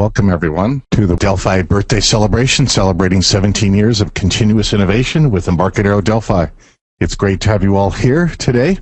Welcome, everyone, to the Delphi birthday celebration, celebrating 17 years of continuous innovation with Embarcadero Delphi. It's great to have you all here today.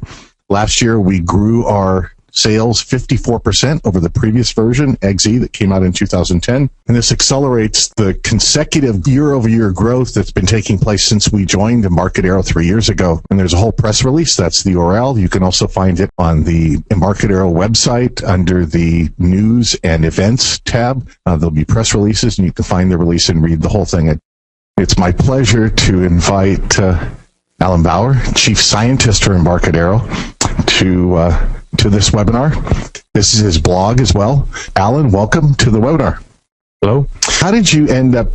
Last year, we grew our sales 54% over the previous version, XE, that came out in 2010. And this accelerates the consecutive year-over-year growth that's been taking place since we joined Embarcadero 3 years ago. And there's a whole press release. That's the URL. You can also find it on the Embarcadero website under the News and Events tab. There'll be press releases, and you can find the release and read the whole thing. It's my pleasure to invite Alan Bauer, Chief Scientist for Embarcadero, to this webinar. This is his blog as well. Alan, welcome to the webinar. Hello. How did you end up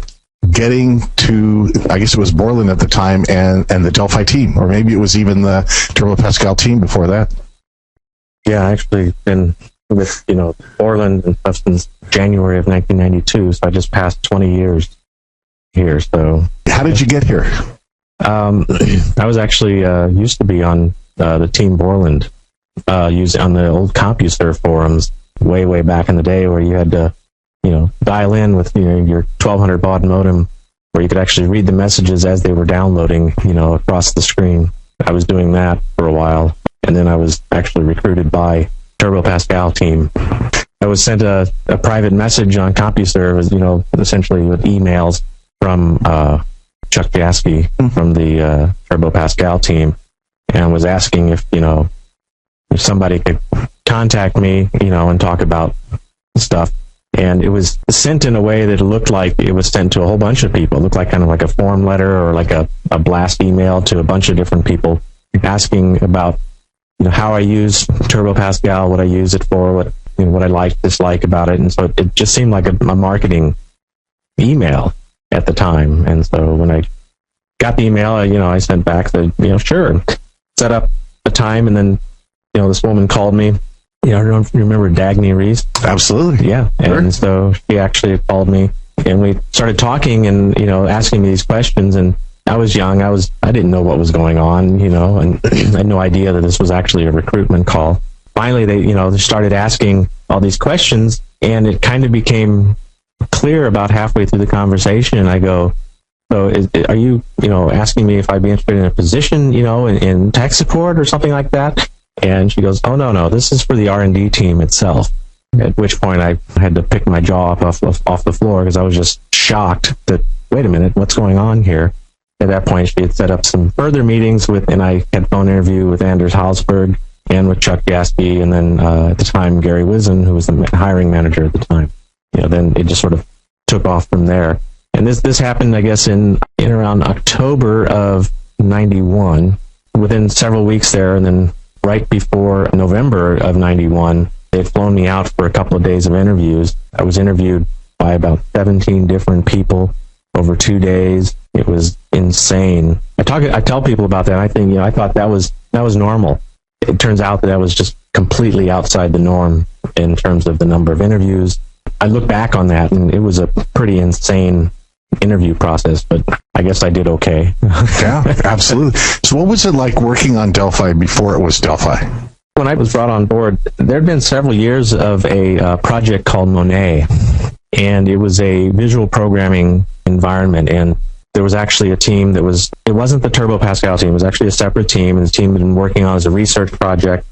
getting to, I guess it was Borland at the time, and the Delphi team, or maybe it was even the Turbo Pascal team before that? Yeah, I actually been with, Borland and stuff since January of 1992, so I just passed 20 years here. So how did you get here? I was actually used to be on the team Borland, used on the old CompuServe forums way back in the day, where you had to, dial in with your 1200 baud modem, where you could actually read the messages as they were downloading, across the screen. I was doing that for a while, and then I was actually recruited by Turbo Pascal team. I was sent a private message on CompuServe, essentially with emails from Chuck Jasky from the Turbo Pascal team, and was asking if somebody could contact me, and talk about stuff. And it was sent in a way that it looked like it was sent to a whole bunch of people. It looked like kind of like a form letter or like a blast email to a bunch of different people asking about, how I use Turbo Pascal, what I use it for, what I like, dislike about it. And so it just seemed like a marketing email at the time. And so when I got the email, I sent back the, sure, set up the time. And then, this woman called me. I don't know if you remember Dagny Reese. Absolutely. Yeah. Sure. And so she actually called me, and we started talking and, asking me these questions. And I was young. I didn't know what was going on, and I had no idea that this was actually a recruitment call. Finally, they started asking all these questions, and it kind of became clear about halfway through the conversation. And I go, so are you, asking me if I'd be interested in a position, in tech support or something like that? And she goes, oh, no, this is for the R&D team itself. At which point I had to pick my jaw up off the floor, because I was just shocked that, wait a minute, what's going on here? At that point, she had set up some further meetings and I had phone interview with Anders Halsberg and with Chuck Jasky, and then at the time, Gary Wizen, who was the hiring manager at the time. Then it just sort of took off from there. And this happened, I guess, in around October of 91, within several weeks there, and then right before November of 91, they had flown me out for a couple of days of interviews. I was interviewed by about 17 different people over 2 days. It was insane. I tell people about that. I think, I thought that was normal. It turns out that was just completely outside the norm in terms of the number of interviews. I look back on that, and it was a pretty insane interview process, but I guess I did okay. Yeah, absolutely. So what was it like working on Delphi before it was Delphi? When I was brought on board, there had been several years of a project called Monet, and it was a visual programming environment, and there was actually a team it wasn't the Turbo Pascal team, it was actually a separate team, and the team had been working on it as a research project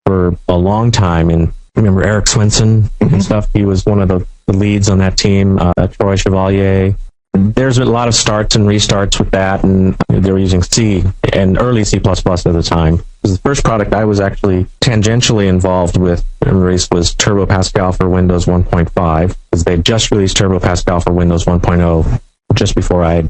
for a long time. And remember Eric Swinson and stuff? He was one of the leads on that team, Troy Chevalier. There's a lot of starts and restarts with that, and they were using C and early C++ at the time. It was the first product I was actually tangentially involved with was Turbo Pascal for Windows 1.5, because they just released Turbo Pascal for Windows 1.0 just before I'd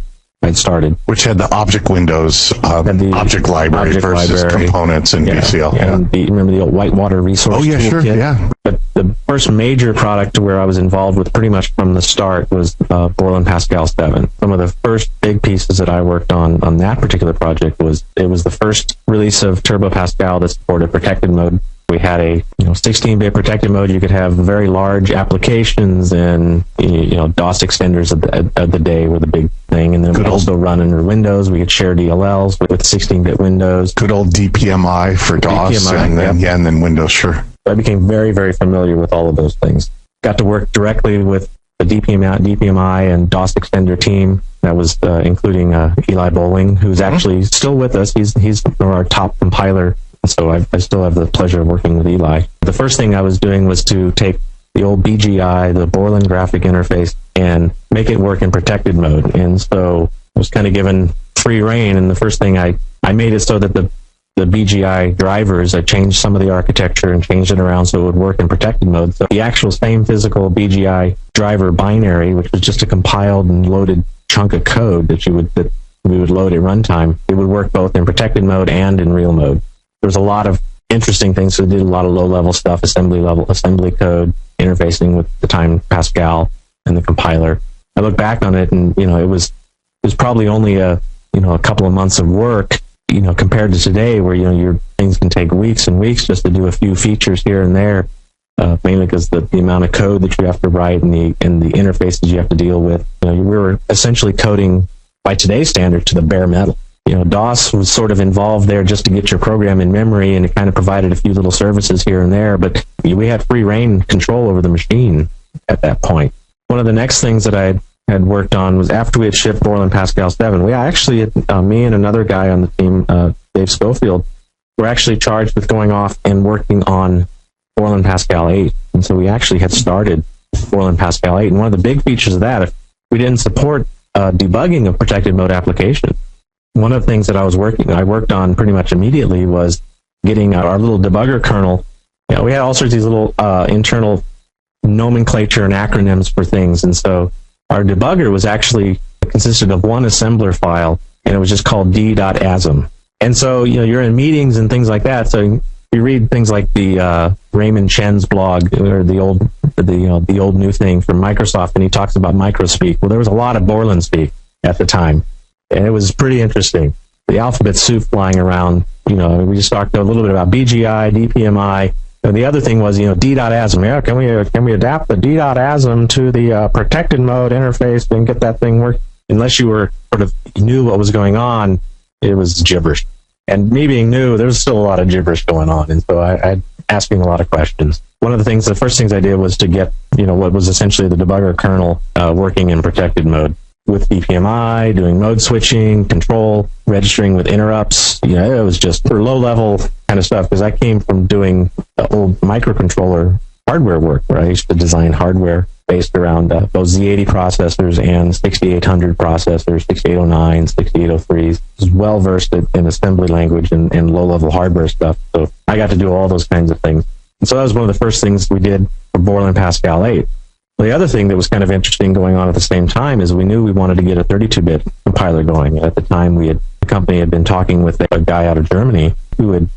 started. Which had the object windows, object library versus components and VCL. Yeah. And remember the old Whitewater resource toolkit? Sure, yeah. But the first major product where I was involved with pretty much from the start was Borland Pascal 7. Some of the first big pieces that I worked on that particular project was the first release of Turbo Pascal that supported protected mode. We had a 16-bit protected mode. You could have very large applications, and DOS extenders of the day were the big thing. And then we could also run under Windows. We could share DLLs with 16-bit Windows. Good old DPMI for DOS, DPMI, and then Windows. Sure. I became very, very familiar with all of those things. Got to work directly with the DPMI and DOS Extender team. That was including Eli Bowling, who's actually still with us. He's our top compiler. So I still have the pleasure of working with Eli. The first thing I was doing was to take the old BGI, the Borland graphic interface, and make it work in protected mode. And so I was kind of given free reign. And the first thing I made it so that the BGI drivers, I changed some of the architecture and changed it around so it would work in protected mode. So the actual same physical BGI driver binary, which was just a compiled and loaded chunk of code that we would load at runtime, it would work both in protected mode and in real mode. There was a lot of interesting things. So we did a lot of low-level stuff, assembly code, interfacing with the time Pascal and the compiler. I look back on it, and it was probably only a couple of months of work, compared to today, where your things can take weeks and weeks just to do a few features here and there, mainly because the amount of code that you have to write and the interfaces you have to deal with. We were essentially coding by today's standard to the bare metal. DOS was sort of involved there just to get your program in memory, and it kind of provided a few little services here and there, but we had free reign control over the machine at that point. One of the next things that I had worked on was after we had shipped Borland Pascal 7, me and another guy on the team, Dave Schofield, were actually charged with going off and working on Borland Pascal 8. And so we actually had started Borland Pascal 8. And one of the big features of that, if we didn't support debugging of protected mode applications, one of the things that I worked on pretty much immediately was getting our little debugger kernel. We had all sorts of these little internal nomenclature and acronyms for things, and so our debugger consisted of one assembler file, and it was just called d.asm. And so you're in meetings and things like that, so you read things like the Raymond Chen's blog, or the old new thing from Microsoft, and he talks about microspeak. Well, there was a lot of Borland speak at the time, and it was pretty interesting. The alphabet soup flying around. We just talked a little bit about BGI, DPMI. And the other thing was, d.asm. Yeah, can we adapt the d.asm to the protected mode interface and get that thing work? Unless you were knew what was going on, it was gibberish. And me being new, there was still a lot of gibberish going on, and so I asking a lot of questions. One of the first things I did was to get what was essentially the debugger kernel working in protected mode with DPMI, doing mode switching, control, registering with interrupts. It was just for low-level kind of stuff, because I came from doing the old microcontroller hardware work, where I used to design hardware based around both Z80 processors and 6800 processors, 6809s, 6803s. I was well-versed in assembly language and low-level hardware stuff, so I got to do all those kinds of things. And so that was one of the first things we did for Borland Pascal 8. The other thing that was kind of interesting going on at the same time is we knew we wanted to get a 32-bit compiler going. At the time, the company had been talking with a guy out of Germany who had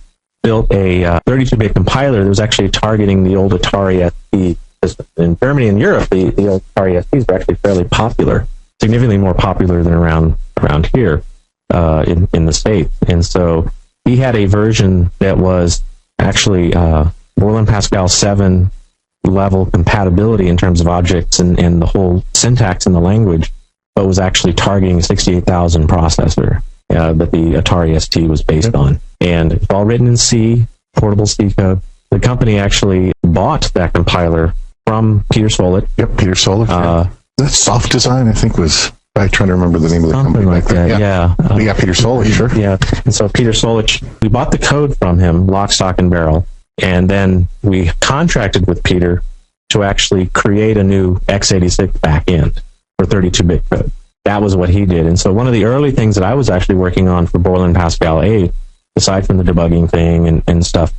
built a 32-bit compiler that was actually targeting the old Atari ST system. In Germany and Europe, the old Atari STs were actually fairly popular, significantly more popular than around here in the States. And so he had a version that was actually Borland Pascal 7 level compatibility in terms of objects and the whole syntax in the language, but was actually targeting a 68,000 processor that the Atari ST was based on. And it's all written in C, portable C code. The company actually bought that compiler from Peter Solich. Yep, Peter Solich. That Soft Design, I think, was... I'm trying to remember the name of the company. Something like that, yeah. Peter Solich, sure. Yeah, and so Peter Solich, we bought the code from him, lock, stock, and barrel, and then we contracted with Peter to actually create a new x86 backend for 32-bit code. That was what he did. And so one of the early things that I was actually working on for Borland Pascal 8, aside from the debugging thing and stuff,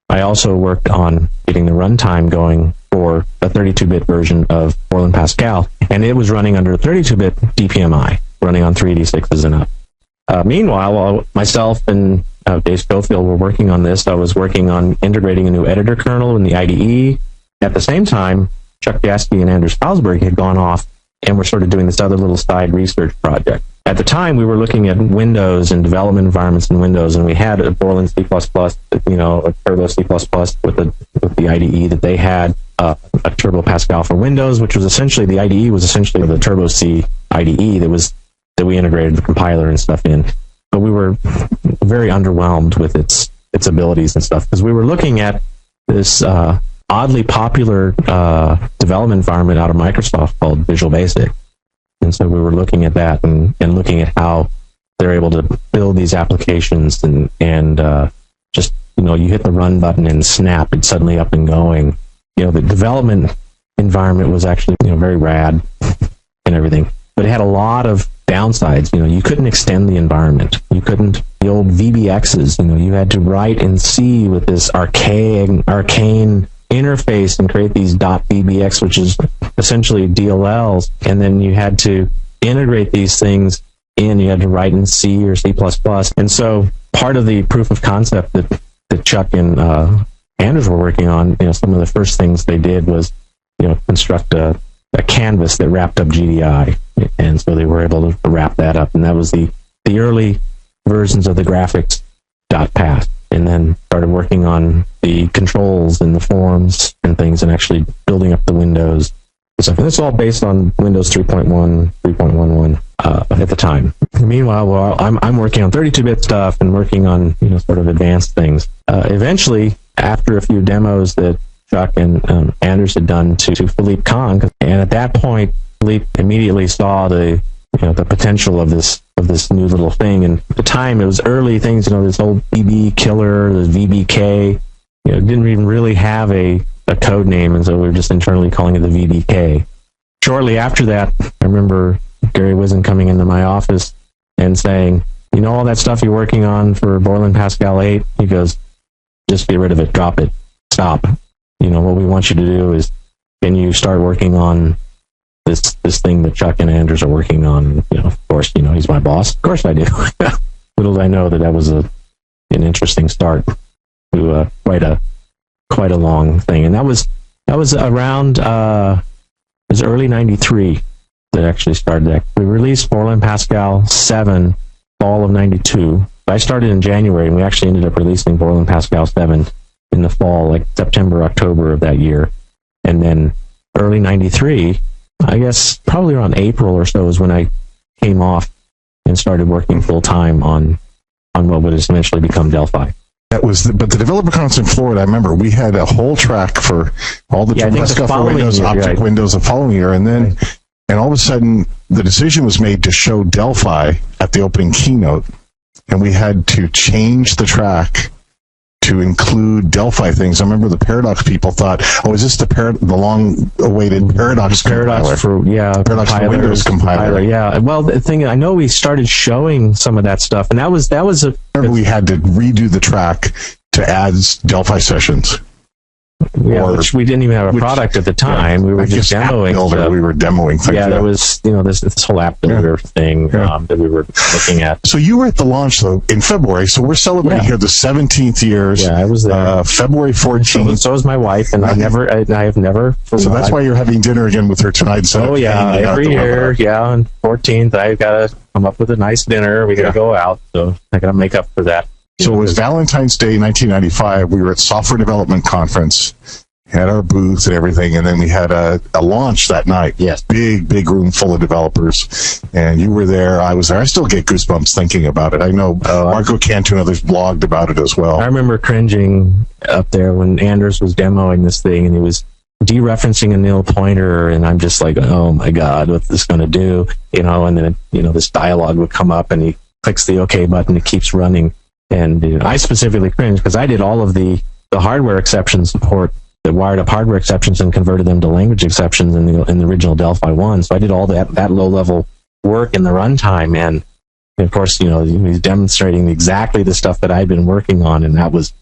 I also worked on getting the runtime going for a 32-bit version of Borland Pascal, and it was running under a 32-bit DPMI, running on 386s and up. Meanwhile, while myself and Dave Schofield were working on this, I was working on integrating a new editor kernel in the IDE. At the same time, Chuck Gaske and Anders Salzberg had gone off and were sort of doing this other little side research project. At the time, we were looking at Windows and development environments in Windows, and we had a Borland C++, a Turbo C++ with the IDE that they had, a Turbo Pascal for Windows, which was essentially, the IDE was essentially the Turbo C IDE that we integrated the compiler and stuff in. But we were very underwhelmed with its abilities and stuff, because we were looking at this oddly popular development environment out of Microsoft called Visual Basic. And so we were looking at that and looking at how they're able to build these applications and just, you hit the run button and snap, it's suddenly up and going. The development environment was actually, very rad and everything. But it had a lot of downsides. You couldn't extend the environment. You couldn't, the old VBXs, you had to write in C with this arcane interface and create these .VBX, which is essentially DLLs. And then you had to integrate these things in. You had to write in C or C++. And so part of the proof of concept that Chuck and Anders were working on, some of the first things they did was, construct a canvas that wrapped up GDI. And so they were able to wrap that up. And that was the early versions of the graphics.path. And then started working on the controls and the forms and things and actually building up the Windows and stuff. And this is all based on Windows 3.1, 3.11 at the time. Meanwhile, I'm working on 32-bit stuff and working on, sort of advanced things. Eventually, after a few demos that Chuck and Anders had done to Philippe Kahn, and at that point, Philippe immediately saw the potential of this new little thing. And at the time, it was early things, this old BB killer, the VBK, didn't even really have a code name, and so we were just internally calling it the VBK. Shortly after that, I remember Gary Wizen coming into my office and saying, all that stuff you're working on for Borland Pascal 8, he goes, just get rid of it, drop it, stop. What we want you to do is, can you start working on this thing that Chuck and Anders are working on? Of course, he's my boss. Of course I do. Little did I know that was an interesting start to quite a long thing. And that was around it was early '93 that actually started that. We released Borland Pascal 7 fall of '92. I started in January, and we actually ended up releasing Borland Pascal 7 in the fall, like September, October of that year. And then early '93, I guess probably around April or so, is when I came off and started working full time on what would eventually become Delphi. But the developer conference in Florida, I remember we had a whole track for all the stuff for Windows, Object Windows the following year, and then and all of a sudden the decision was made to show Delphi at the opening keynote, and we had to change the track to include Delphi things. I remember the Paradox people thought, is this the long-awaited Paradox compiler? For Windows compiler. Yeah. Well, the thing, I know we started showing some of that stuff, and that was we had to redo the track to add Delphi sessions. Yeah, which we didn't even have a product at the time. We were just demoing. We were demoing things. Yeah, there was this whole app builder thing that we were looking at. So you were at the launch though in February. So we're celebrating here the 17th years. Yeah, I was there. February 14th. So was my wife, and I have never. So that's why you're having dinner again with her tonight. So every year. Yeah, on 14th, I've got to come up with a nice dinner. We got to go out, so I got to make up for that. So it was Valentine's Day 1995. We were at Software Development Conference, had our booths and everything, and then we had a launch that night. Yes. Big room full of developers. And you were there, I was there. I still get goosebumps thinking about it. I know Marco Cantu and others blogged about it as well. I remember cringing up there when Anders was demoing this thing, and he was dereferencing a nil pointer, and I'm just like, oh my God, what's this going to do? And then, this dialogue would come up, and he clicks the OK button, it keeps running. And I specifically cringed because I did all of the hardware exception support, the wired up hardware exceptions, and converted them to language exceptions in the original Delphi 1. So I did all that low level work in the runtime, and of course, he's demonstrating exactly the stuff that I'd been working on, and I was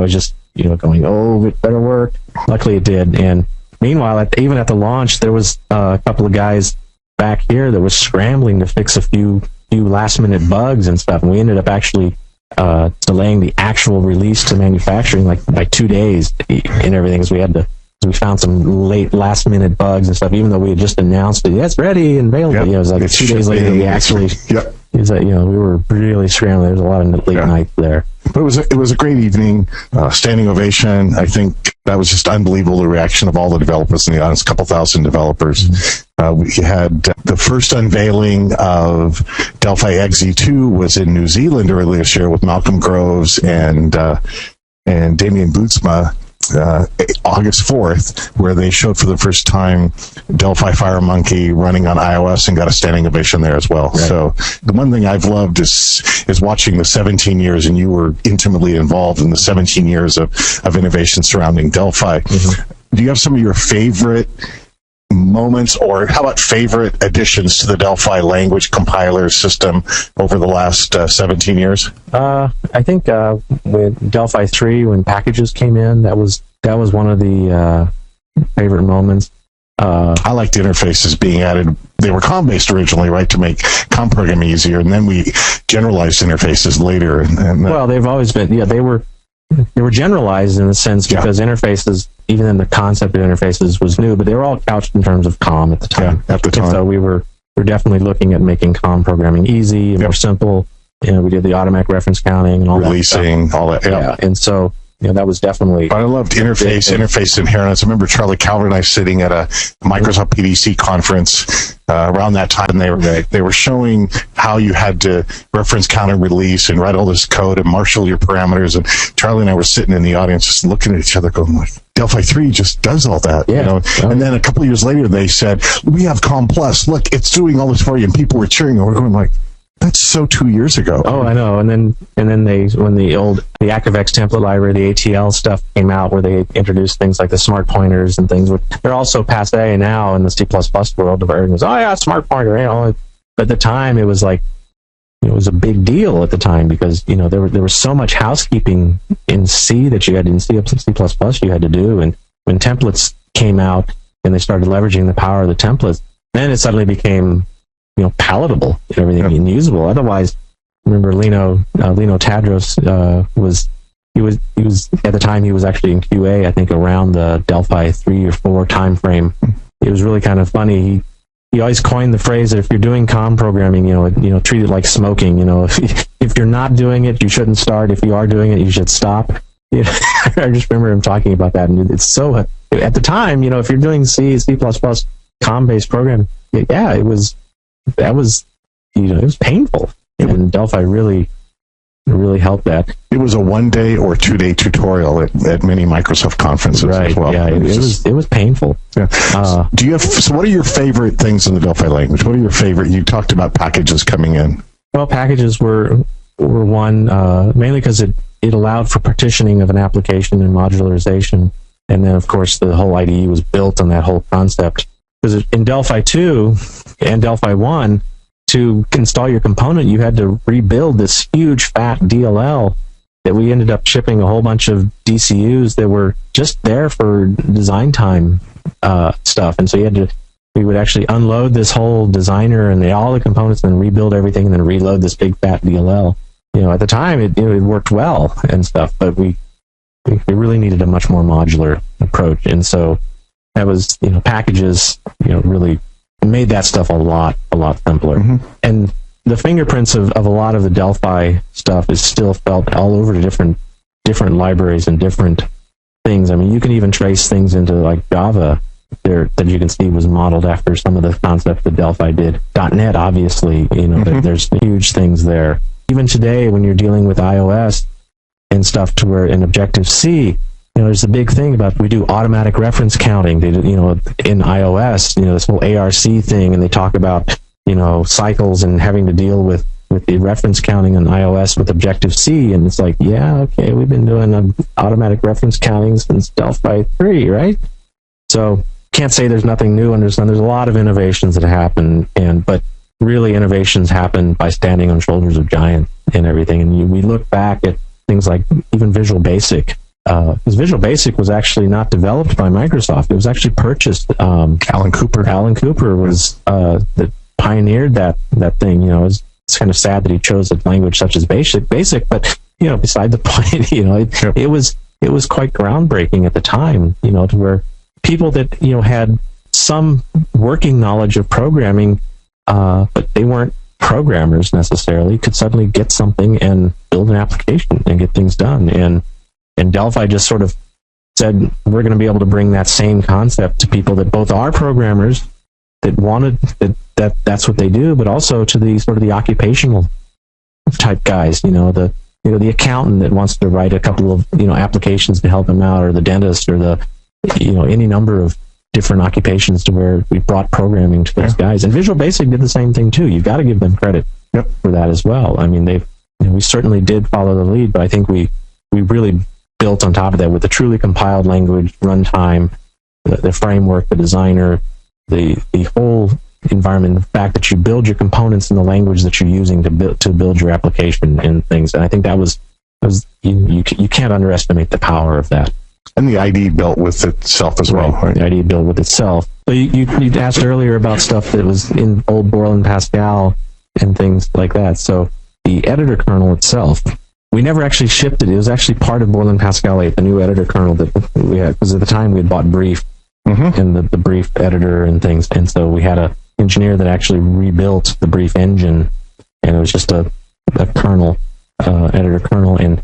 just going, oh, it better work. Luckily, it did. And meanwhile, even at the launch, there was a couple of guys back here that was scrambling to fix a few last minute bugs and stuff, and we ended up actually delaying the actual release to manufacturing by 2 days and everything, because we found some last minute bugs and stuff, even though we had just announced it. Yeah, it's ready and available. It was like 2 days later we actually. We were really scrambling. There was a lot of late nights there. But it was a great evening, standing ovation. I think that was just unbelievable, the reaction of all the developers in the audience, a couple thousand developers. We had the first unveiling of Delphi XE2 was in New Zealand earlier this year with Malcolm Groves and Damien Bootsma. August 4th, where they showed for the first time Delphi FireMonkey running on iOS and got a standing ovation there as well. Right. So the one thing I've loved is watching the 17 years, and you were intimately involved in the 17 years of innovation surrounding Delphi. Mm-hmm. Do you have some of your favorite moments, or how about favorite additions to the Delphi language compiler system over the last 17 years? I think with Delphi 3, when packages came in, that was one of the favorite moments. I liked interfaces being added. They were COM-based originally, right, to make COM programming easier, and then we generalized interfaces later. Well, they've always been, they were generalized in a sense because interfaces, even in the concept of interfaces, was new, but they were all couched in terms of COM at the time. Yeah, at the time. And so we're definitely looking at making COM programming easy and more simple. We did the automatic reference counting and all releasing, that stuff. all that. Yeah, and so that was definitely. But I loved interface inheritance. I remember Charlie Calvert and I sitting at a Microsoft PDC conference around that time, and they were showing how you had to reference count and release and write all this code and marshal your parameters. And Charlie and I were sitting in the audience just looking at each other going like, Delphi 3 just does all that. And then a couple of years later they said, we have COM Plus. Look, it's doing all this for you. And people were cheering, and we're going like, that's so 2 years ago. Oh, I know. And then when the ActiveX template library, the ATL stuff came out, where they introduced things like the smart pointers and things. They're also passe now in the C++ world. Everyone goes, oh yeah, smart pointer. But at the time, it was like, it was a big deal at the time because there was so much housekeeping in C that you had in C++ you had to do. And when templates came out and they started leveraging the power of the templates, then it suddenly became palatable and everything and usable. Otherwise, remember Lino Tadros was at the time he was actually in QA, I think around the Delphi 3 or 4 time frame. It was really kind of funny. He always coined the phrase that if you're doing COM programming, treat it like smoking. If you're not doing it, you shouldn't start. If you are doing it, you should stop. I just remember him talking about that, and it's so at the time, if you're doing C++ COM-based programming, it was painful, and Delphi really helped that. It was a 1 day or 2 day tutorial at many Microsoft conferences as well. Yeah, it was painful. Yeah. So what are your favorite things in the Delphi language? What are your favorite? You talked about packages coming in. Well, packages were one mainly because it allowed for partitioning of an application and modularization, and then of course the whole IDE was built on that whole concept. Because in Delphi 2 and Delphi 1, to install your component, you had to rebuild this huge fat DLL that we ended up shipping a whole bunch of DCUs that were just there for design time stuff. And so we would actually unload this whole designer and all the components and then rebuild everything and then reload this big fat DLL. At the time, it worked well and stuff, but we really needed a much more modular approach. And so that was, packages, really made that stuff a lot simpler. Mm-hmm. And the fingerprints of a lot of the Delphi stuff is still felt all over the different libraries and different things. I mean, you can even trace things into like Java there that you can see was modeled after some of the concepts that Delphi did. .NET, obviously, there's huge things there. Even today, when you're dealing with iOS and stuff, to where in Objective-C, there's a big thing about we do automatic reference counting. They do, in iOS, this whole ARC thing, and they talk about cycles and having to deal with the reference counting on iOS with Objective-C, and it's like, okay, we've been doing automatic reference counting since Delphi 3, right? So can't say there's nothing new under the sun. There's a lot of innovations that happen, but really innovations happen by standing on shoulders of giants and everything. And we look back at things like even Visual Basic. Because Visual Basic was actually not developed by Microsoft. It was actually purchased. Alan Cooper. Alan Cooper was that pioneered that thing. It's kind of sad that he chose a language such as Basic, but beside the point, it was quite groundbreaking at the time. To where people that had some working knowledge of programming, but they weren't programmers necessarily, could suddenly get something and build an application and get things done. And Delphi just sort of said, we're going to be able to bring that same concept to people that both are programmers, that wanted that's what they do, but also to the sort of the occupational type guys, the the accountant that wants to write a couple of, applications to help him out, or the dentist, or the, any number of different occupations to where we brought programming to those guys. And Visual Basic did the same thing too. You've got to give them credit for that as well. I mean, we certainly did follow the lead, but I think we really built on top of that with the truly compiled language, runtime, the framework, the designer, the whole environment, the fact that you build your components in the language that you're using to build your application and things. And I think that was you can't underestimate the power of that. And the IDE built with itself as well. Right? The IDE built with itself. So you asked earlier about stuff that was in old Borland Pascal and things like that. So the editor kernel itself, we never actually shipped it. It was actually part of Borland Pascal 8, the new editor kernel that we had, because at the time we had bought Brief and the Brief editor and things. And so we had a engineer that actually rebuilt the Brief engine, and it was just a kernel, editor kernel. And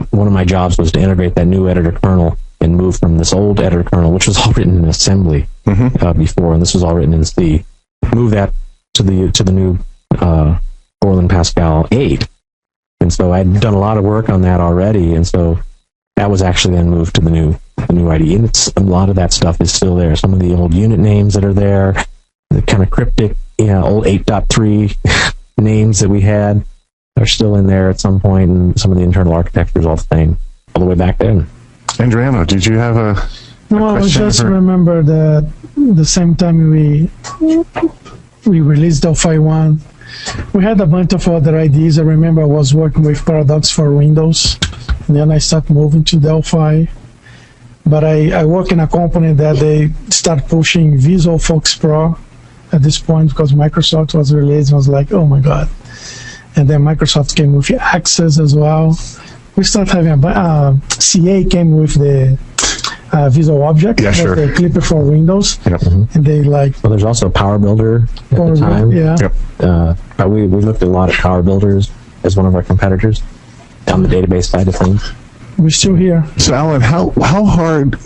one of my jobs was to integrate that new editor kernel and move from this old editor kernel, which was all written in assembly before, and this was all written in C, move that to the new Borland Pascal 8. And so I'd done a lot of work on that already, and so that was actually then moved to the new IDE. And a lot of that stuff is still there. Some of the old unit names that are there, the kind of cryptic, old 8.3 names that we had are still in there at some point, and some of the internal architecture is all the same, all the way back then. Andriano, did you have a No, I just remember that the same time we released Delphi 1, we had a bunch of other IDEs. I remember I was working with Paradox for Windows, and then I started moving to Delphi. But I work in a company that they start pushing Visual Folks Pro at this point, because Microsoft was released. I was like, oh my God. And then Microsoft came with Access as well. We started having CA came with the Visual Object, the Clipper for Windows, and they well, there's also Power Builder at the time. But we looked at a lot at Power Builders as one of our competitors on the database side of things. We're still here. So, Alan, how hard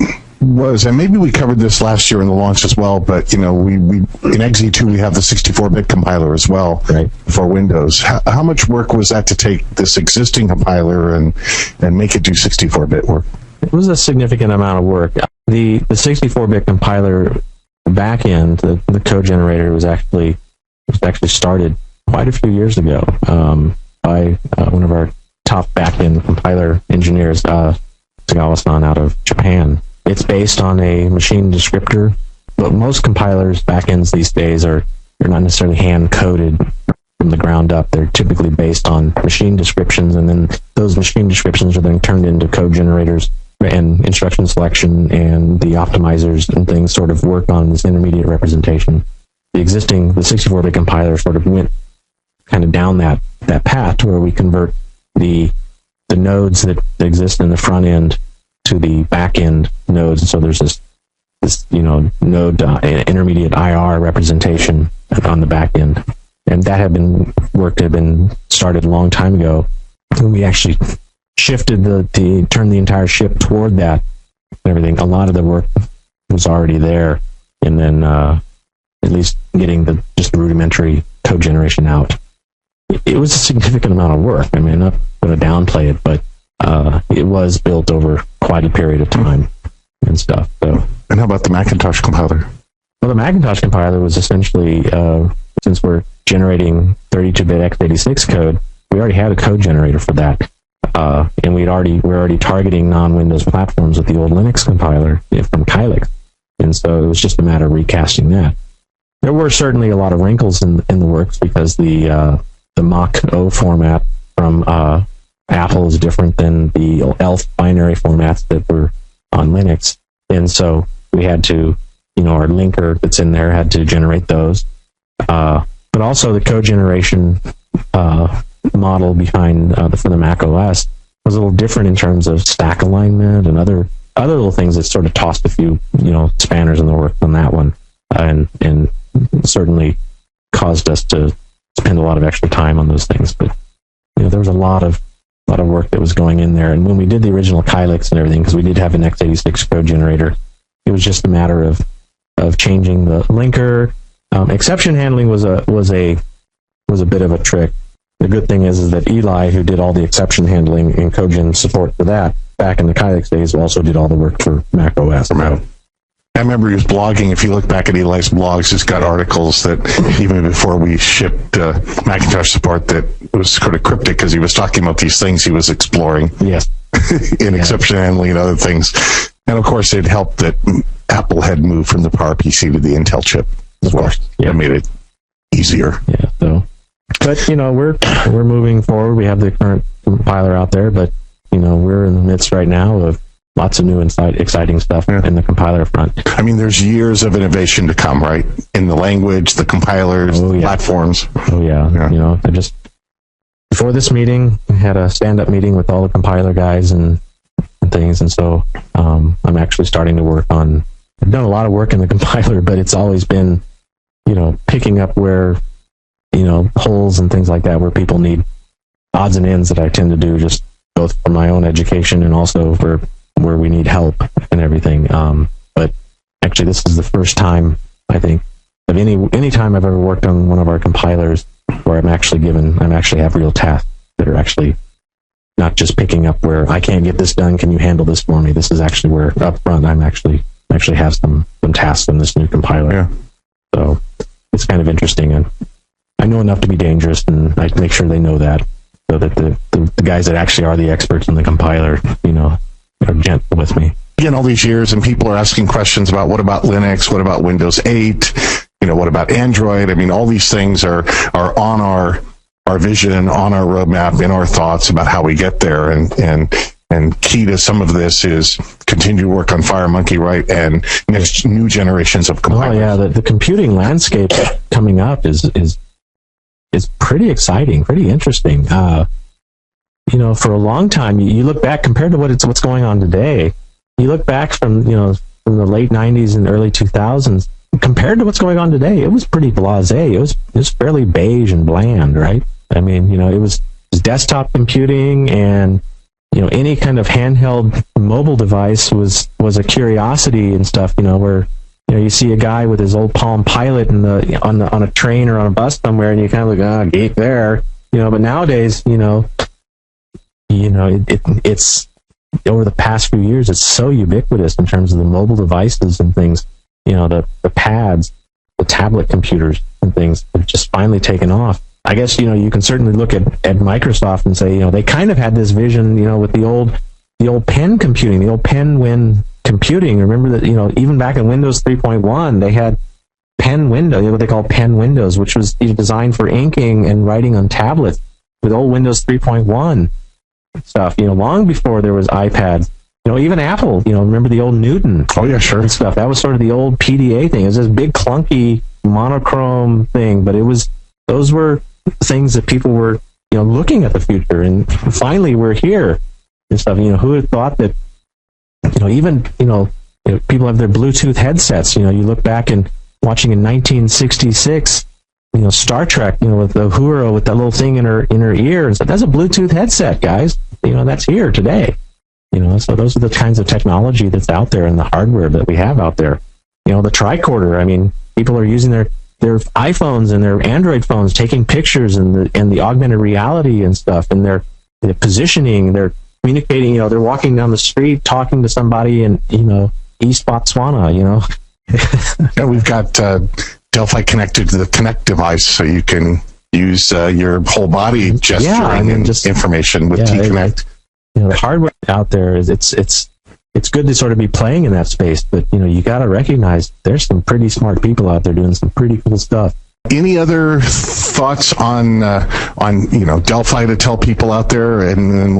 was, and maybe we covered this last year in the launch as well, but we in XE2 we have the 64-bit compiler as well for Windows. How much work was that to take this existing compiler and make it do 64-bit work? It was a significant amount of work. The 64-bit compiler backend, the code generator, was actually started quite a few years ago by one of our top backend compiler engineers, Tagawa-san, out of Japan. It's based on a machine descriptor, but most compilers backends these days are not necessarily hand-coded from the ground up. They're typically based on machine descriptions, and then those machine descriptions are then turned into code generators, and instruction selection and the optimizers and things sort of work on this intermediate representation. The 64-bit compiler sort of went kind of down that path where we convert the nodes that exist in the front end to the back end nodes. And so there's this node intermediate IR representation on the back end. And that had been started a long time ago when we actually shifted turned the entire ship toward that and everything. A lot of the work was already there, and then at least getting just the rudimentary code generation out. It was a significant amount of work. I mean, I'm not going to downplay it, but it was built over quite a period of time and stuff. So. And how about the Macintosh compiler? Well, the Macintosh compiler was essentially, since we're generating 32-bit x86 code, we already had a code generator for that. And we're already targeting non-Windows platforms with the old Linux compiler from Kylix. And so it was just a matter of recasting that. There were certainly a lot of wrinkles in the works, because the Mach O format from Apple is different than the ELF binary formats that were on Linux. And so we had to, our linker that's in there had to generate those. But also the code generation model behind for the Mac OS was a little different in terms of stack alignment and other little things that sort of tossed a few, spanners in the works on that one. And certainly caused us to spend a lot of extra time on those things. But there was a lot of work that was going in there. And when we did the original Kylix and everything, because we did have an x86 code generator, it was just a matter of changing the linker. Exception handling was a bit of a trick. the good thing is that Eli, who did all the exception handling and Cogen support for that back in the Kylix days, also did all the work for Mac OS. I remember he was blogging. If you look back at Eli's blogs, he's got articles that even before we shipped Macintosh support that was sort of cryptic because he was talking about these things he was exploring. Yes. In exception handling and other things. And of course, it helped that Apple had moved from the PowerPC to the Intel chip as well. Yeah. It made it easier. Yeah. So, but we're moving forward. We have the current compiler out there, but we're in the midst right now of lots of new exciting stuff in the compiler front. I mean, there's years of innovation to come, right? In the language, the compilers, the platforms. Oh yeah. I just before this meeting, I had a stand-up meeting with all the compiler guys and things, and so I'm actually starting to work on. I've done a lot of work in the compiler, but it's always been, picking up where, holes and things like that, where people need odds and ends that I tend to do, just both for my own education and also for where we need help and everything. But actually, this is the first time, I think, of any time I've ever worked on one of our compilers where I'm actually have real tasks that are actually not just picking up where I can't get this done. Can you handle this for me? This is actually where up front I'm actually have some tasks in this new compiler. Yeah. So it's kind of interesting, and I know enough to be dangerous, and I make sure they know that, so that the guys that actually are the experts in the compiler, are gentle with me. Again, all these years, and people are asking questions about what about Linux, what about Windows 8, what about Android? I mean, all these things are on our vision, on our roadmap, in our thoughts about how we get there, and key to some of this is continue to work on FireMonkey, right, and new generations of compilers. Oh yeah, the computing landscape coming up is pretty exciting, pretty interesting. For a long time, you look back compared to what's going on today. You look back from the late '90s and early 2000s compared to what's going on today. It was pretty blasé. It was fairly beige and bland, right? I mean, it was desktop computing, and any kind of handheld mobile device was a curiosity and stuff. Where you see a guy with his old Palm Pilot on a train or on a bus somewhere, and you kind of look, geek there. But nowadays, it's over the past few years, it's so ubiquitous in terms of the mobile devices and things. The pads, the tablet computers and things have just finally taken off. I guess, you can certainly look at Microsoft and say, they kind of had this vision, with the old pen computing, the old pen computing. Remember that, even back in Windows 3.1, they had pen window, what they call pen windows, which was designed for inking and writing on tablets with old Windows 3.1 stuff, long before there was iPads. Even Apple, remember the old Newton? Oh yeah, sure. And stuff. That was sort of the old PDA thing. It was this big clunky monochrome thing, but those were things that people were, looking at the future, and finally we're here and stuff. Who had thought that, even, people have their Bluetooth headsets. You look back and watching in 1966, Star Trek, with the Uhura with that little thing in her ear. So that's a Bluetooth headset, guys. That's here today. So those are the kinds of technology that's out there and the hardware that we have out there. The tricorder. I mean, people are using their iPhones and their Android phones, taking pictures and the augmented reality and stuff, and they're positioning, they're communicating. They're walking down the street talking to somebody in East Botswana. Yeah, we've got Delphi connected to the Connect device, so you can use your whole body gesturing and just information with T-Connect. The hardware out there is it's good to sort of be playing in that space, but you got to recognize there's some pretty smart people out there doing some pretty cool stuff. Any other thoughts on Delphi to tell people out there? And then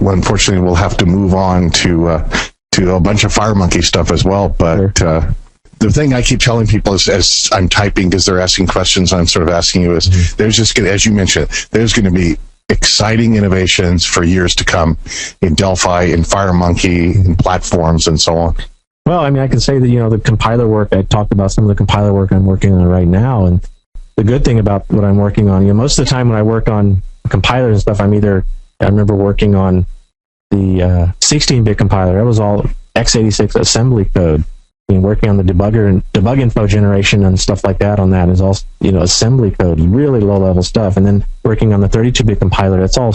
unfortunately we'll have to move on to a bunch of FireMonkey stuff as well. But the thing I keep telling people is, as I'm typing, because they're asking questions, I'm sort of asking you, is there's just going to, as you mentioned, there's going to be exciting innovations for years to come in Delphi, in FireMonkey, in platforms, and so on. Well, I mean, I can say that, the compiler work, I talked about some of the compiler work I'm working on right now, and the good thing about what I'm working on, most of the time when I work on compilers and stuff, I remember working on the 16-bit compiler. That was all x86 assembly code. working on the debugger and debug info generation and stuff like that on that is all, assembly code, really low level stuff. And then working on the 32-bit compiler, that's all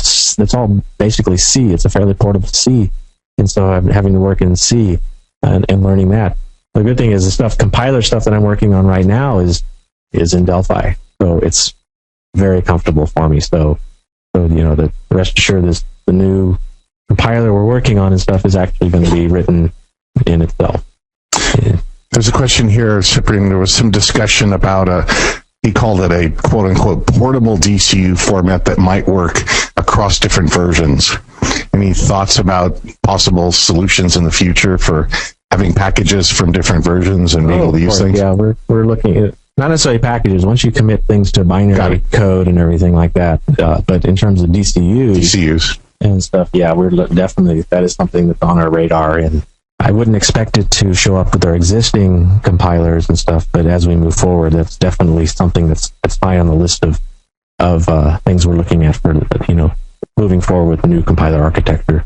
basically C. It's a fairly portable C. And so I'm having to work in C and learning that. The good thing is the compiler stuff that I'm working on right now is in Delphi. So it's very comfortable for me. So the rest assured the new compiler we're working on and stuff is actually going to be written in itself. There's a question here, Cyprian. There was some discussion about he called it a quote-unquote portable DCU format that might work across different versions. Any thoughts about possible solutions in the future for having packages from different versions and being able to use things? Yeah, we're looking at not necessarily packages. Once you commit things to binary code and everything like that, but in terms of DCUs and stuff, yeah, we're definitely, that is something that's on our radar, and I wouldn't expect it to show up with our existing compilers and stuff, but as we move forward, that's definitely something that's high on the list of things we're looking at for, moving forward with the new compiler architecture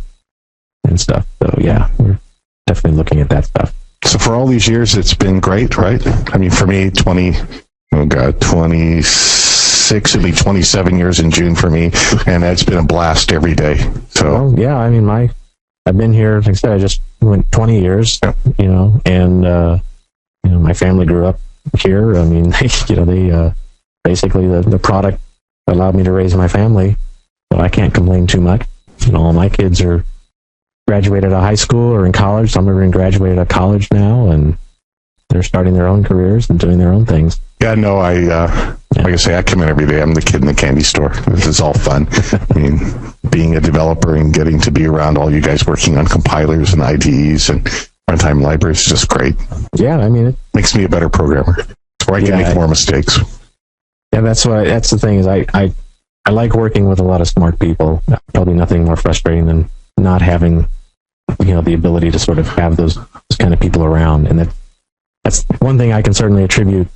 and stuff. So yeah, we're definitely looking at that stuff. So for all these years, it's been great, right? I mean, for me, 26, it'll be 27 years in June for me, and it's been a blast every day. So well, yeah, I mean, I've been here, like I said, I just went 20 years, and, my family grew up here. I mean, they basically the product allowed me to raise my family, so I can't complain too much. All my kids are graduated out of high school or in college. Some are graduated out of college now, and they're starting their own careers and doing their own things. Yeah, no, like I say, I come in every day. I'm the kid in the candy store. This is all fun. I mean, being a developer and getting to be around all you guys working on compilers and IDEs and runtime libraries is just great. Yeah, I mean, it makes me a better programmer, or I can make more mistakes. Yeah, that's the thing is I like working with a lot of smart people. Probably nothing more frustrating than not having the ability to sort of have those kind of people around, and that's one thing I can certainly attribute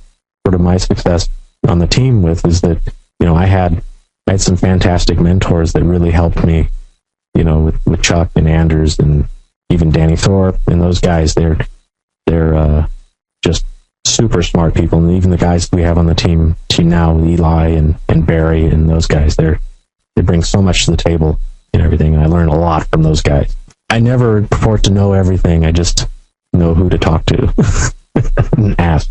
sort of my success on the team with, is that I had some fantastic mentors that really helped me, with Chuck and Anders and even Danny Thorpe and those guys. They're just super smart people, and even the guys we have on the team now, Eli and Barry and those guys, they bring so much to the table and everything, and I learn a lot from those guys. I never purport to know everything. I just know who to talk to and ask.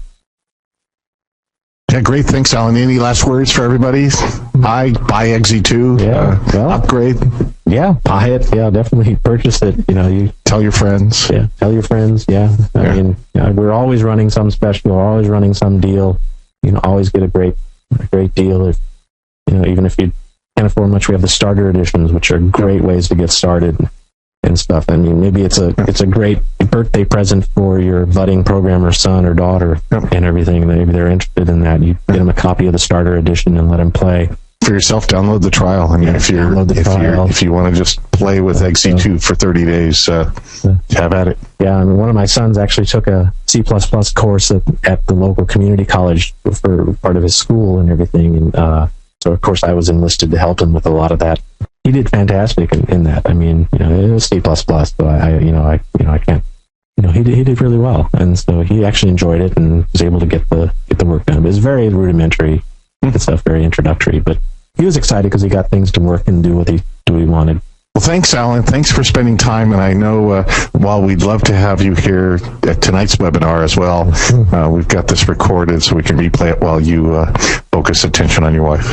Yeah, great. Thanks, Alan. Any last words for everybody? Buy XE2. Yeah, upgrade. Yeah, buy it. Yeah, definitely purchase it. You tell your friends. Yeah, tell your friends. Yeah, I mean, we're always running some special. We're always running some deal. Always get a great deal. If even if you can't afford much, we have the starter editions, which are great ways to get started and stuff. I mean, maybe it's a great birthday present for your budding programmer son or daughter and everything. Maybe they're interested in that. You get them a copy of the starter edition and let them play. For yourself, download the trial. I mean, if you want to just play with XE2 for 30 days, have at it. Yeah, I mean, one of my sons actually took a C++ course at the local community college for part of his school and everything, and so of course I was enlisted to help him with a lot of that. He did fantastic in that. I mean, it was C++, so I can't. He did really well, and so he actually enjoyed it and was able to get the work done. It was very rudimentary stuff, very introductory, but he was excited because he got things to work and do what he wanted. Well, thanks, Alan. Thanks for spending time. And I know while we'd love to have you here at tonight's webinar as well, we've got this recorded so we can replay it while you focus attention on your wife.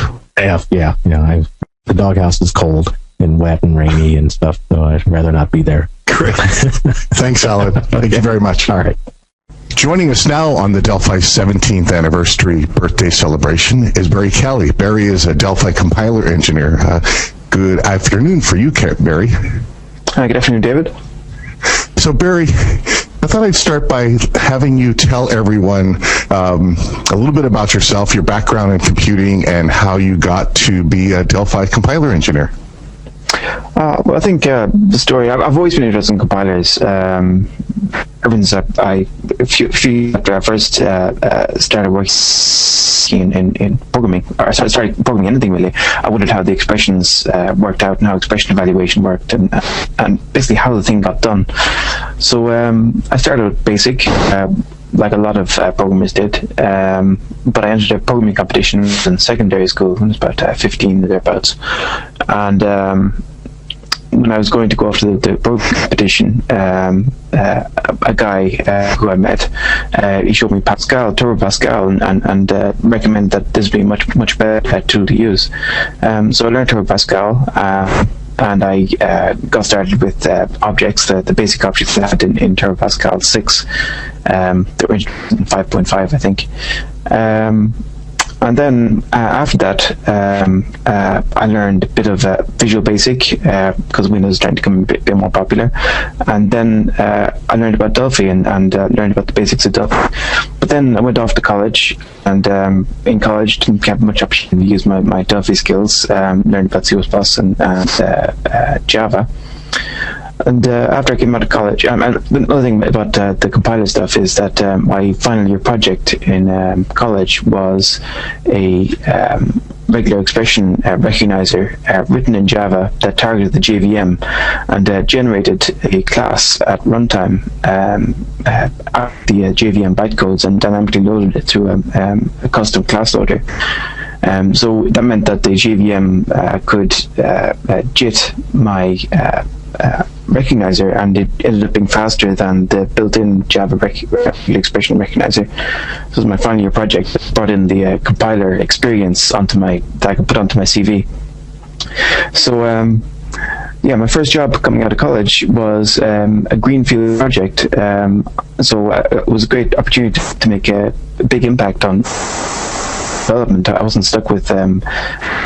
Yeah. The doghouse is cold and wet and rainy and stuff, so I'd rather not be there. Great. Thanks, Alan. Thank you very much. All right. Joining us now on the Delphi 17th anniversary birthday celebration is Barry Kelly. Barry is a Delphi compiler engineer. Good afternoon for you, Barry. Hi, good afternoon, David. So, Barry, I thought I'd start by having you tell everyone a little bit about yourself, your background in computing, and how you got to be a Delphi compiler engineer. Well, I think the story, I've always been interested in compilers. Ever since after I first started working in programming, or started programming anything really, I wondered how the expressions worked out and how expression evaluation worked and basically how the thing got done. So I started with BASIC, like a lot of programmers did, but I entered a programming competition in secondary school when I was about 15 or thereabouts. And when I was going to go off to the programming competition, a guy who I met, he showed me Pascal, Turbo Pascal, and recommended that this would be a much better tool to use. So I learned Turbo Pascal. And I got started with objects, the basic objects that I had in Turbo Pascal 6, the original 5.5, I think. And then after that, I learned a bit of Visual Basic because Windows is trying to become a bit more popular. And then I learned about Delphi and learned about the basics of Delphi. But then I went off to college, and in college didn't have much opportunity to use my Delphi skills. Learned about C++ and Java. And after I came out of college, another thing about the compiler stuff is that my final year project in college was a regular expression recognizer written in Java that targeted the JVM and generated a class at runtime the JVM bytecodes and dynamically loaded it through a custom class loader. So that meant that the JVM could JIT my recognizer, and it ended up being faster than the built-in Java expression recognizer. So it was my final year project that brought in the compiler experience that I could put onto my CV. So my first job coming out of college was a greenfield project. So it was a great opportunity to make a big impact on development. I wasn't stuck with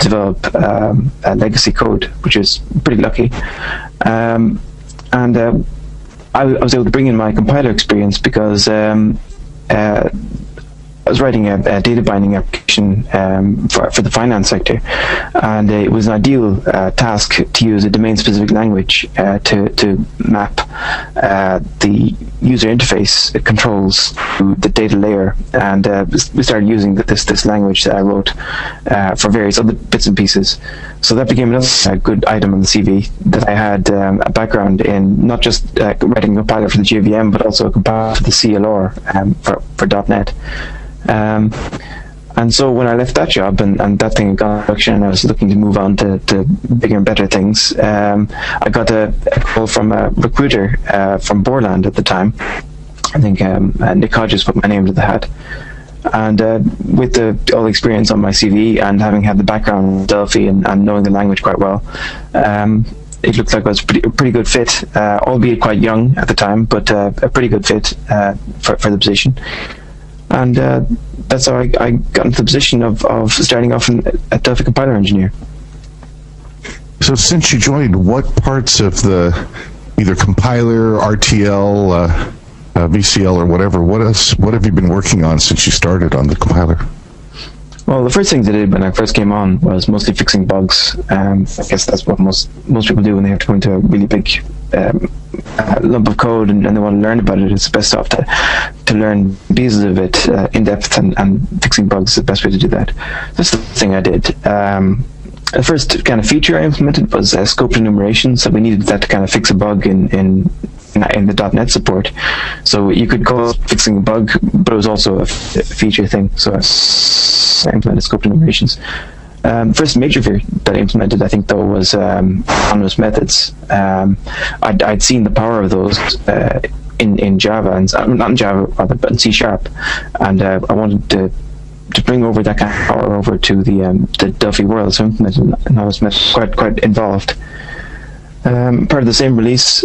develop legacy code, which is pretty lucky. I was able to bring in my compiler experience because I was writing a data binding application for the finance sector, and it was an ideal task to use a domain-specific language to map the user interface controls to the data layer. And we started using this language that I wrote for various other bits and pieces. So that became another good item on the CV, that I had a background in not just writing a compiler for the JVM, but also a compiler for the CLR for .NET. And so when I left that job and that thing got production, and I was looking to move on to bigger and better things, I got a call from a recruiter from Borland at the time. I think Nick Hodges put my name to the hat. And with all the experience on my CV and having had the background in Delphi and knowing the language quite well, it looked like I was a pretty good fit, albeit quite young at the time, but a pretty good fit for the position. And that's how I got into the position of starting off a Delphi compiler engineer. So since you joined, what parts of the either compiler, RTL, VCL, or whatever, what have you been working on since you started on the compiler? Well, the first things I did when I first came on was mostly fixing bugs. I guess that's what most people do when they have to go into a really big lump of code and they want to learn about it. It's best off to learn pieces of it in depth, and fixing bugs is the best way to do that. That's the thing I did. The first kind of feature I implemented was scoped enumeration, so we needed that to kind of fix a bug in the .NET support. So you could call it fixing a bug, but it was also a feature thing. So I implemented scoped enumerations. First major feature that I implemented, I think, though, was anonymous methods. I'd seen the power of those in Java, and not in Java, rather, but in C#, and I wanted to bring over that kind of power over to the Delphi world. So I implemented anonymous methods, quite involved. Part of the same release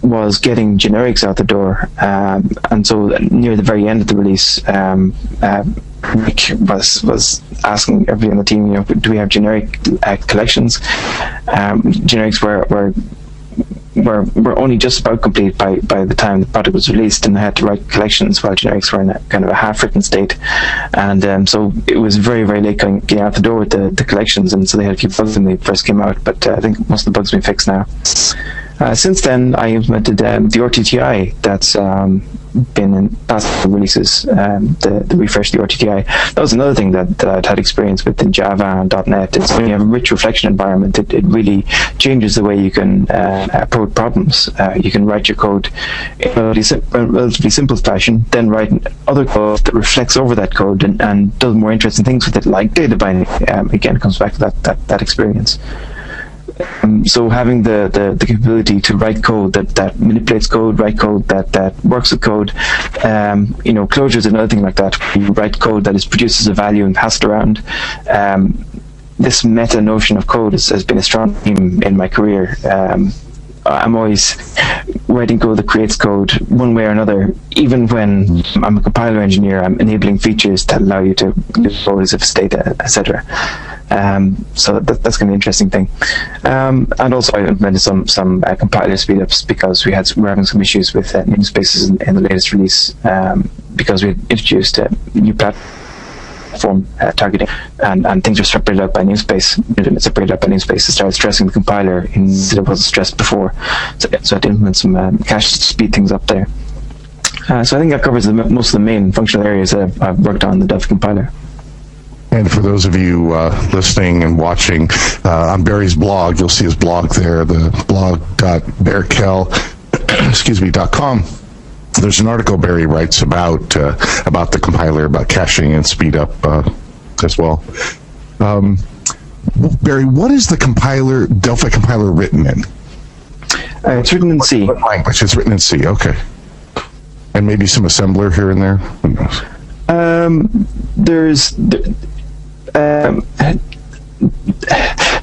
was getting generics out the door, and so near the very end of the release, Nick was asking everybody on the team, do we have generic collections? Generics were only just about complete by the time the product was released, and I had to write collections while generics were in a kind of a half-written state, and so it was very, very late getting out the door with the collections, and so they had a few bugs when they first came out, but I think most of the bugs have been fixed now. Since then, I implemented the RTTI. That's been in past releases, the refresh, the RTTI. That was another thing that I'd had experience with in Java and .NET. Is when you have a rich reflection environment, it really changes the way you can approach problems. You can write your code in a relatively simple fashion, then write other code that reflects over that code and does more interesting things with it, like data binding. Again, it comes back to that experience. So having the capability to write code that manipulates code, write code that works with code, Clojure is another thing like that. You write code that produces a value and passed around. This meta notion of code has been a strong theme in my career. I'm always writing code that creates code one way or another. Even when I'm a compiler engineer, I'm enabling features that allow you to do code if data, etc. So that's kind of an interesting thing. And also I implemented some compiler speedups because we're having some issues with namespaces in the latest release, because we had introduced a new platform targeting, and things are separated out by namespace. It's separated out by namespace. It started stressing the compiler instead of what was stressed before. So I had to implement some cache to speed things up there. So I think that covers most of the main functional areas that I've worked on in the Delphi compiler. And for those of you listening and watching, on Barry's blog, you'll see his blog there, the blog.bearkel.com. There's an article Barry writes about the compiler, about caching and speed up as well. Barry, what is the Delphi compiler written in? It's written in C. What language? It's written in C, okay. And maybe some assembler here and there? Who knows?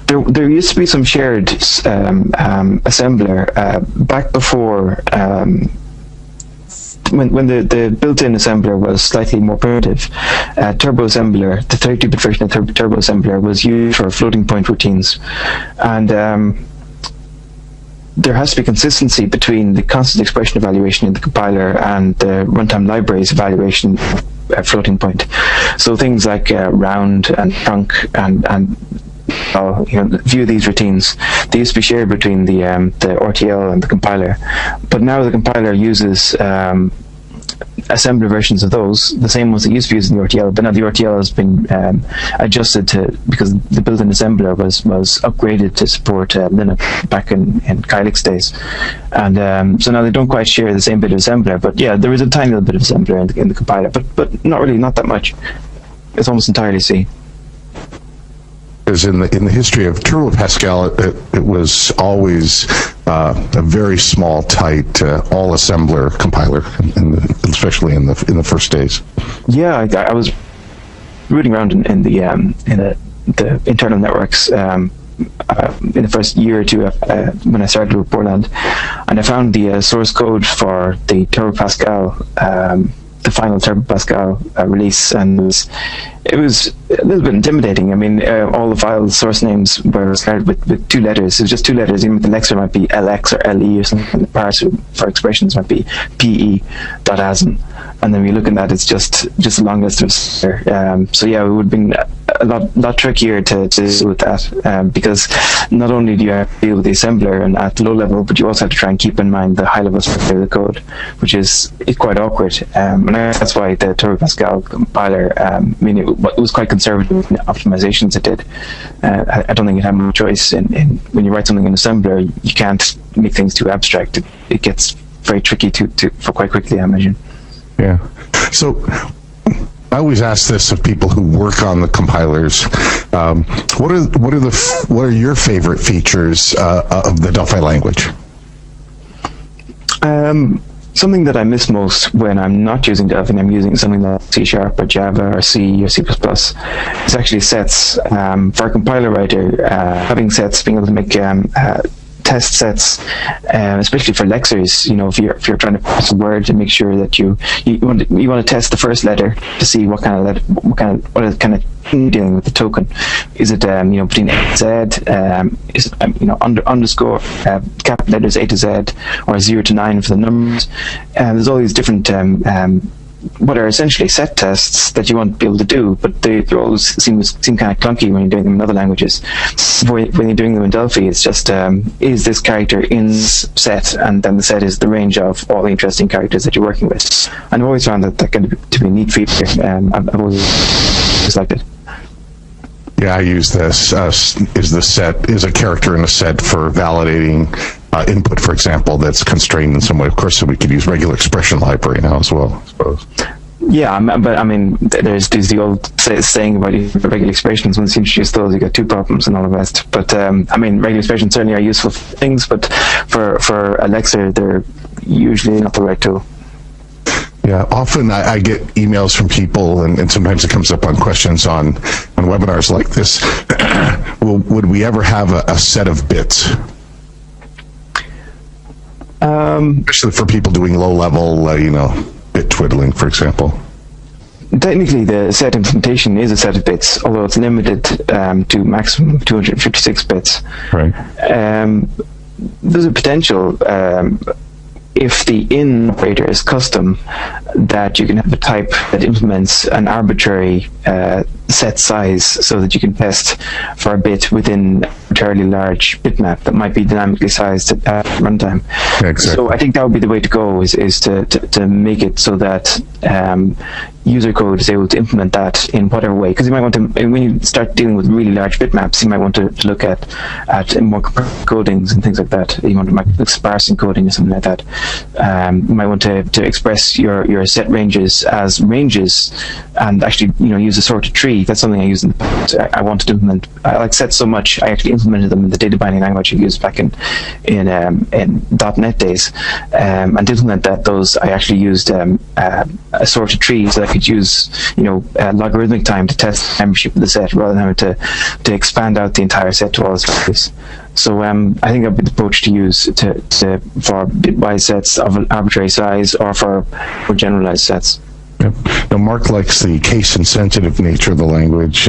There used to be some shared assembler back before, when the built-in assembler was slightly more primitive. Turbo assembler, the 32-bit version of Turbo assembler, was used for floating point routines, and there has to be consistency between the constant expression evaluation in the compiler and the runtime library's evaluation floating point. So things like round and trunk and view these routines, they used to be shared between the RTL and the compiler, but now the compiler uses assembler versions of those, the same ones that used to be used in the RTL, but now the RTL has been adjusted because the built-in assembler was upgraded to support Linux back in Kylix days, and so now they don't quite share the same bit of assembler, but yeah, there is a tiny little bit of assembler in the compiler, but not that much. It's almost entirely C. Because in the history of Turbo Pascal, it was always a very small, tight, all assembler compiler, especially in the first days. Yeah, I was rooting around in the internal networks in the first year or two when I started with Borland, and I found the source code for the Turbo Pascal, the final Turbo Pascal release, and it was a little bit intimidating. I mean, all the file source names were started with two letters. It was just two letters. Even the lexer might be LX or LE or something, and the parser for expressions might be PE.ASM. And then we look at that, it's just a long list of so yeah, it would have been a lot trickier to deal with that, because not only do you have to deal with the assembler and at the low level, but you also have to try and keep in mind the high level structure of the code, which is quite awkward. And that's why the Turbo Pascal compiler, it was quite conservative in the optimizations it did. I don't think it had much choice in when you write something in assembler, you can't make things too abstract. It gets very tricky for quite quickly, I imagine. Yeah. So I always ask this of people who work on the compilers. What are your favorite features of the Delphi language? Something that I miss most when I'm not using Delphi and I'm using something like C# or Java or C or C++, is actually sets. For a compiler writer, having sets, being able to make test sets, especially for lexers. If you're trying to parse a word to make sure that you want to test the first letter to see what kind of dealing with the token. Is it between A and Z? Is it underscore capital letters A to Z, or 0 to 9 for the numbers? There's all these different what are essentially set tests that you want to be able to do, but they always seem kind of clunky when you're doing them in other languages. When you're doing them in Delphi, it's just is this character in set, and then the set is the range of all the interesting characters that you're working with. And I've always found that can be to be a neat feature. I've always liked it. Yeah, I use this. Is a character in a set for validating input, for example, that's constrained in some way. Of course, so we could use regular expression library now as well, I suppose. Yeah, but I mean, there's the old saying about regular expressions. Once you introduce those, you get two problems and all the rest. But I mean, regular expressions certainly are useful things, but for Alexa, they're usually not the right tool. Yeah, often I get emails from people, and sometimes it comes up on questions on webinars like this. Would we ever have a set of bits? Especially for people doing low-level, bit twiddling, for example. Technically, the set implementation is a set of bits, although it's limited to maximum 256 bits. Right. There's a potential, if the in operator is custom, that you can have a type that implements an arbitrary set size so that you can test for a bit within a fairly large bitmap that might be dynamically sized at runtime. Exactly. So I think that would be the way to go, is to make it so that user code is able to implement that in whatever way. Because you might want to, when you start dealing with really large bitmaps, you might want to look at more encodings and things like that. You want to look sparse encoding or something like that. You might want to express your set ranges as ranges, and actually use a sorted tree. That's something I used in the past. I wanted to implement. I like sets so much. I actually implemented them in the data binding language I used back in .NET days. And to implement those I actually used a sorted tree, so I could use logarithmic time to test membership of the set rather than having to expand out the entire set to all its values. So I think that would be the approach to use for bitwise sets of an arbitrary size, or for generalized sets. Yep. Now, Mark likes the case-insensitive nature of the language.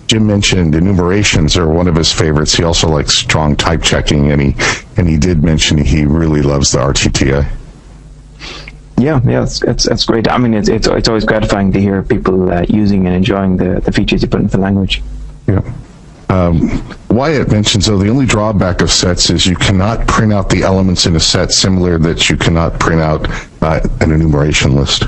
Jim mentioned enumerations are one of his favorites. He also likes strong type checking, and he did mention he really loves the RTTI. Yeah, it's great. I mean, it's always gratifying to hear people using and enjoying the features you put into the language. Yeah. Wyatt mentions, though, the only drawback of sets is you cannot print out the elements in a set, similar that you cannot print out an enumeration list.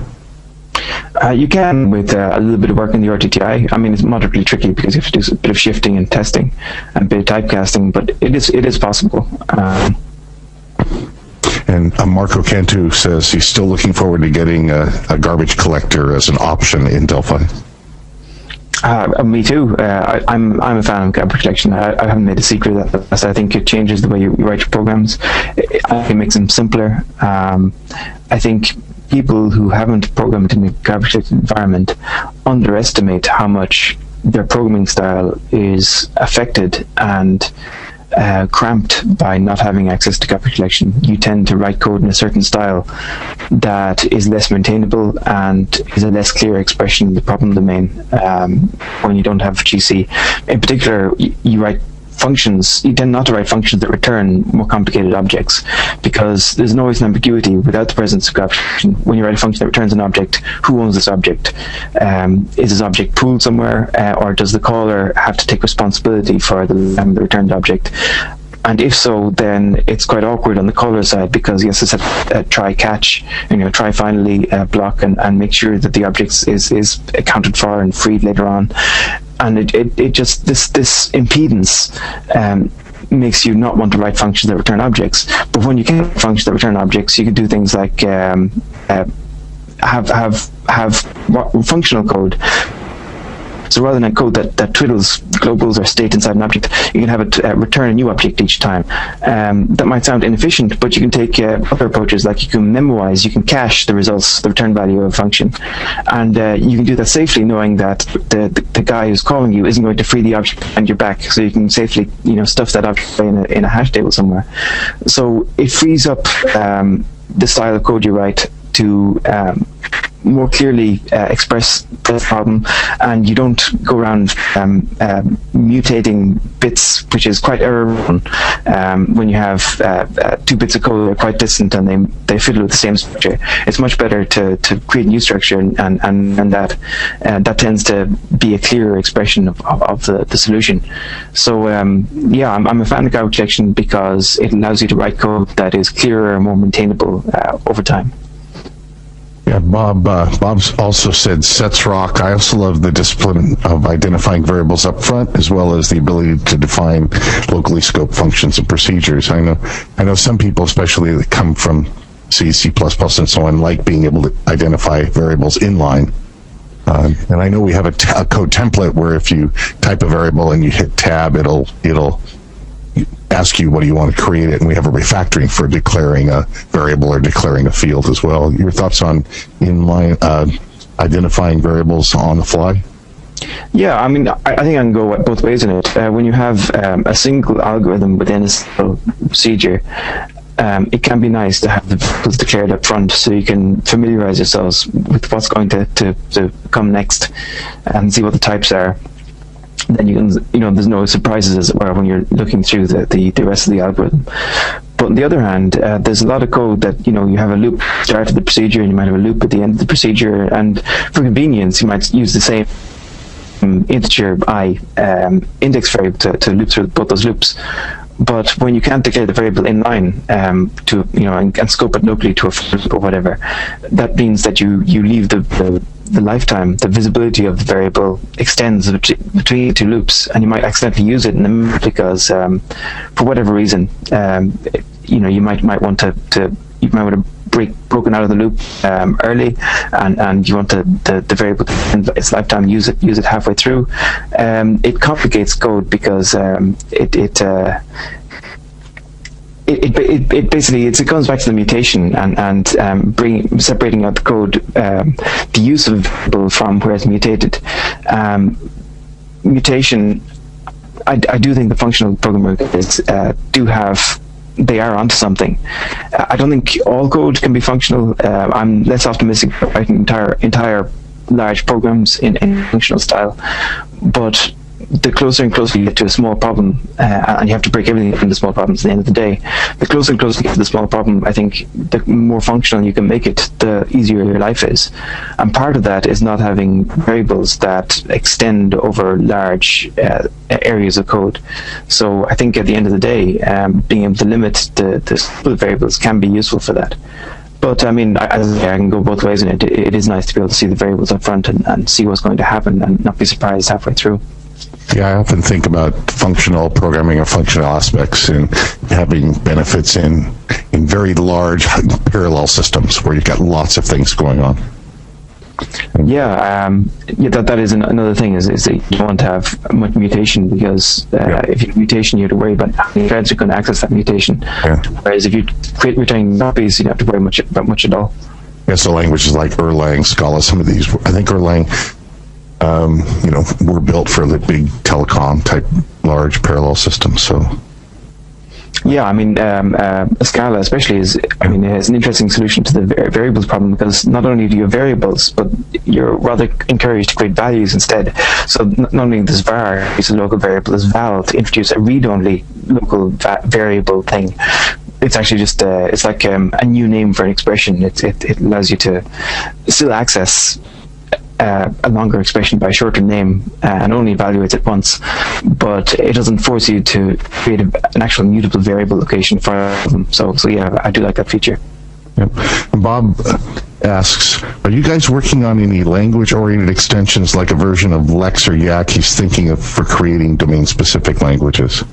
You can with a little bit of work in the RTTI. I mean, it's moderately tricky because you have to do a bit of shifting and testing and a bit of typecasting, but it is possible. And Marco Cantu says he's still looking forward to getting a garbage collector as an option in Delphi. Me too. I'm a fan of garbage collection. I haven't made a secret of that. I think it changes the way you write your programs. It makes them simpler. I think people who haven't programmed in a garbage collection environment underestimate how much their programming style is affected and cramped by not having access to garbage collection. You tend to write code in a certain style that is less maintainable and is a less clear expression of the problem domain when you don't have GC. In particular, you write functions. You tend not to write functions that return more complicated objects, because there's always an ambiguity without the presence of garbage collection. When you write a function that returns an object, who owns this object? Is this object pooled somewhere, or does the caller have to take responsibility for the returned object? And if so, then it's quite awkward on the caller side, because he has to set try catch, try finally block and make sure that the object is accounted for and freed later on. And it just this impedance makes you not want to write functions that return objects. But when you can write functions that return objects, you can do things like have functional code. So rather than code that twiddles globals or state inside an object, you can have it return a new object each time. That might sound inefficient, but you can take other approaches, like you can memoize, you can cache the results, the return value of a function. And you can do that safely, knowing that the guy who's calling you isn't going to free the object behind your back, so you can safely stuff that object in a hash table somewhere. So it frees up the style of code you write to more clearly express the problem, and you don't go around mutating bits, which is quite error-prone when you have 2 bits of code that are quite distant and they fiddle with the same structure. It's much better to create a new structure, and that tends to be a clearer expression of the solution. So I'm a fan of garbage collection because it allows you to write code that is clearer and more maintainable over time. Yeah, Bob's also said sets rock. I also love the discipline of identifying variables up front, as well as the ability to define locally scoped functions and procedures. I know some people, especially that come from C, C++, and so on, like being able to identify variables inline. And I know we have a code template where if you type a variable and you hit tab, it'll ask you what do you want to create it, and we have a refactoring for declaring a variable or declaring a field as well. Your thoughts on inline identifying variables on the fly? Yeah, I mean, I think I can go both ways in it. When you have a single algorithm within a single procedure, it can be nice to have the variables declared up front so you can familiarize yourselves with what's going to come next and see what the types are. Then you can, there's no surprises, as it were, when you're looking through the rest of the algorithm. But on the other hand, there's a lot of code that, you have a loop start of the procedure and you might have a loop at the end of the procedure, and for convenience you might use the same integer I index variable to loop through both those loops. But when you can't declare the variable inline and scope it locally to a loop or whatever, that means that you leave the lifetime, the visibility of the variable extends between the 2 loops, and you might accidentally use it in the middle because for whatever reason, you might want to broken out of the loop early, and you want the variable to end its lifetime, use it halfway through. It complicates code because it basically it comes back to the mutation and separating out the code, the use of variable from where it's mutated. Mutation, I do think the functional programmers they are onto something. I don't think all code can be functional. I'm less optimistic about writing entire large programs in functional style, but the closer and closer you get to a small problem, and you have to break everything into small problems at the end of the day, the closer and closer you get to the small problem, I think the more functional you can make it, the easier your life is. And part of that is not having variables that extend over large areas of code. So I think at the end of the day, being able to limit the variables can be useful for that. But I mean, I can go both ways in it. It is nice to be able to see the variables up front and see what's going to happen and not be surprised halfway through. Yeah, I often think about functional programming or functional aspects and having benefits in very large parallel systems where you've got lots of things going on. That is another thing is that you don't want to have much mutation because if you have mutation, you have to worry about how many threads are going to access that mutation. Yeah. Whereas if you create returning copies, you don't have to worry about much at all. Yeah, so languages like Erlang, Scala, some of these, I think Erlang, were built for the big telecom type large parallel systems. So yeah, I mean, Scala especially is an interesting solution to the variables problem, because not only do you have variables, but you're rather encouraged to create values instead. So not only does var use a local variable, there's val to introduce a read-only local variable thing. It's actually just it's like a new name for an expression. It allows you to still access a longer expression by a shorter name and only evaluates it once, but it doesn't force you to create an actual mutable variable location for them. So yeah, I do like that feature. Yep. Bob asks, are you guys working on any language-oriented extensions like a version of Lex or Yak he's thinking of for creating domain-specific languages?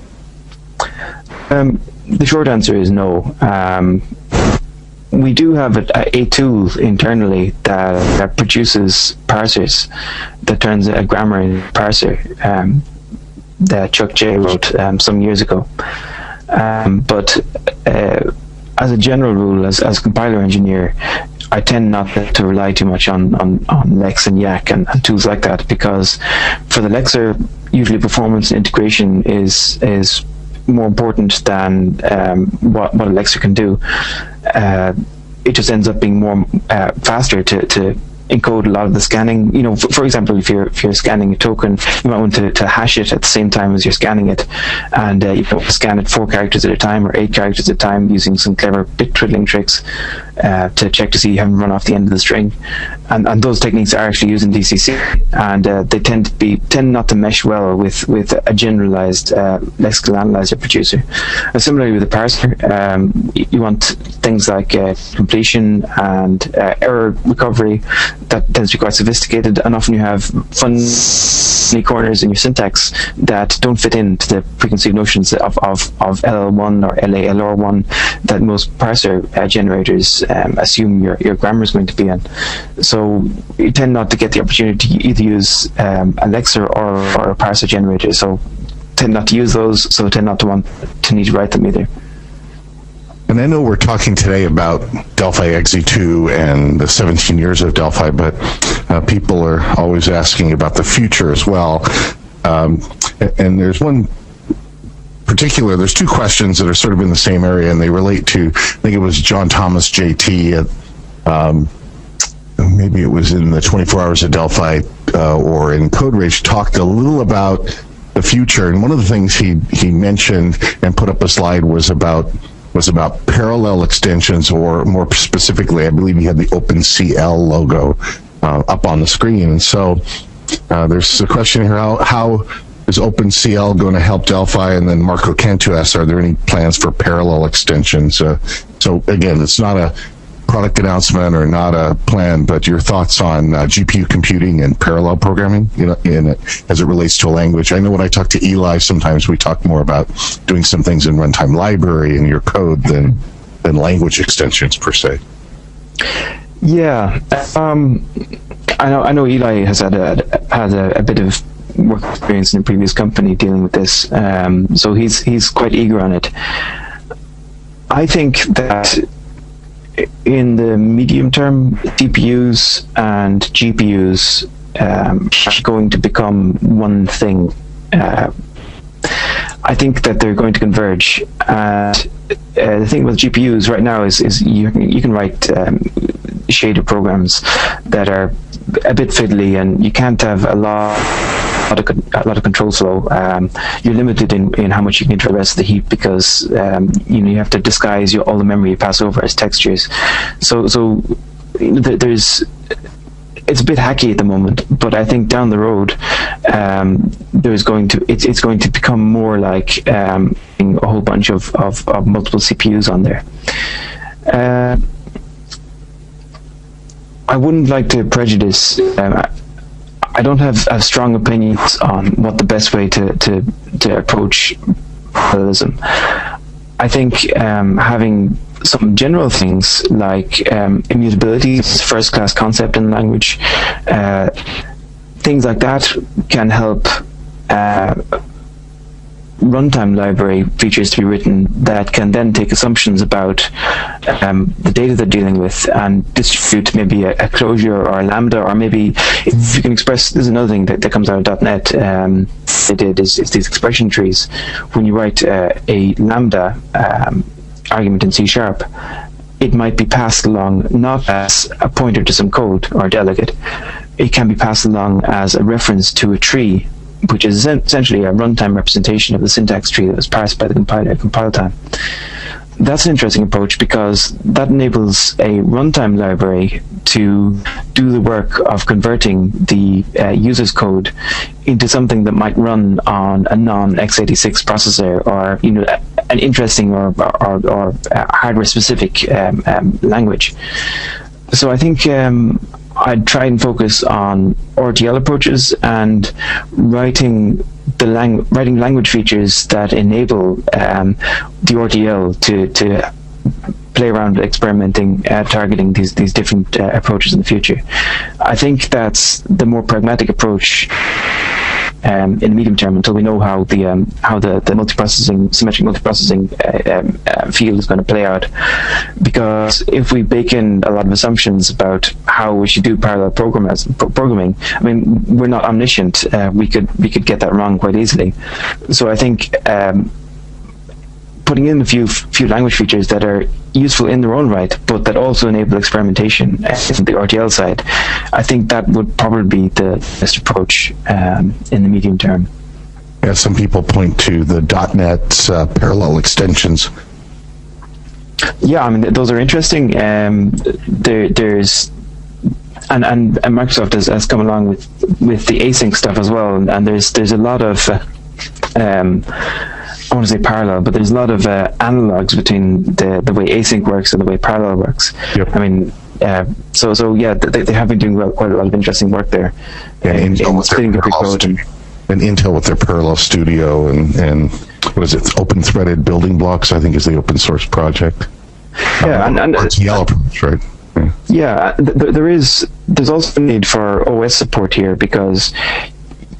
The short answer is no. We do have a tool internally that produces parsers, that turns a grammar into a parser, that Chuck J wrote some years ago. But as a general rule, as a compiler engineer, I tend not to rely too much on Lex and Yak and tools like that, because for the Lexer, usually performance and integration is more important than what a Lexer can do. It just ends up being more faster to encode a lot of the scanning. You know, for example, if you're scanning a token, you might want to hash it at the same time as you're scanning it, and you know, scan it 4 characters at a time or 8 characters at a time using some clever bit twiddling tricks to check to see you haven't run off the end of the string. And those techniques are actually used in DCC, and they tend not to mesh well with a generalized lexical analyzer producer. Similarly with the parser, you want things like completion and error recovery. That tends to be quite sophisticated, and often you have funny corners in your syntax that don't fit into the preconceived notions of LL1 or LALR1 that most parser generators assume your grammar is going to be in. So you tend not to get the opportunity to either use a lexer or a parser generator, so tend not to use those, so tend not to want to need to write them either. And I know we're talking today about Delphi XE2 and the 17 years of Delphi, but people are always asking about the future as well. And there's one particular, there's 2 questions that are sort of in the same area, and they relate to, I think it was John Thomas JT at, maybe it was in the 24 Hours of Delphi or in Code Rage, talked a little about the future. And one of the things he mentioned and put up a slide was about parallel extensions, or more specifically, I believe he had the OpenCL logo up on the screen. And so there's a question here, how is OpenCL going to help Delphi? And then Marco Cantu asks, are there any plans for parallel extensions? So again, it's not a product announcement or not a plan, but your thoughts on GPU computing and parallel programming, you know, as it relates to a language. I know when I talk to Eli, sometimes we talk more about doing some things in runtime library in your code than language extensions per se. Yeah, I know Eli has had a bit of work experience in a previous company dealing with this, so he's quite eager on it. I think that in the medium term, CPUs and GPUs are going to become one thing. I think that they're going to converge. The thing with GPUs right now is you can write shader programs that are a bit fiddly, and you can't have a lot of control flow. You're limited in how much you can enter the rest of the heap, because you have to disguise all the memory you pass over as textures. So it's a bit hacky at the moment, but I think down the road it's going to become more like a whole bunch of multiple CPUs on there. I wouldn't like to prejudice. I don't have strong opinions on what the best way to approach parallelism. I think having some general things like immutability is a first-class concept in language. Things like that can help runtime library features to be written that can then take assumptions about the data they're dealing with and distribute maybe a closure or a lambda, or maybe if you can express, there's another thing that comes out of .NET, they did is these expression trees. When you write a lambda argument in C#, it might be passed along not as a pointer to some code or a delegate. It can be passed along as a reference to a tree, which is essentially a runtime representation of the syntax tree that was parsed by the compiler at compile time. That's an interesting approach, because that enables a runtime library to do the work of converting the user's code into something that might run on a non-x86 processor, or an interesting or hardware-specific language. So I think I'd try and focus on RTL approaches and writing language features that enable the RTL to play around with experimenting, targeting these different approaches in the future. I think that's the more pragmatic approach in the medium term, until we know how the multiprocessing, symmetric multiprocessing field is going to play out. Because if we bake in a lot of assumptions about how we should do parallel programming, I mean, we're not omniscient. We could get that wrong quite easily. So I think putting in a few language features that are useful in their own right, but that also enable experimentation in the RTL side, I think that would probably be the best approach in the medium term. Yeah, some people point to the .NET's parallel extensions. Yeah, I mean, those are interesting. There's and Microsoft has come along with the async stuff as well, and there's a lot of I want to say parallel, but there's a lot of analogs between the way async works and the way parallel works. Yep. I mean, so yeah, they have been doing quite a lot of interesting work there. Yeah, in splitting up your code and Intel with their Parallel Studio and what is it? Open threaded building blocks, I think, is the open source project. Yeah, and RTL approach, right? Yeah, there's also a need for OS support here, because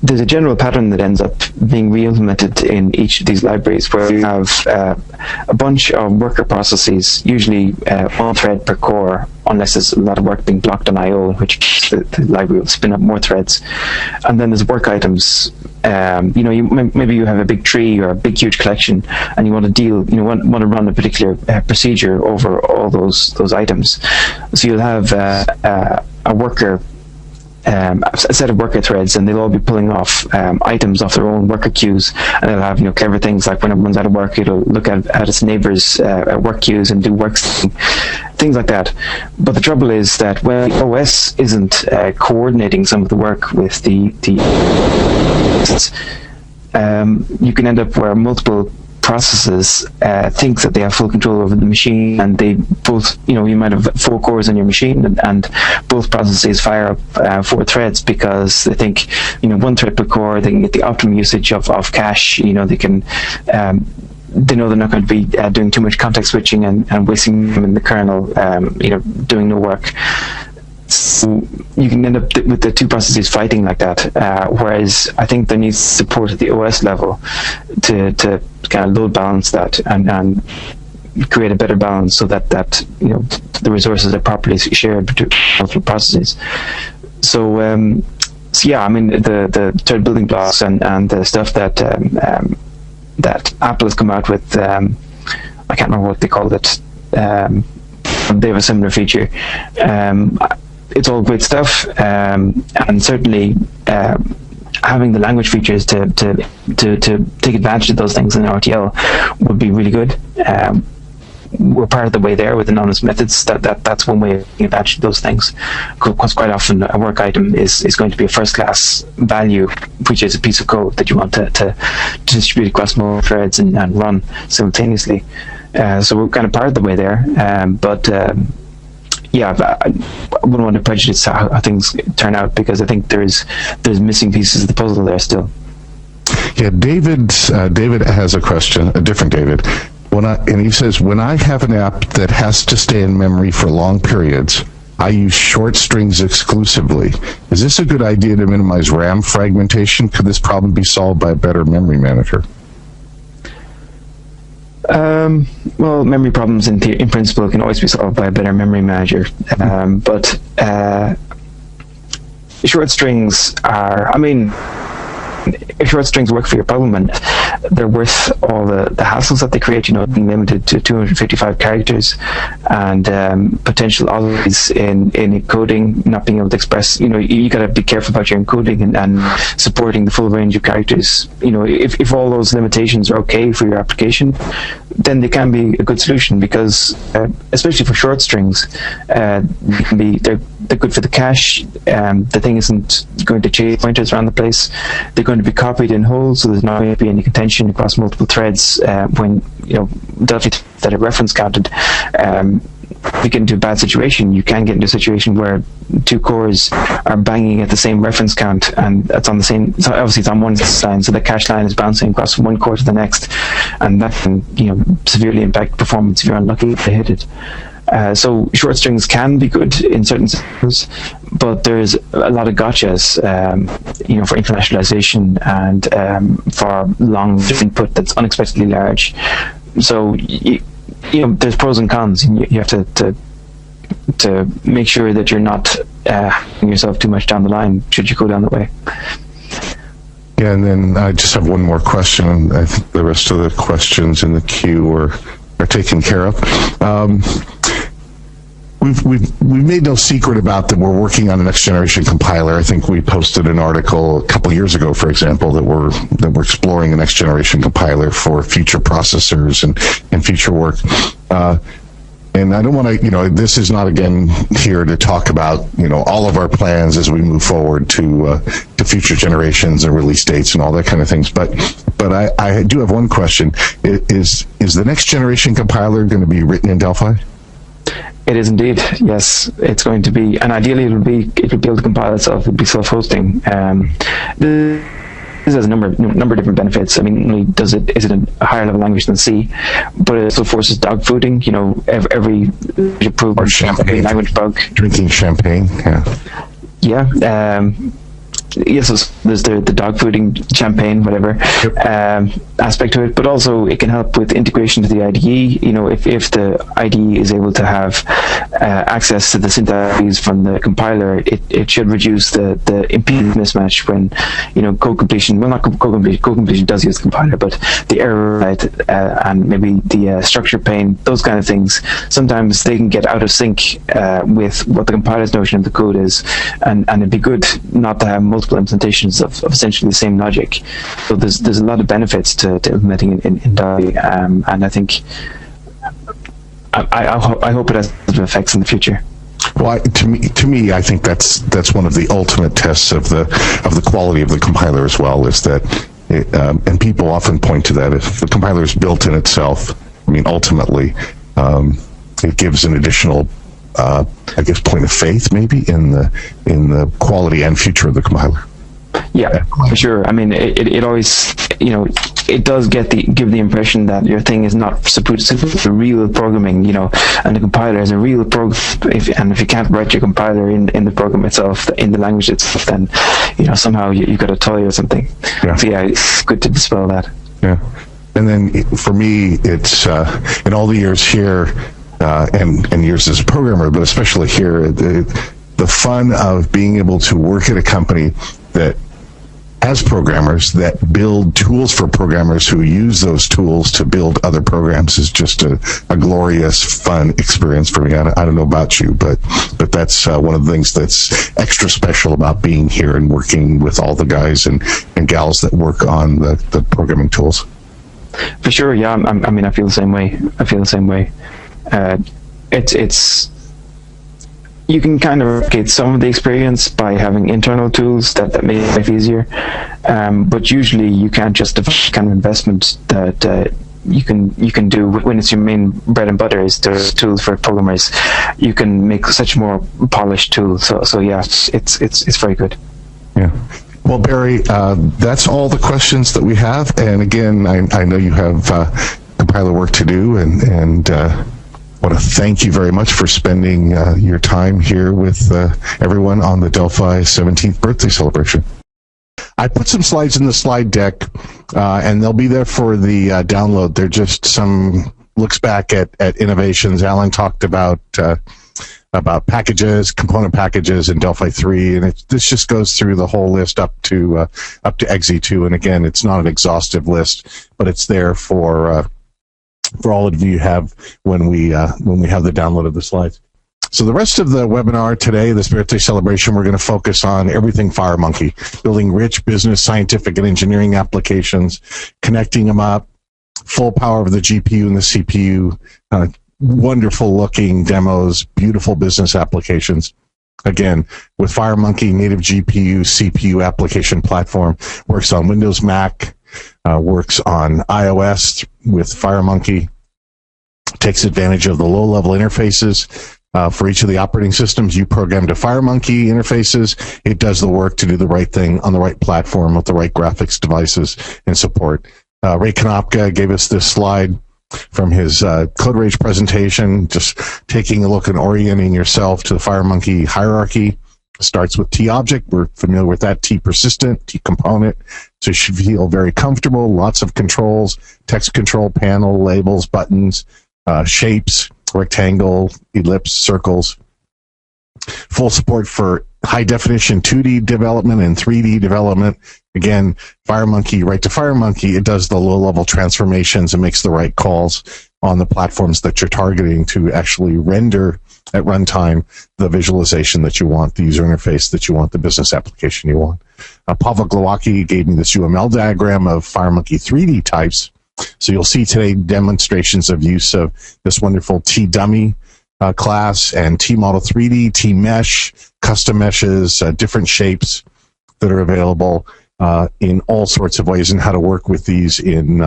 there's a general pattern that ends up being re-implemented in each of these libraries, where you have a bunch of worker processes, usually one thread per core, unless there's a lot of work being blocked on I/O, in which the library will spin up more threads. And then there's work items. Maybe you have a big tree or a big huge collection, and you want to want to run a particular procedure over all those items. So you'll have a worker. A set of worker threads, and they'll all be pulling off items off their own worker queues, and they'll have clever things like when it runs out of work, it'll look at its neighbors' work queues and do things like that. But the trouble is that when the OS isn't coordinating some of the work with the you can end up where multiple processes think that they have full control over the machine, and they both, you might have 4 cores on your machine, and both processes fire up 4 threads, because they think, 1 thread per core, they can get the optimum usage of cache. They can they know they're not going to be doing too much context switching and wasting them in the kernel, doing no work. So you can end up with the 2 processes fighting like that, whereas I think there needs support at the OS level to kind of load balance that and create a better balance, so that the resources are properly shared between multiple processes. So yeah, I mean, the thread building blocks and the stuff that Apple has come out with, I can't remember what they called it. They have a similar feature. It's all great stuff, and certainly having the language features to take advantage of those things in RTL would be really good. We're part of the way there with anonymous methods. That's one way of taking advantage of those things, because quite often a work item is going to be a first-class value, which is a piece of code that you want to distribute across more threads and run simultaneously. So we're kind of part of the way there, but yeah, I wouldn't want to prejudice how things turn out, because I think there's missing pieces of the puzzle there still. Yeah, David has a question, a different David. And he says, when I have an app that has to stay in memory for long periods, I use short strings exclusively. Is this a good idea to minimize RAM fragmentation? Could this problem be solved by a better memory manager? Well, memory problems in principle can always be solved by a better memory manager, but short strings are, if short strings work for your problem, and they're worth all the hassles that they create, being limited to 255 characters, and potential oddities in encoding, not being able to express, you got to be careful about your encoding and supporting the full range of characters. If all those limitations are okay for your application, then they can be a good solution, because especially for short strings, they're good for the cache. The thing isn't going to change pointers around the place. They're going to be copied in whole, so there's not going to be any contention across multiple threads when Delphi that are reference counted. You get into a bad situation. You can get into a situation where 2 cores are banging at the same reference count, and it's on the same. So obviously, it's on one line, so the cache line is bouncing across from one core to the next, and that can severely impact performance if you're unlucky to hit it. So short strings can be good in certain systems, but there's a lot of gotchas, for internationalization and for long input that's unexpectedly large. So there's pros and cons, and you have to make sure that you're not hurting yourself too much down the line should you go down the way. Yeah, and then I just have one more question. I think the rest of the questions in the queue were taken care of. We've made no secret about that we're working on the next generation compiler. I think we posted an article a couple years ago, for example, that we're exploring a next generation compiler for future processors and future work. And I don't want to, this is not again here to talk about, all of our plans as we move forward to future generations and release dates and all that kind of things. But I do have one question: is the next generation compiler going to be written in Delphi? It is indeed, yes. It's going to be, and ideally it'll be able to compile itself. It'll be self-hosting. This has a number of different benefits. I mean, is it a higher level language than C? But it also forces dogfooding. Every approved champagne language bug. Drinking champagne. Yeah. Yeah. Yes, there's the dogfooding champagne, whatever, aspect to it, but also it can help with integration to the IDE. If the IDE is able to have access to the syntaxes from the compiler, it should reduce the impedance mismatch when, code completion, well, not code completion does use the compiler, but the error rate and maybe the structure pain, those kind of things, sometimes they can get out of sync with what the compiler's notion of the code is, and it'd be good not to have multiple implementations of essentially the same logic. So there's a lot of benefits to implementing it in Delphi, and I think I hope it has positive effects in the future. Well, to me, I think that's one of the ultimate tests of the quality of the compiler as well. Is that, and people often point to that, if the compiler is built in itself, ultimately, it gives an additional, point of faith maybe in the quality and future of the compiler. Yeah, for sure. It always, it does give the impression that your thing is not supposed to be real programming, and the compiler is a real program. If you can't write your compiler in the program itself, in the language itself, then somehow you've got a toy or something. Yeah. So yeah, it's good to dispel that. Yeah, and then for me, it's in all the years here. And years as a programmer, but especially here, the fun of being able to work at a company that has programmers that build tools for programmers who use those tools to build other programs is just a glorious, fun experience for me. I don't know about you, but that's one of the things that's extra special about being here and working with all the guys and gals that work on the programming tools. For sure, yeah. I feel the same way. It's you can kind of get some of the experience by having internal tools that make life easier, but usually you can't justify the kind of investment that you can do when it's your main bread and butter is the tools for programmers. You can make such more polished tools. So yeah, it's very good. Yeah. Well, Barry, that's all the questions that we have. And again, I know you have compiler work to do, and I want to thank you very much for spending your time here with everyone on the Delphi 17th birthday celebration. I put some slides in the slide deck, and they'll be there for the download. They're just some looks back at innovations. Alan talked about packages, component packages in Delphi 3, and this just goes through the whole list up to XE2. And again, it's not an exhaustive list, but it's there for all of you have when we have the download of the slides. So the rest of the webinar today, this birthday celebration, we're going to focus on everything FireMonkey, building rich business, scientific, and engineering applications, connecting them up, full power of the GPU and the CPU, wonderful looking demos, beautiful business applications. Again, with FireMonkey, native GPU, CPU application platform, works on Windows, Mac, works on iOS with FireMonkey, takes advantage of the low-level interfaces for each of the operating systems. You program to FireMonkey interfaces. It does the work to do the right thing on the right platform with the right graphics devices and support. Ray Konopka gave us this slide from his Code Rage presentation, just taking a look and orienting yourself to the FireMonkey hierarchy. Starts with T-object. We're familiar with that. T-persistent, T-component. So you should feel very comfortable. Lots of controls, text control panel, labels, buttons, shapes, rectangle, ellipse, circles. Full support for high-definition 2D development and 3D development. Again, FireMonkey, right to FireMonkey, it does the low-level transformations and makes the right calls. on the platforms that you're targeting to actually render at runtime the visualization that you want, the user interface that you want, the business application you want. Pavel Glowacki gave me this UML diagram of FireMonkey 3D types. So you'll see today demonstrations of use of this wonderful T-Dummy class and T-Model 3D, T-Mesh, custom meshes, different shapes that are available in all sorts of ways, and how to work with these in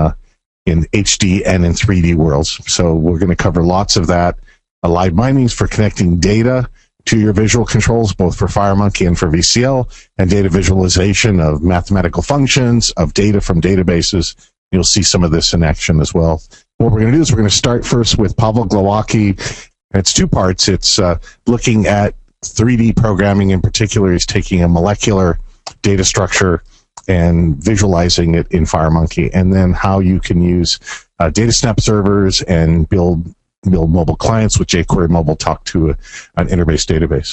HD and in 3D worlds. So we're going to cover lots of that. Live minings for connecting data to your visual controls, both for FireMonkey and for VCL, and data visualization of mathematical functions, of data from databases. You'll see some of this in action as well. What we're going to do is we're going to start first with Pavel Glowacki. It's two parts. It's looking at 3D programming in particular. He's taking a molecular data structure and visualizing it in FireMonkey, and then how you can use data snap servers and build mobile clients with jQuery Mobile talk to an interbase database.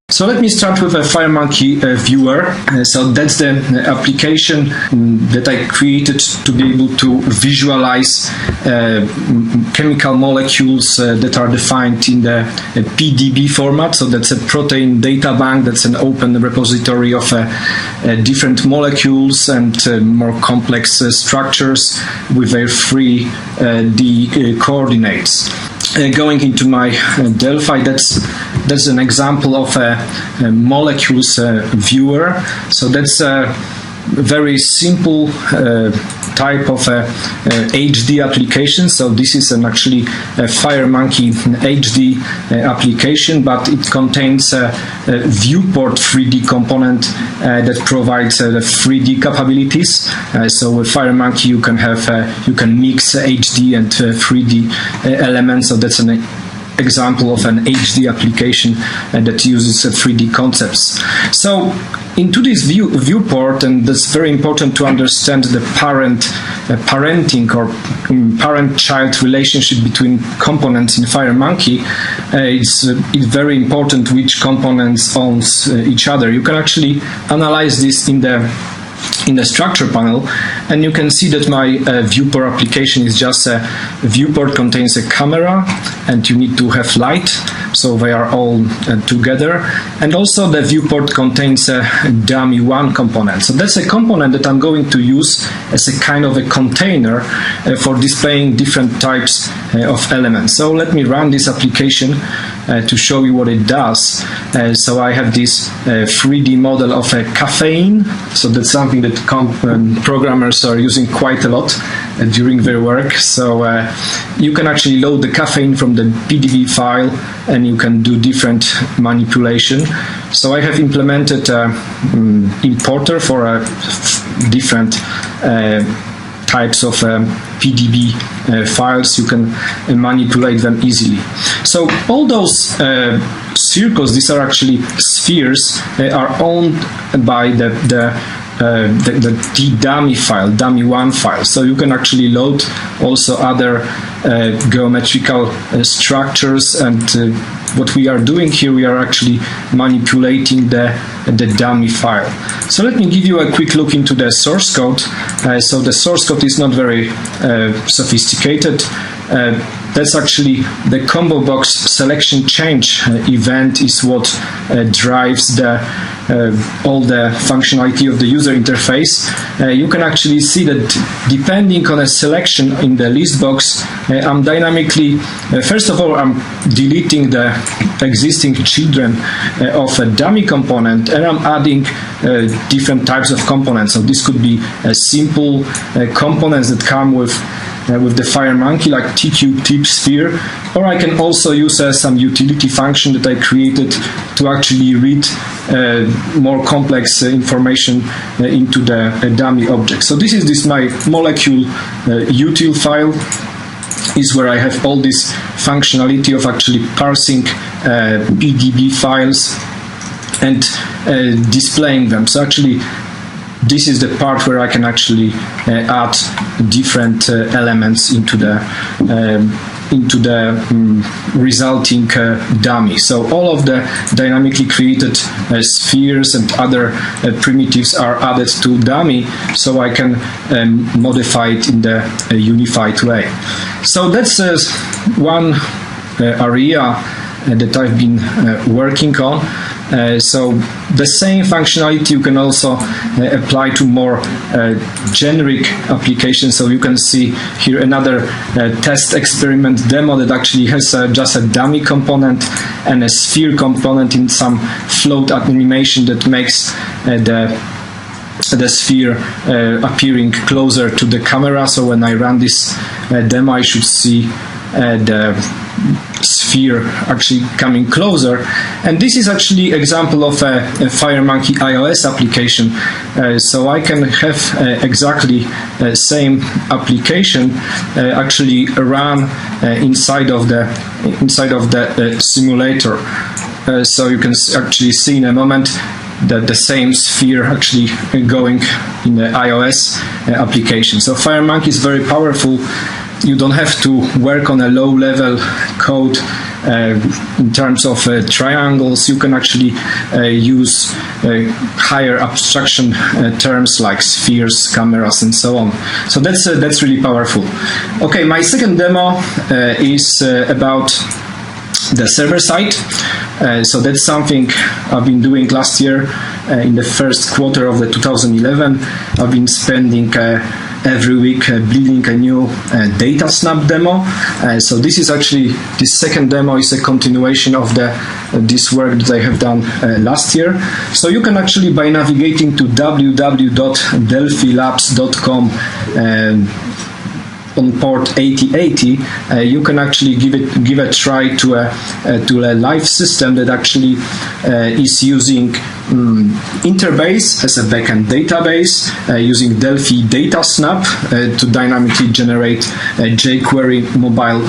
So let me start with a FireMonkey viewer. So that's the application that I created to be able to visualize chemical molecules that are defined in the PDB format. So that's a protein data bank. That's an open repository of different molecules and more complex structures with their 3D coordinates. Going into my Delphi, that's an example of a molecules viewer. So that's a very simple type of HD application. So this is actually a FireMonkey HD application, but it contains a viewport 3D component that provides the 3D capabilities. So with FireMonkey you can mix HD and 3D elements. So that's an example of an HD application that uses 3D concepts. So into this viewport, and that's very important to understand the parenting or parent-child relationship between components in FireMonkey. It's very important which components owns each other. You can actually analyze this in the structure panel, and you can see that my viewport application is just a viewport contains a camera, and you need to have light, so they are all together. And also the viewport contains a dummy 1 component. So that's a component that I'm going to use as a kind of a container for displaying different types of elements. So let me run this application to show you what it does. So I have this 3D model of a caffeine. So that's something that programmers are using quite a lot during their work. So you can actually load the caffeine from the PDB file, and you can do different manipulation. So I have implemented importer for different types of PDB files. You can manipulate them easily. So all those circles, these are actually spheres, are owned by the T-Dummy file, dummy1 file. So you can actually load also other geometrical structures, and what we are doing here, we are actually manipulating the dummy file. So let me give you a quick look into the source code. So the source code is not very sophisticated. That's actually the combo box selection change event is what drives all the functionality of the user interface. You can actually see that depending on a selection in the list box, I'm dynamically, first of all, I'm deleting the existing children of a dummy component, and I'm adding different types of components. So this could be simple components that come with the FireMonkey, like TQ tip sphere, or I can also use some utility function that I created to actually read more complex information into the dummy object. So this is my molecule util file, is where I have all this functionality of actually parsing PDB files and displaying them. So actually this is the part where I can actually add different elements into the into the resulting dummy. So all of the dynamically created spheres and other primitives are added to dummy, so I can modify it in the unified way. So that's one area that I've been working on. So the same functionality you can also apply to more generic applications. So you can see here another test experiment demo that actually has just a dummy component and a sphere component in some float animation that makes the sphere appearing closer to the camera. So when I run this demo, I should see the sphere actually coming closer. And this is actually example of a FireMonkey iOS application. So I can have exactly the same application actually run inside of the simulator. So you can actually see in a moment that the same sphere actually going in the iOS application. So FireMonkey is very powerful. You don't have to work on a low-level code in terms of triangles. You can actually use higher abstraction terms like spheres, cameras, and so on. So that's really powerful. Okay, my second demo is about the server side. So that's something I've been doing last year in the first quarter of the 2011. I've been spending every week building a new data snap demo. So this is actually, this second demo is a continuation of this work that I have done last year. So you can actually, by navigating to www.delphilabs.com on port 8080, you can actually give a try to a live system that actually is using Interbase as a backend database, using Delphi data snap to dynamically generate a jQuery mobile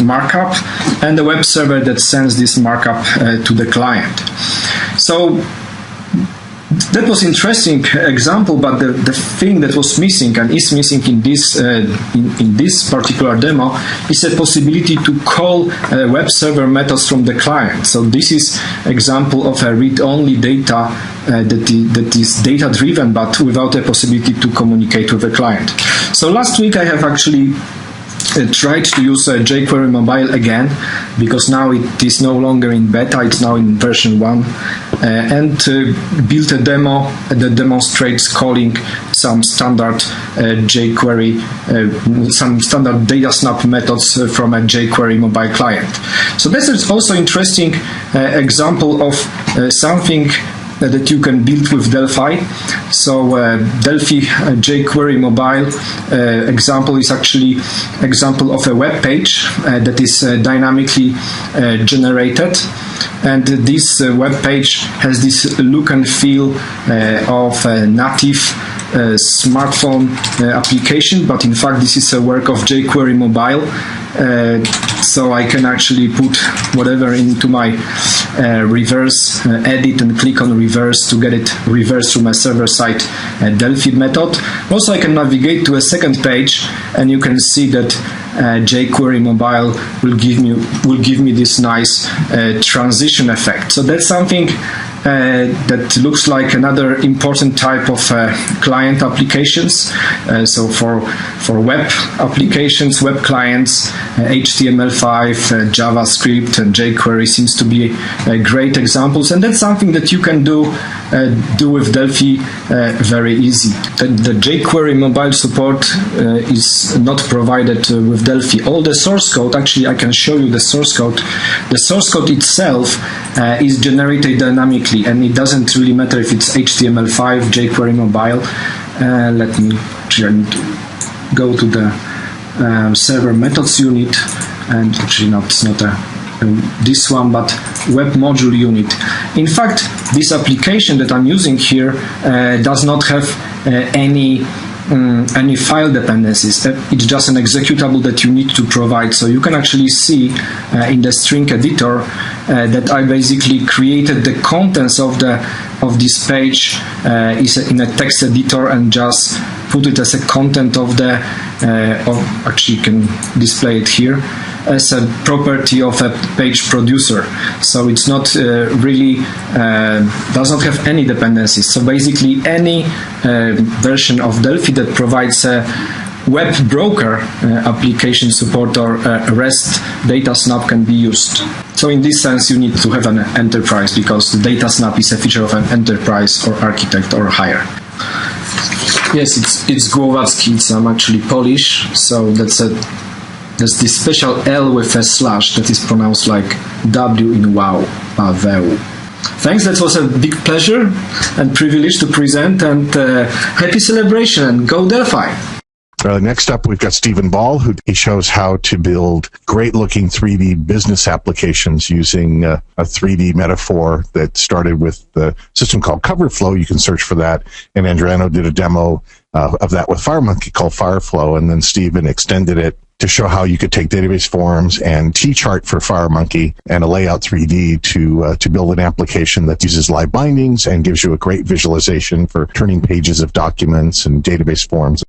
markup, and a web server that sends this markup to the client. So that was interesting example, but the thing that was missing and is missing in this particular demo is a possibility to call web server methods from the client. So this is example of a read-only data that is data-driven, but without a possibility to communicate with the client. So last week I have actually tried to use jQuery Mobile again, because now it is no longer in beta, it's now in version 1, and built a demo that demonstrates calling some standard jQuery, some standard data snap methods from a jQuery mobile client. So this is also interesting example of something that you can build with Delphi. So Delphi jQuery mobile example is actually example of a web page that is dynamically generated, and this web page has this look and feel of a native smartphone application, but in fact this is a work of jQuery mobile. So I can actually put whatever into my reverse edit and click on reverse to get it reversed through my server-side Delphi method. Also, I can navigate to a second page, and you can see that jQuery mobile will give me this nice transition effect. So that's something that looks like another important type of client applications. So for web applications, web clients, HTML5, JavaScript, and jQuery seems to be great examples, and that's something that you can do with Delphi very easy. The jQuery mobile support is not provided with Delphi. All the source code, actually I can show you the source code. The source code itself is generated dynamically, and it doesn't really matter if it's HTML5, jQuery mobile. Let me go to the server methods unit, and actually it's not this one, but web module unit. In fact, this application that I'm using here does not have any file dependencies. It's just an executable that you need to provide. So you can actually see in the string editor that I basically created the contents of this page is in a text editor, and just put it as a content of the actually you can display it here. as a property of a page producer. So it's not really, does not have any dependencies. So basically any version of Delphi that provides a web broker application support or REST data snap can be used. So in this sense, you need to have an enterprise, because the data snap is a feature of an enterprise or architect or higher. Yes, it's Głowacki. I'm actually Polish, so there's this special L with a slash that is pronounced like W in wow, Paweł. Thanks, that was a big pleasure and privilege to present, and happy celebration, and go Delphi! Next up, we've got Stephen Ball, who he shows how to build great-looking 3D business applications using a 3D metaphor that started with the system called Coverflow. You can search for that. And Andriano did a demo of that with FireMonkey called Fireflow, and then Stephen extended it to show how you could take database forms and T-chart for FireMonkey and a layout 3D to build an application that uses live bindings and gives you a great visualization for turning pages of documents and database forms.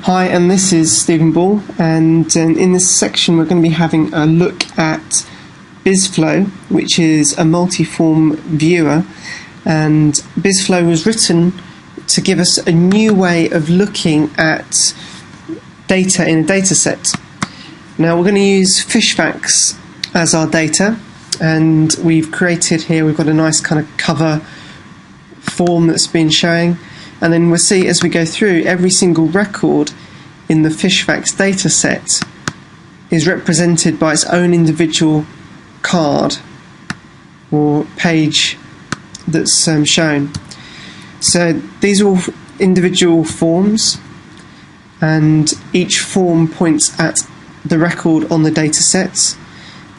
Hi, and this is Stephen Ball, and in this section we're going to be having a look at BizFlow, which is a multi-form viewer, and BizFlow was written to give us a new way of looking at data in a data set. Now we're going to use Fishfax as our data, and we've created here, we've got a nice kind of cover form that's been showing. And then we'll see as we go through, every single record in the Fishfax data set is represented by its own individual card or page that's shown. So these are all individual forms, and each form points at the record on the data sets.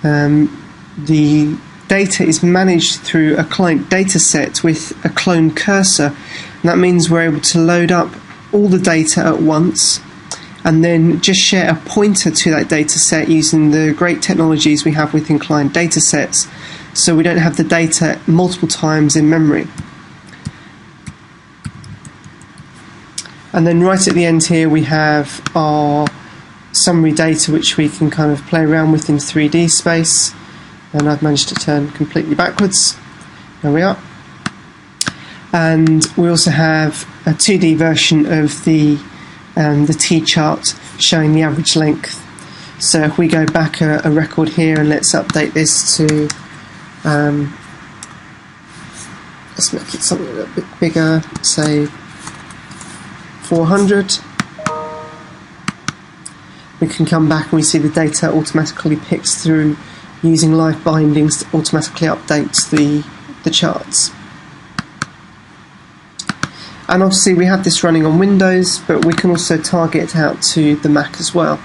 The data is managed through a client data set with a clone cursor. And that means we're able to load up all the data at once and then just share a pointer to that data set using the great technologies we have within client data sets, so we don't have the data multiple times in memory. And then right at the end here we have our summary data, which we can kind of play around with in 3D space, and I've managed to turn completely backwards. There we are. And we also have a 2D version of the T-chart showing the average length. So if we go back a record here, and let's update this to, let's make it something a little bit bigger, say 400. We can come back and we see the data automatically picks through using live bindings to automatically update the charts. And obviously we have this running on Windows, but we can also target out to the Mac as well.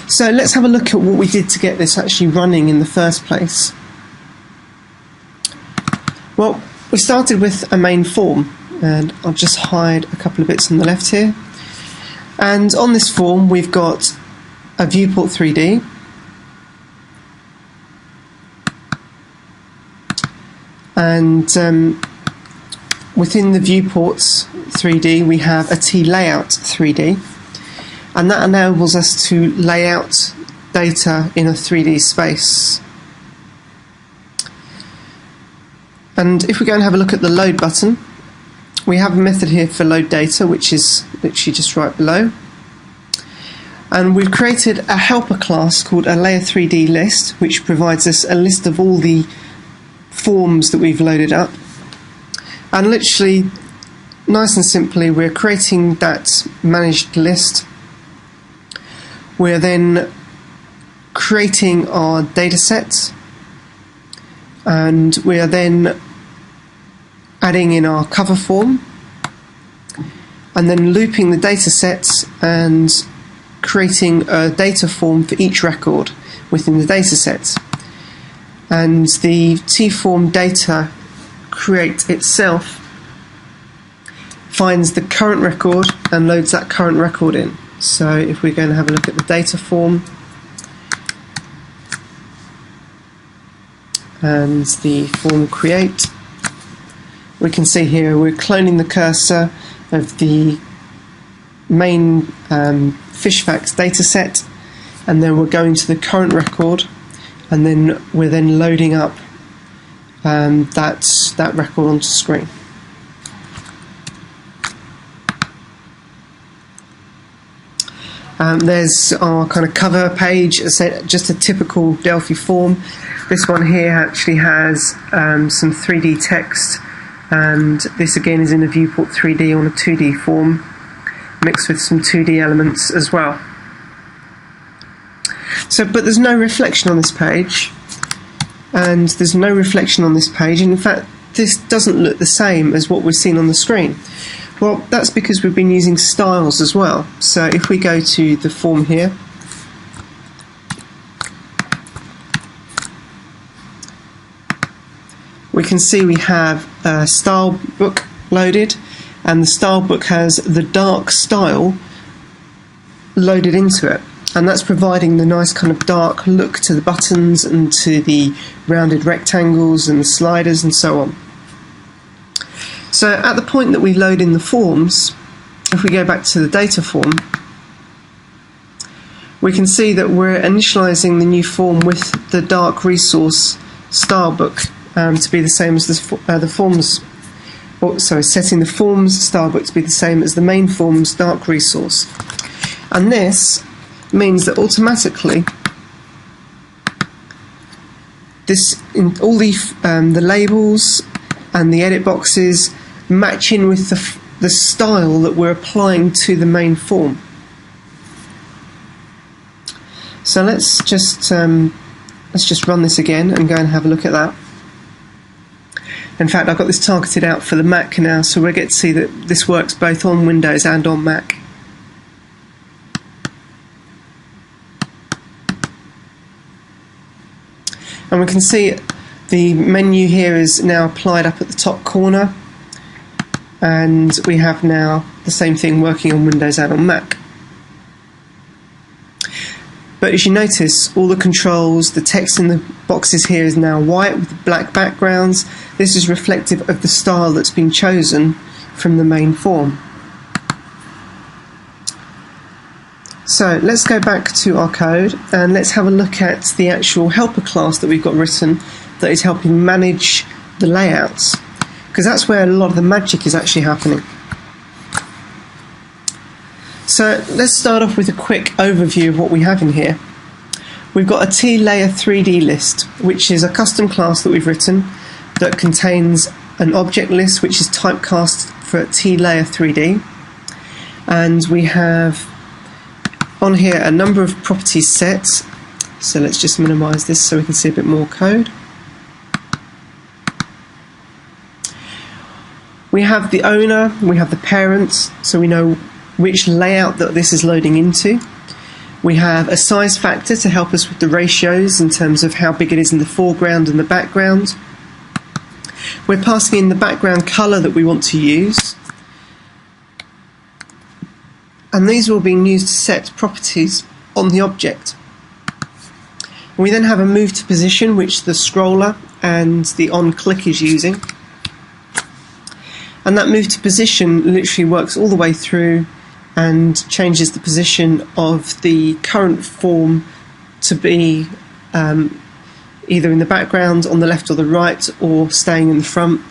So let's have a look at what we did to get this actually running in the first place. Well, we started with a main form, and I'll just hide a couple of bits on the left here. And on this form we've got a viewport 3D, and within the viewports 3D we have a T-layout 3D, and that enables us to lay out data in a 3D space. And if we go and have a look at the load button, we have a method here for load data, which is literally just right below. And we've created a helper class called a layer 3D list, which provides us a list of all the forms that we've loaded up. And literally, nice and simply, we're creating that managed list. We're then creating our data set, and we are then adding in our cover form, and then looping the data sets and creating a data form for each record within the data set. And the T-form data create itself finds the current record and loads that current record in. So if we're going to have a look at the data form and the form create, we can see here we're cloning the cursor of the main Fishfax data set and then we're going to the current record, and then we're then loading up that record onto screen. There's our kind of cover page, just a typical Delphi form. This one here actually has some 3D text, and this again is in a viewport 3D on a 2D form, mixed with some 2D elements as well. So, but there's no reflection on this page, and there's no reflection on this page, and in fact this doesn't look the same as what we're seeing on the screen. Well, that's because we've been using styles as well. So if we go to the form here, we can see we have a style book loaded, and the style book has the dark style loaded into it, and that's providing the nice kind of dark look to the buttons and to the rounded rectangles and the sliders and so on. So at the point that we load in the forms, if we go back to the data form, we can see that we're initializing the new form with the dark resource style book to be the same as the forms. Setting the forms style book to be the same as the main form's dark resource, and this means that automatically all the labels and the edit boxes match in with the style that we're applying to the main form. So let's just run this again and go and have a look at that. In fact, I've got this targeted out for the Mac now, so we'll get to see that this works both on Windows and on Mac. And we can see the menu here is now applied up at the top corner, and we have now the same thing working on Windows and on Mac. But as you notice, all the controls, the text in the boxes here is now white with black backgrounds. This is reflective of the style that's been chosen from the main form. So let's go back to our code and let's have a look at the actual helper class that we've got written that is helping manage the layouts, because that's where a lot of the magic is actually happening. So let's start off with a quick overview of what we have in here. We've got a T-layer 3D list, which is a custom class that we've written that contains an object list which is typecast for T-layer 3D. And we have on here a number of properties sets. So let's just minimize this so we can see a bit more code. We have the owner, we have the parents, so we know which layout that this is loading into. We have a size factor to help us with the ratios in terms of how big it is in the foreground and the background. We're passing in the background color that we want to use. And these are all being used to set properties on the object. We then have a move to position, which the scroller and the on click is using. And that move to position literally works all the way through and changes the position of the current form to be either in the background, on the left or the right, or staying in the front,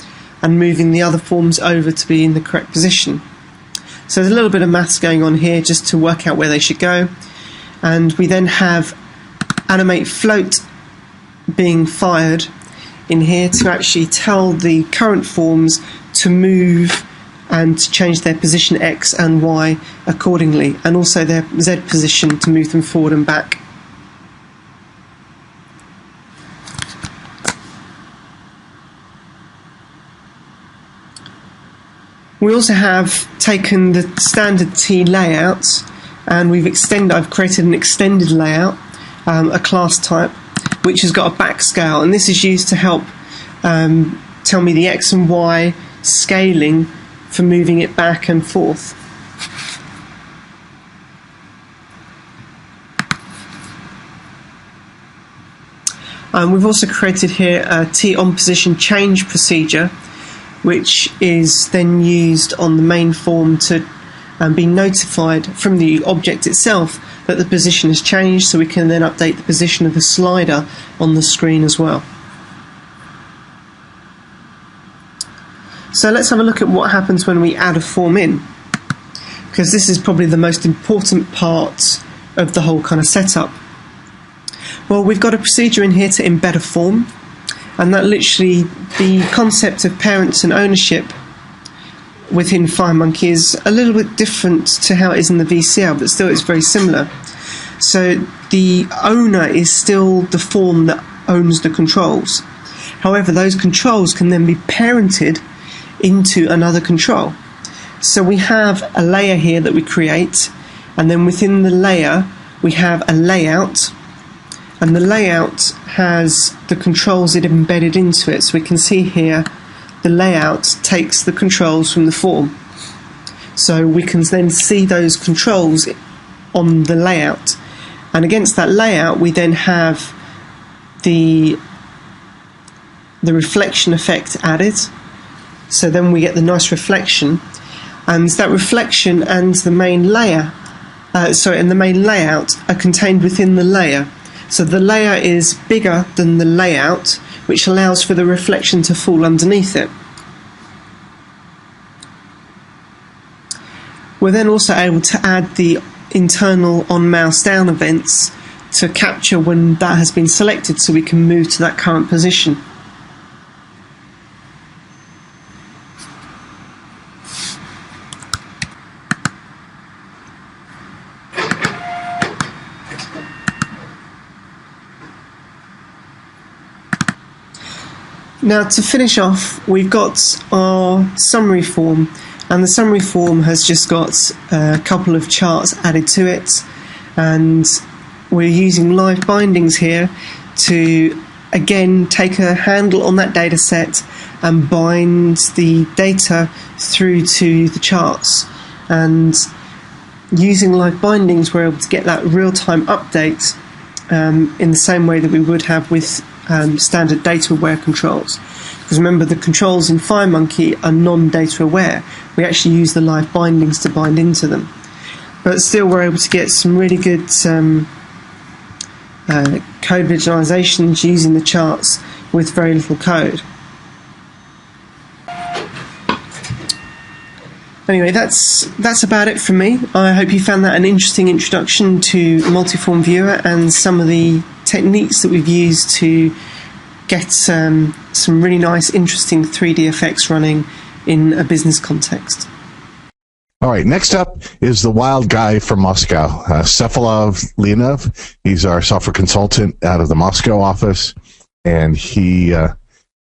and moving the other forms over to be in the correct position. So there's a little bit of maths going on here just to work out where they should go. And we then have animate float being fired in here to actually tell the current forms to move and to change their position X and Y accordingly, and also their Z position to move them forward and back. We also have taken the standard T layouts and I've created an extended layout, a class type, which has got a backscale, and this is used to help tell me the X and Y scaling for moving it back and forth. We've also created here a T on position change procedure, which is then used on the main form to and be notified from the object itself that the position has changed, so we can then update the position of the slider on the screen as well. So let's have a look at what happens when we add a form in, because this is probably the most important part of the whole kind of setup. Well, we've got a procedure in here to embed a form, and that literally, the concept of parents and ownership within FireMonkey is a little bit different to how it is in the VCL, but still it's very similar. So the owner is still the form that owns the controls. However, those controls can then be parented into another control. So we have a layer here that we create, and then within the layer we have a layout, and the layout has the controls it embedded into it. So we can see here the layout takes the controls from the form. So we can then see those controls on the layout, and against that layout we then have the reflection effect added. So then we get the nice reflection, and that reflection and the main layer, and the main layout are contained within the layer. So the layer is bigger than the layout, which allows for the reflection to fall underneath it. We're then also able to add the internal on mouse down events to capture when that has been selected, so we can move to that current position. Now, to finish off, we've got our summary form, and the summary form has just got a couple of charts added to it, and we're using live bindings here to again take a handle on that data set and bind the data through to the charts. And using live bindings, we're able to get that real-time update in the same way that we would have with standard data aware controls. Because remember, the controls in FireMonkey are non-data aware. We actually use the live bindings to bind into them. But still, we're able to get some really good code visualizations using the charts with very little code. Anyway, that's about it from me. I hope you found that an interesting introduction to Multiform Viewer and some of the techniques that we've used to get some really nice, interesting 3D effects running in a business context. All right, next up is the wild guy from Moscow, Cephalov Leonov. He's our software consultant out of the Moscow office, and he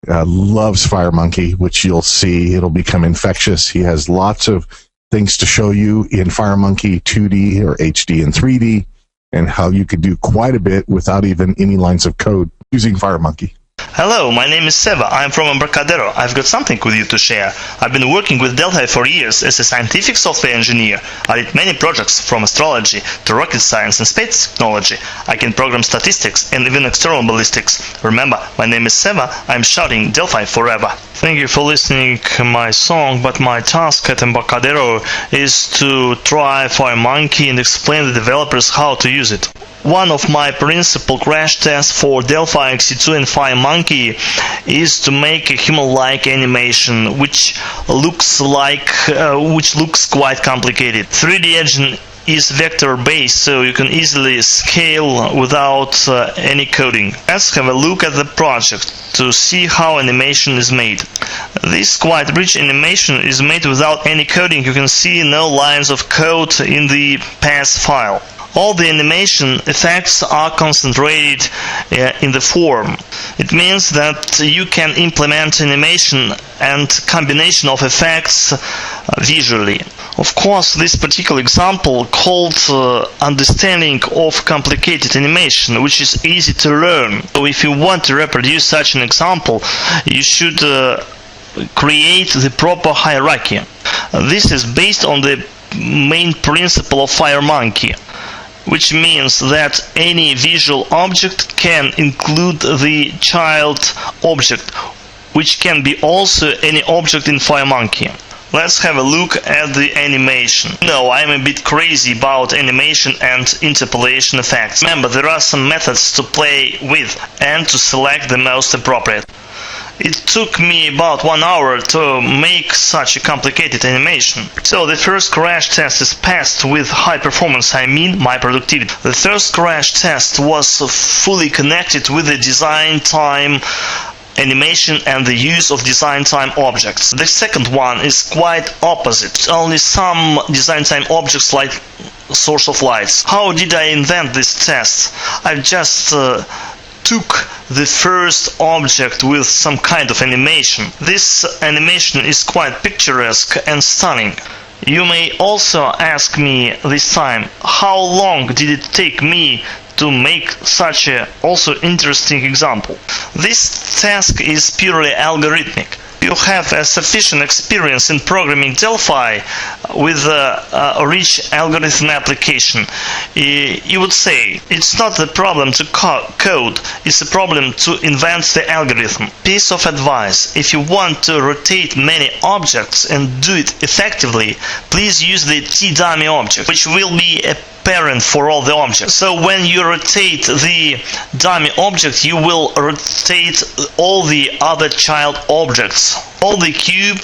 loves FireMonkey, which you'll see. It'll become infectious. He has lots of things to show you in FireMonkey 2D or HD and 3D, and how you could do quite a bit without even any lines of code using FireMonkey. Hello, my name is Seva. I'm from Embarcadero. I've got something with you to share. I've been working with Delphi for years as a scientific software engineer. I did many projects from astrology to rocket science and space technology. I can program statistics and even external ballistics. Remember, my name is Seva. I'm shouting Delphi forever. Thank you for listening to my song, but my task at Embarcadero is to try FireMonkey and explain to the developers how to use it. One of my principal crash tests for Delphi XE2 and FireMonkey is to make a human-like animation, which looks quite complicated. 3D engine is vector-based, so you can easily scale without any coding. Let's have a look at the project to see how animation is made. This quite rich animation is made without any coding. You can see no lines of code in the path file. All the animation effects are concentrated in the form. It means that you can implement animation and combination of effects visually. Of course, this particular example called understanding of complicated animation, which is easy to learn. So if you want to reproduce such an example, you should create the proper hierarchy. This is based on the main principle of FireMonkey, which means that any visual object can include the child object, which can be also any object in FireMonkey. Let's have a look at the animation. No, I'm a bit crazy about animation and interpolation effects. Remember, there are some methods to play with and to select the most appropriate. It took me about 1 hour to make such a complicated animation. So the first crash test is passed with high performance, I mean my productivity. The first crash test was fully connected with the design time animation and the use of design time objects. The second one is quite opposite. Only some design time objects like source of lights. How did I invent this test? I just took the first object with some kind of animation. This animation is quite picturesque and stunning. You may also ask me this time, how long did it take me to make such a also interesting example? This task is purely algorithmic. You have a sufficient experience in programming Delphi with a rich algorithm application. You would say it's not the problem to code, it's a problem to invent the algorithm. Piece of advice: if you want to rotate many objects and do it effectively, please use the T-dummy object, which will be a parent for all the objects. So when you rotate the dummy object, you will rotate all the other child objects. All the cube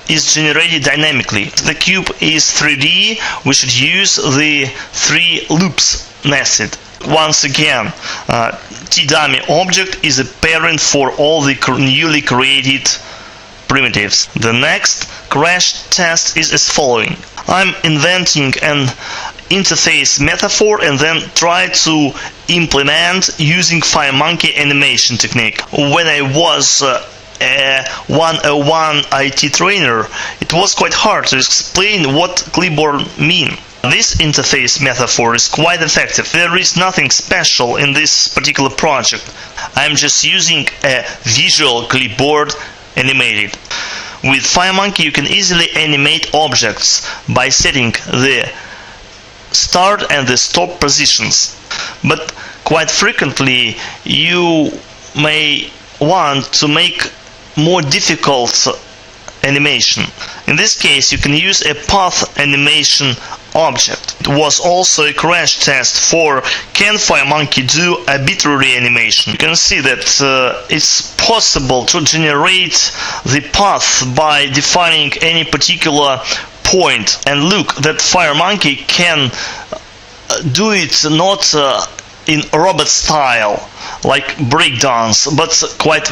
is generated dynamically. The cube is 3D. We should use the 3 loops nested. Once again, T-dummy object is a parent for all the newly created primitives. The next crash test is as following. I'm inventing an interface metaphor and then try to implement using FireMonkey animation technique. When I was a 101 IT trainer, it was quite hard to explain what clipboard mean. This interface metaphor is quite effective. There is nothing special in this particular project. I'm just using a visual clipboard animated. With FireMonkey you can easily animate objects by setting the start and the stop positions, but quite frequently you may want to make more difficult animation. In this case you can use a path animation object. It was also a crash test for can FireMonkey do arbitrary animation. You can see that it's possible to generate the path by defining any particular point, and look that FireMonkey can do it not in robot style like breakdowns, but quite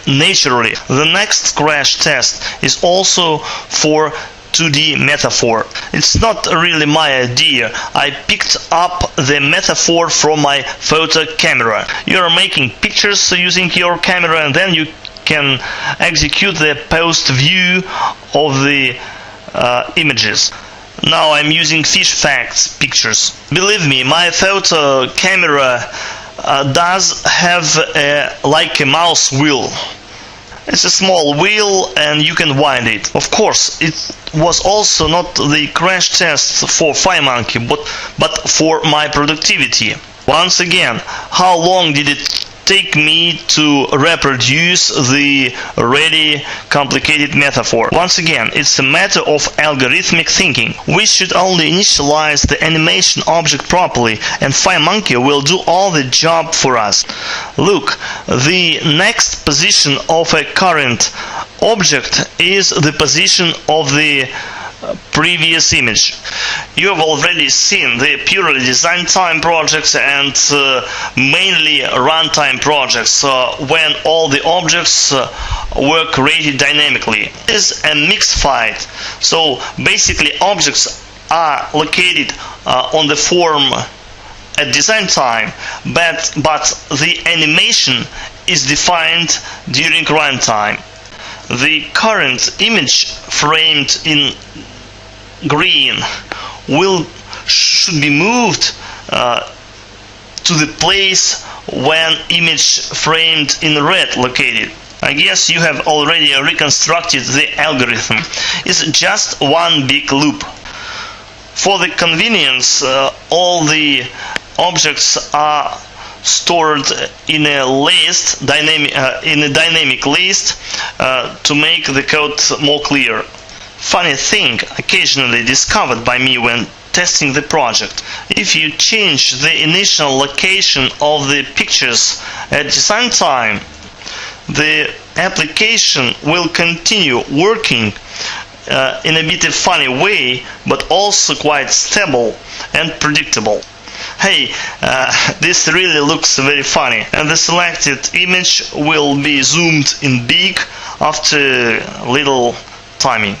naturally. The next crash test is also for 2D metaphor. It's not really my idea. I picked up the metaphor from my photo camera. You're making pictures using your camera and then you can execute the post view of the images. Now I'm using fish facts pictures. Believe me, my photo camera does have like a mouse wheel. It's a small wheel and you can wind it. Of course, it was also not the crash test for FireMonkey, but for my productivity. Once again, how long did it take me to reproduce the already complicated metaphor? Once again, it's a matter of algorithmic thinking. We should only initialize the animation object properly and FireMonkey will do all the job for us. Look, the next position of a current object is the position of the previous image. You have already seen the purely design time projects and mainly runtime projects when all the objects were created dynamically. It is a mixed fight. So basically objects are located on the form at design time, but the animation is defined during runtime. The current image framed in green should be moved to the place when image framed in red located. I guess you have already reconstructed the algorithm. It's just one big loop. For the convenience, all the objects are stored in a list, dynamic list, to make the code more clear. Funny thing occasionally discovered by me when testing the project: if you change the initial location of the pictures at design time, the application will continue working in a bit of funny way, but also quite stable and predictable. Hey, this really looks very funny, and the selected image will be zoomed in big after little timing.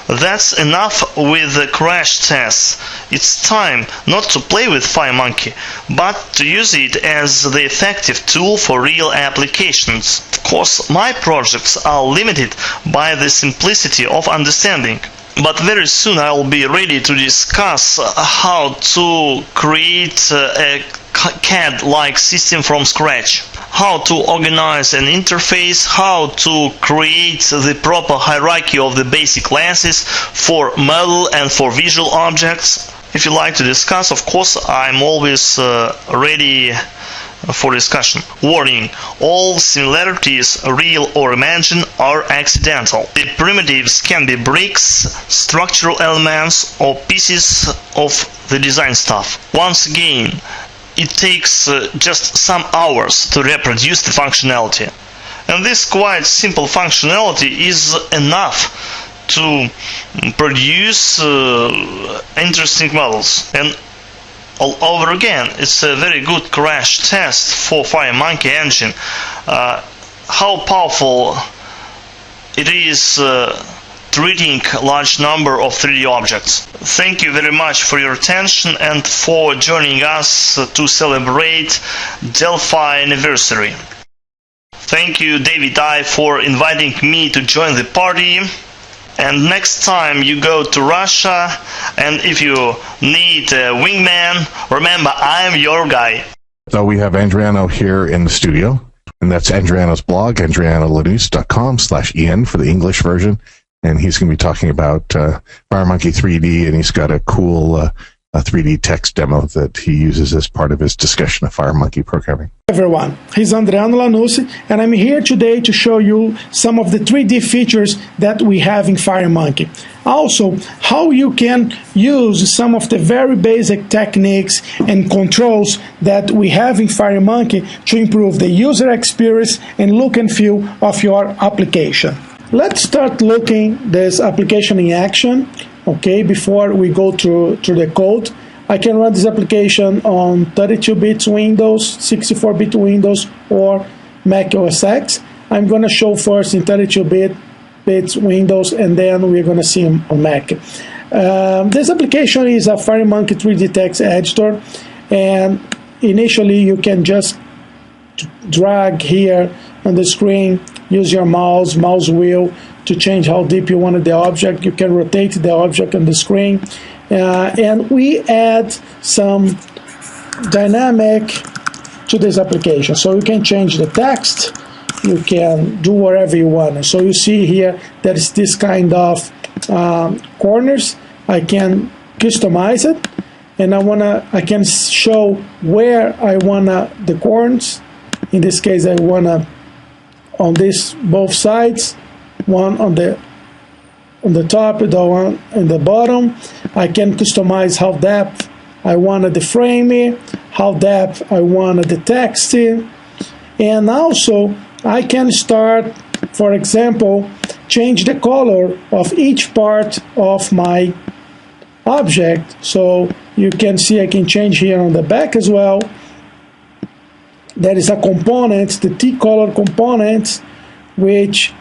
That's enough with the crash tests. It's time not to play with FireMonkey, but to use it as the effective tool for real applications. Of course, my projects are limited by the simplicity of understanding, but very soon I'll be ready to discuss how to create a CAD-like system from scratch, how to organize an interface, how to create the proper hierarchy of the basic classes for model and for visual objects. If you like to discuss, of course, I'm always ready for discussion. Warning: all similarities, real or imagined, are accidental. The primitives can be bricks, structural elements, or pieces of the design stuff. Once again, it takes just some hours to reproduce the functionality. And this quite simple functionality is enough to produce interesting models. And all over again, it's a very good crash test for FireMonkey engine. How powerful it is treating large number of 3D objects. Thank you very much for your attention and for joining us to celebrate Delphi anniversary. Thank you, David I, for inviting me to join the party. And next time you go to Russia, and if you need a wingman, remember, I'm your guy. So we have Andriano here in the studio, and that's Andriano's blog, andrianolanus.com/en for the English version. And he's going to be talking about FireMonkey 3D, and he's got a cool 3D text demo that he uses as part of his discussion of FireMonkey programming. Everyone, he's Andriano Lanus, and I'm here today to show you some of the 3D features that we have in FireMonkey. Also, how you can use some of the very basic techniques and controls that we have in FireMonkey to improve the user experience and look and feel of your application. Let's start looking this application in action. Okay, before we go through the code, I can run this application on 32-bit Windows, 64-bit Windows, or Mac OS X. I'm going to show first in 32-bit Windows, and then we're going to see on Mac. This application is a FireMonkey 3D text editor, and initially you can just drag here on the screen, use your mouse wheel to change how deep you wanted the object. You can rotate the object on the screen. And we add some dynamic to this application. So you can change the text, you can do whatever you want. So you see here there is this kind of corners. I can customize it, and I can show where I wanna the corners. In this case, I wanna on this both sides, one on the top, the one in the bottom. I can customize how depth I wanted the frame, how depth I wanted the text, and also I can start, for example, change the color of each part of my object. So you can see I can change here on the back as well. There is a component, the T-color component, which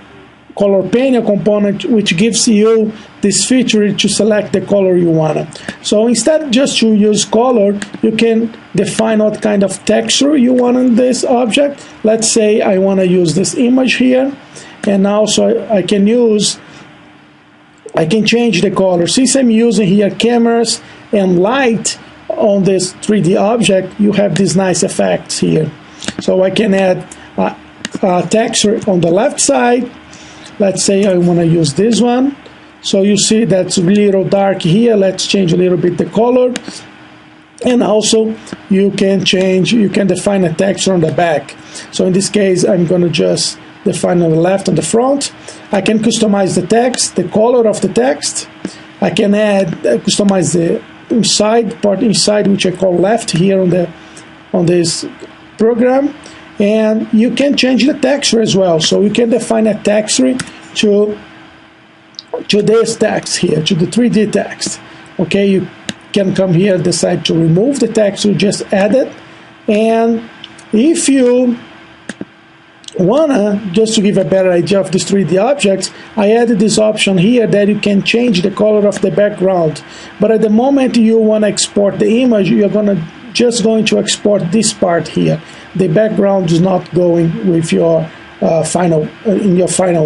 color panel component, which gives you this feature to select the color you want. So instead just to use color, you can define what kind of texture you want in this object. Let's say I want to use this image here, and also I can change the color. Since I'm using here cameras and light on this 3D object, you have these nice effects here. So I can add a texture on the left side. Let's say I want to use this one. So you see that's a little dark here. Let's change a little bit the color. And also you can define a text on the back. So in this case, I'm going to just define on the left and the front. I can customize the text, the color of the text. I can customize the part inside, which I call left here on this program. And you can change the texture as well. So you can define a texture to this text here, to the 3D text. Okay, you can come here, decide to remove the text, you just add it. And if you wanna, just to give a better idea of these 3D objects, I added this option here that you can change the color of the background. But at the moment you wanna export the image, you're just going to export this part here. The background is not going with your final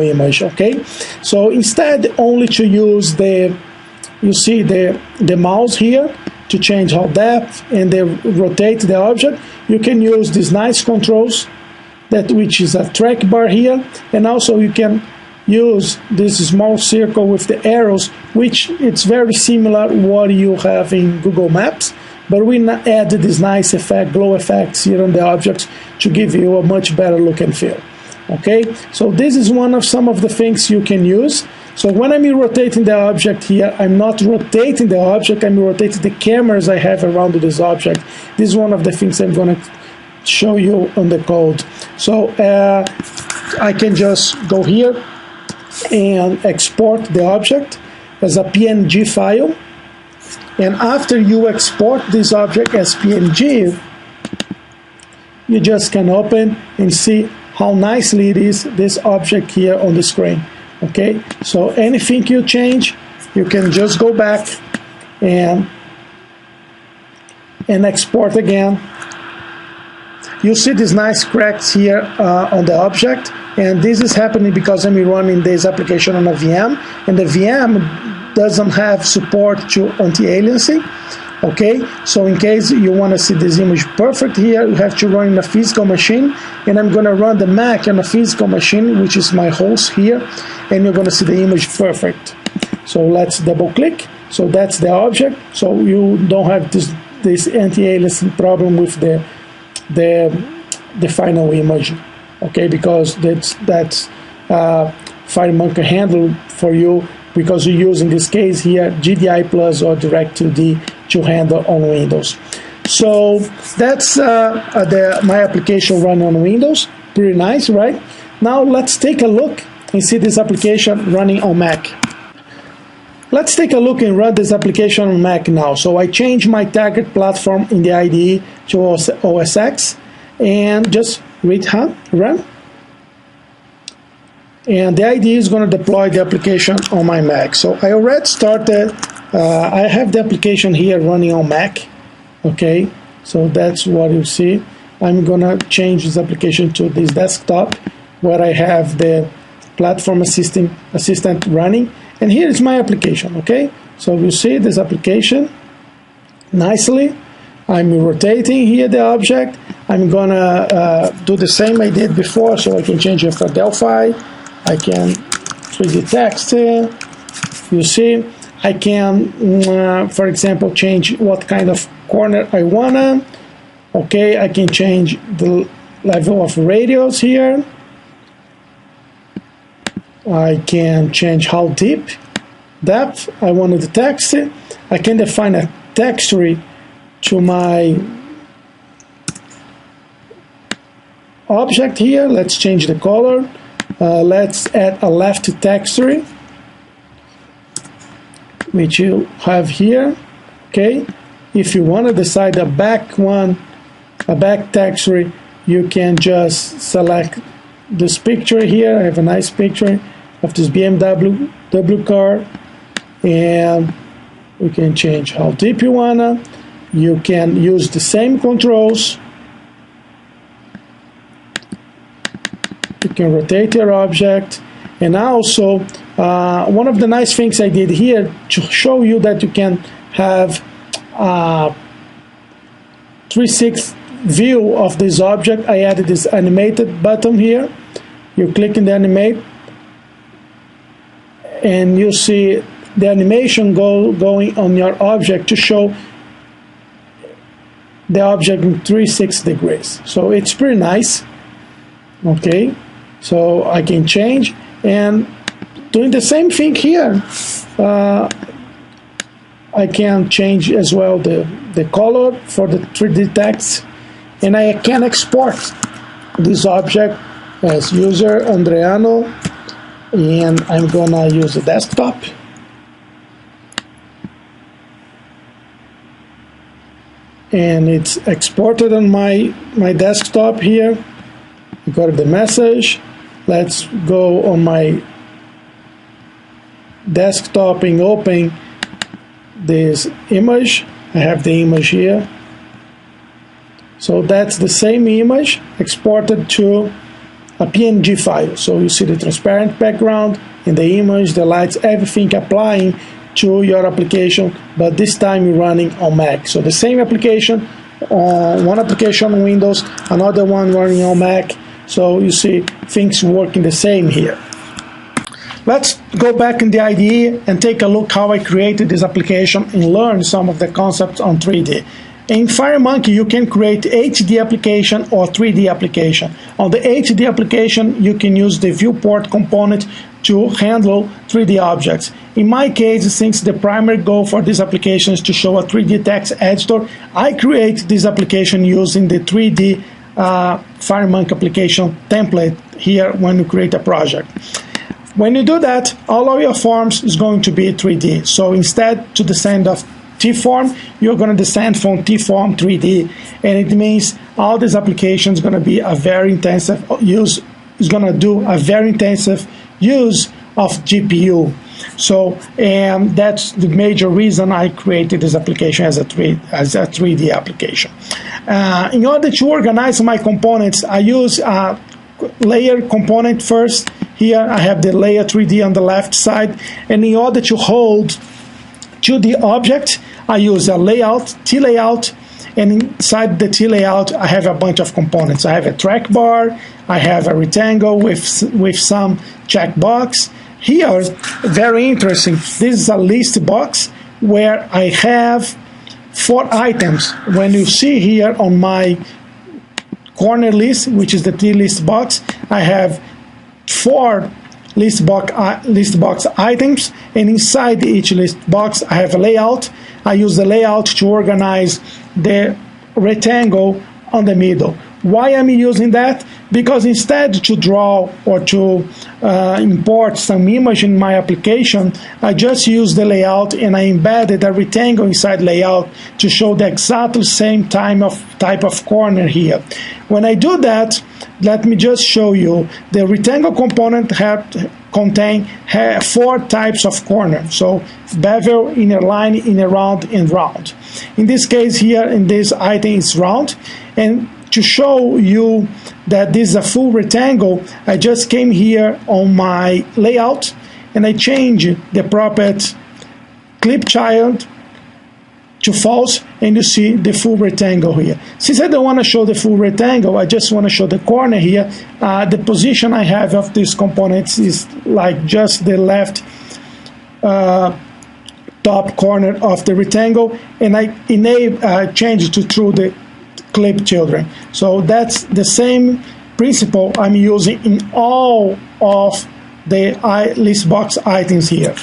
image. Okay, so instead only to use you see the mouse here to change how depth and rotate the object. You can use these nice controls, which is a track bar here, and also you can use this small circle with the arrows, which it's very similar what you have in Google Maps, but we added this nice effect, glow effects here on the objects to give you a much better look and feel. Okay, so this is some of the things you can use. So when I'm rotating the object here, I'm not rotating the object, I'm rotating the cameras I have around this object. This is one of the things I'm going to show you on the code. So I can just go here and export the object as a PNG file. And after you export this object as PNG, you just can open and see how nicely it is, this object here on the screen. Okay, so anything you change, you can just go back and export again. You see these nice cracks here on the object, and this is happening because I'm running this application on a VM, and the VM doesn't have support to anti-aliasing. Okay, so in case you want to see this image perfect here, you have to run in a physical machine, and I'm going to run the Mac on a physical machine, which is my host here, and you're going to see the image perfect. So let's double click. So that's the object. So you don't have this anti-aliasing problem with the final image. Okay, because that's FireMonkey handle for you, because you use in this case here GDI Plus or Direct2D to handle on Windows. So that's my application running on Windows. Pretty nice, right? Now let's take a look and see this application running on Mac. Let's take a look and run this application on Mac now. So I changed my target platform in the IDE to OS X, and just run. And the IDE is going to deploy the application on my Mac. So I already started. I have the application here running on Mac. Okay, so that's what you see. I'm going to change this application to this desktop where I have the platform assistant running. And here is my application. Okay, so you see this application nicely. I'm rotating here the object. I'm going to do the same I did before, so I can change it for Delphi. I can 3D text. You see, I can, for example, change what kind of corner I wanna. Okay, I can change the level of radius here. I can change how deep, depth I wanted the text. I can define a texture to my object here. Let's change the color. Let's add a left texture, which you have here. Okay, if you want to decide a back texture, you can just select this picture here. I have a nice picture of this BMW car, and we can change how deep you wanna. You can use the same controls. You can rotate your object, and also one of the nice things I did here to show you that you can have 360 view of this object. I added this animated button here. You click in the animate, and you see the animation going on your object to show the object in 360 degrees. So it's pretty nice. Okay, so I can change, and doing the same thing here, I can change as well the color for the 3D text, and I can export this object as user Andreano, and I'm gonna use the desktop. And it's exported on my desktop here. I got the message. Let's go on my desktop and open this image. I have the image here. So that's the same image exported to a PNG file. So you see the transparent background in the image, the lights, everything applying to your application, but this time running on Mac. So the same application, one application on Windows, another one running on Mac. So you see things working the same here. Let's go back in the IDE and take a look how I created this application and learn some of the concepts on 3D. In FireMonkey, you can create HD application or 3D application. On the HD application, you can use the viewport component to handle 3D objects. In my case, since the primary goal for this application is to show a 3D text editor, I create this application using the 3D FireMonkey application template here when you create a project. When you do that, all of your forms is going to be 3D. So instead to descend of T-form, you're going to descend from T-form 3D, and it means all these applications going to be a very intensive use. Is going to do a very intensive use of GPU. So, and that's the major reason I created this application as a 3D application. In order to organize my components, I use a layer component first. Here I have the layer 3D on the left side, and in order to hold to the object, I use a layout, T-layout, and inside the T-layout, I have a bunch of components. I have a track bar, I have a rectangle with some checkbox. Here, very interesting, this is a list box where I have 4 items. When you see here on my corner list, which is the T-list box, I have 4 list box items, and inside each list box I have a layout. I use the layout to organize the rectangle on the middle. Why am I using that? Because instead to draw or to import some image in my application, I just use the layout and I embedded a rectangle inside layout to show the exactly same type of corner here. When I do that, let me just show you the rectangle component contain 4 types of corner. So bevel, inner line, inner round, and round. In this case here, in this item is round, and to show you that this is a full rectangle, I just came here on my layout and I changed the property clip child to false, and you see the full rectangle here. Since I don't want to show the full rectangle, I just want to show the corner here. The position I have of these components is like just the left top corner of the rectangle, and I change it to through the clip children. So that's the same principle I'm using in all of the list box items here.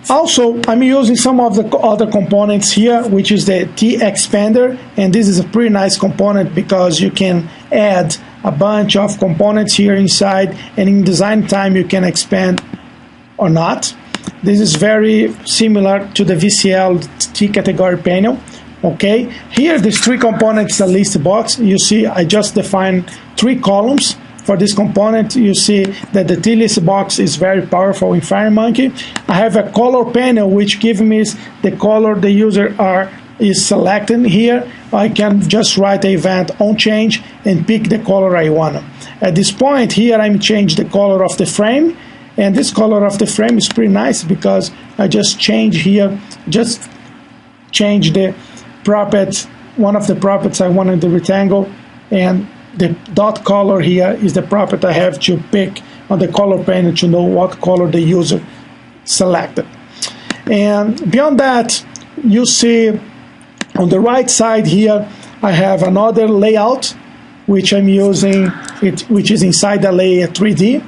Also, I'm using some of the other components here, which is the T-expander, and this is a pretty nice component because you can add a bunch of components here inside, and in design time you can expand or not. This is very similar to the VCL T category panel. Okay, here these 3 components, the list box. You see I just defined 3 columns. For this component, you see that the T-list box is very powerful in FireMonkey. I have a color panel which gives me the color the user is selecting here. I can just write an event on change and pick the color I want. At this point here, I'm changing the color of the frame, and this color of the frame is pretty nice because I just change here, just change the property, one of the properties I wanted the rectangle, and the dot color here is the property I have to pick on the color panel to know what color the user selected. And beyond that, you see On the right side here, I have another layout, which I'm using, which is inside the layer 3D.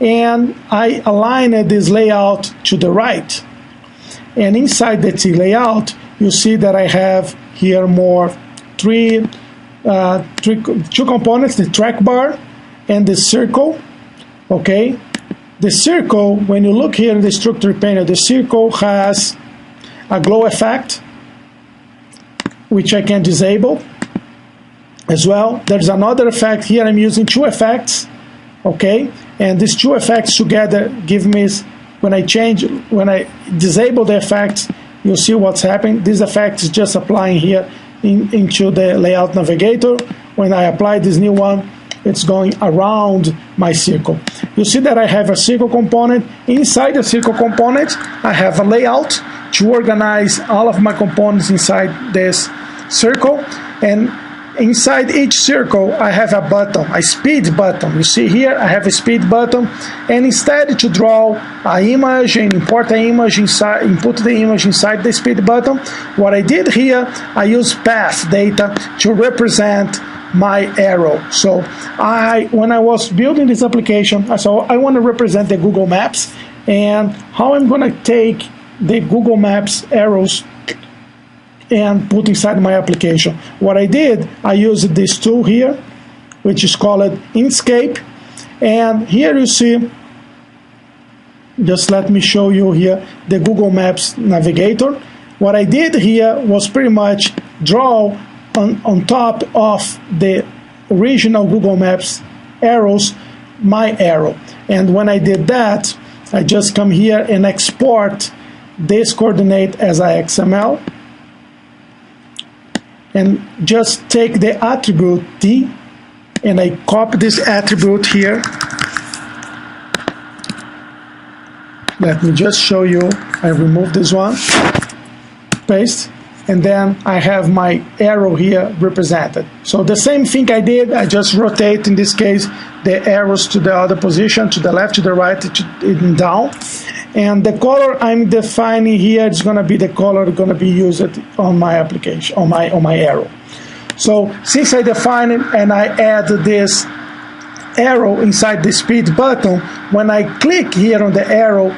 And I aligned this layout to the right. And inside the T layout, you see that I have here two components, the track bar and the circle. Okay, the circle, when you look here in the structure panel, the circle has a glow effect, which I can disable as well. There's another effect here. I'm using two effects. Okay, and these two effects together give me, when I disable the effects, you'll see what's happening. This effect is just applying here into the layout navigator. When I apply this new one, it's going around my circle. You see that I have a circle component. Inside the circle component, I have a layout to organize all of my components inside this circle. And inside each circle, I have a button, a speed button. You see here, I have a speed button. And instead to draw an image and import an image inside, input the image inside the speed button, what I did here, I use path data to represent my arrow. So when I was building this application, I want to represent the Google Maps, and how I'm going to take the Google Maps arrows and put inside my application. What I did, I used this tool here, which is called Inkscape. And here you see, just let me show you here, the Google Maps navigator. What I did here was pretty much draw on top of the original Google Maps arrows, my arrow. And when I did that, I just come here and export this coordinate as a XML. And just take the attribute T, and I copy this attribute here. Let me just show you. I remove this one, paste, and then I have my arrow here represented. So the same thing I did, I just rotate, in this case, the arrows to the other position, to the left, to the right, and down. And the color I'm defining here is going to be the color going to be used on my application, on my arrow. So since I define it and I add this arrow inside the speed button, when I click here on the arrow,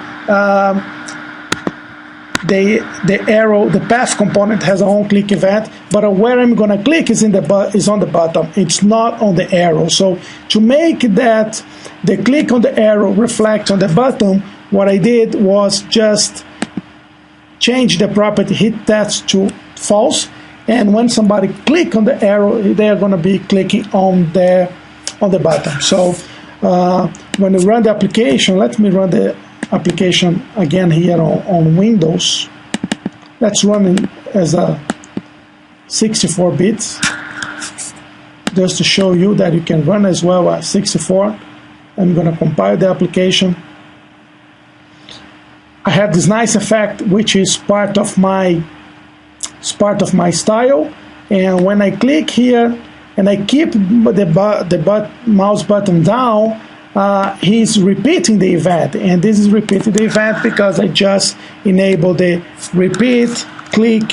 the path component has a on-click event, but where I'm going to click is on the bottom. It's not on the arrow. So to make that the click on the arrow reflect on the button, what I did was just change the property hit test to false, and when somebody click on the arrow, they are going to be clicking on the button. So when you run the application, let me run the application again here on Windows. Let's run it as a 64 bits, just to show you that you can run as well as 64. I'm going to compile the application. I have this nice effect, which is part of my style. And when I click here and I keep the mouse button down, he's repeating the event. And this is repeating the event because I just enabled the repeat click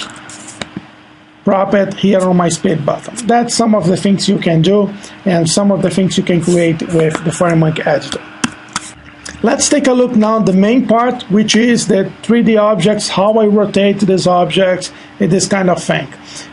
property here on my speed button. That's some of the things you can do and some of the things you can create with the FireMonkey editor. Let's take a look now at the main part, which is the 3D objects, how I rotate these objects, and this kind of thing.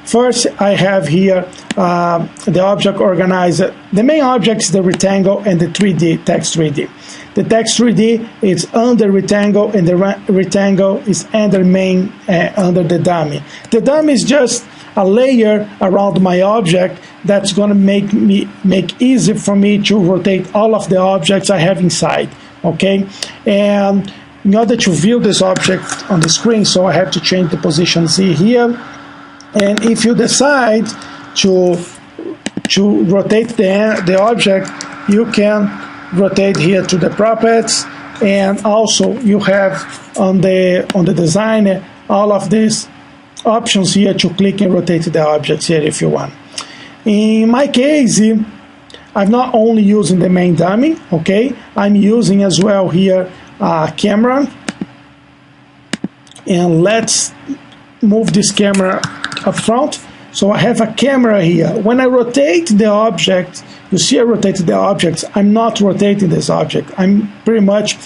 First, I have here the object organizer. The main object is the rectangle and the 3D, text 3D. The text 3D is under rectangle, and the rectangle is under main, under the dummy. The dummy is just a layer around my object that's going to make easy for me to rotate all of the objects I have inside. Okay, and in order to view this object on the screen, so I have to change the position Z here. And if you decide to rotate the object, you can rotate here to the properties, and also you have on the designer all of these options here to click and rotate the objects here if you want. In my case, I'm not only using the main dummy, okay? I'm using as well here a camera. And let's move this camera up front. So I have a camera here. When I rotate the object, you see I rotated the objects. I'm not rotating this object. I'm pretty much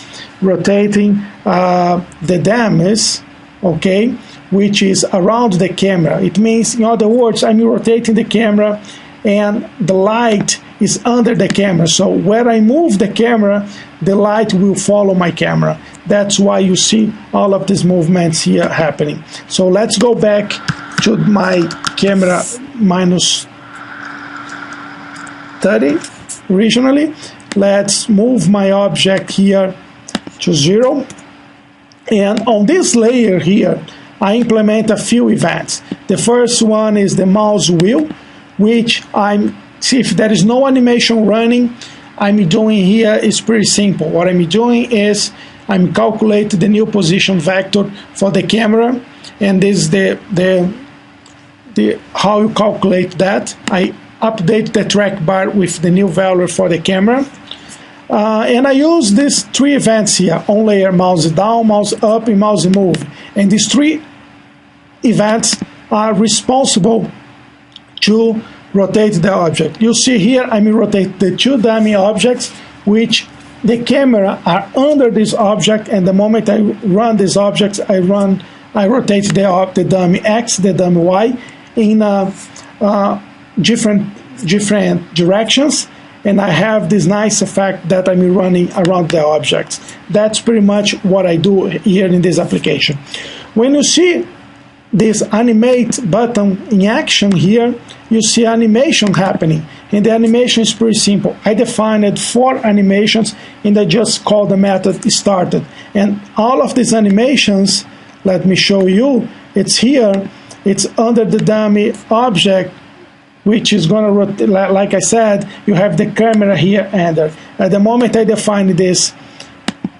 rotating the dummies, okay, which is around the camera. It means, in other words, I'm rotating the camera and the light is under the camera. So where I move the camera, the light will follow my camera. That's why you see all of these movements here happening. So let's go back to my camera minus 30 originally. Let's move my object here to 0. And on this layer here, I implement a few events. The first one is the mouse wheel, which see if there is no animation running, I'm doing here is pretty simple. What I'm doing is I'm calculating the new position vector for the camera, and this is the how you calculate that. I update the track bar with the new value for the camera. And I use these 3 events here: on layer, mouse down, mouse up, and mouse move. And these 3 events are responsible to rotate the object. You see here, I rotate the 2 dummy objects, which the camera are under this object, and the moment I run these objects, I rotate the dummy X, the dummy Y, in different directions, and I have this nice effect that I'm running around the objects. That's pretty much what I do here in this application. When you see this animate button in action here, you see animation happening, and the animation is pretty simple. I defined 4 animations, and I just call the method started. And all of these animations, let me show you, it's here, it's under the dummy object, which is going to rotate. Like I said, you have the camera here under. At the moment I define these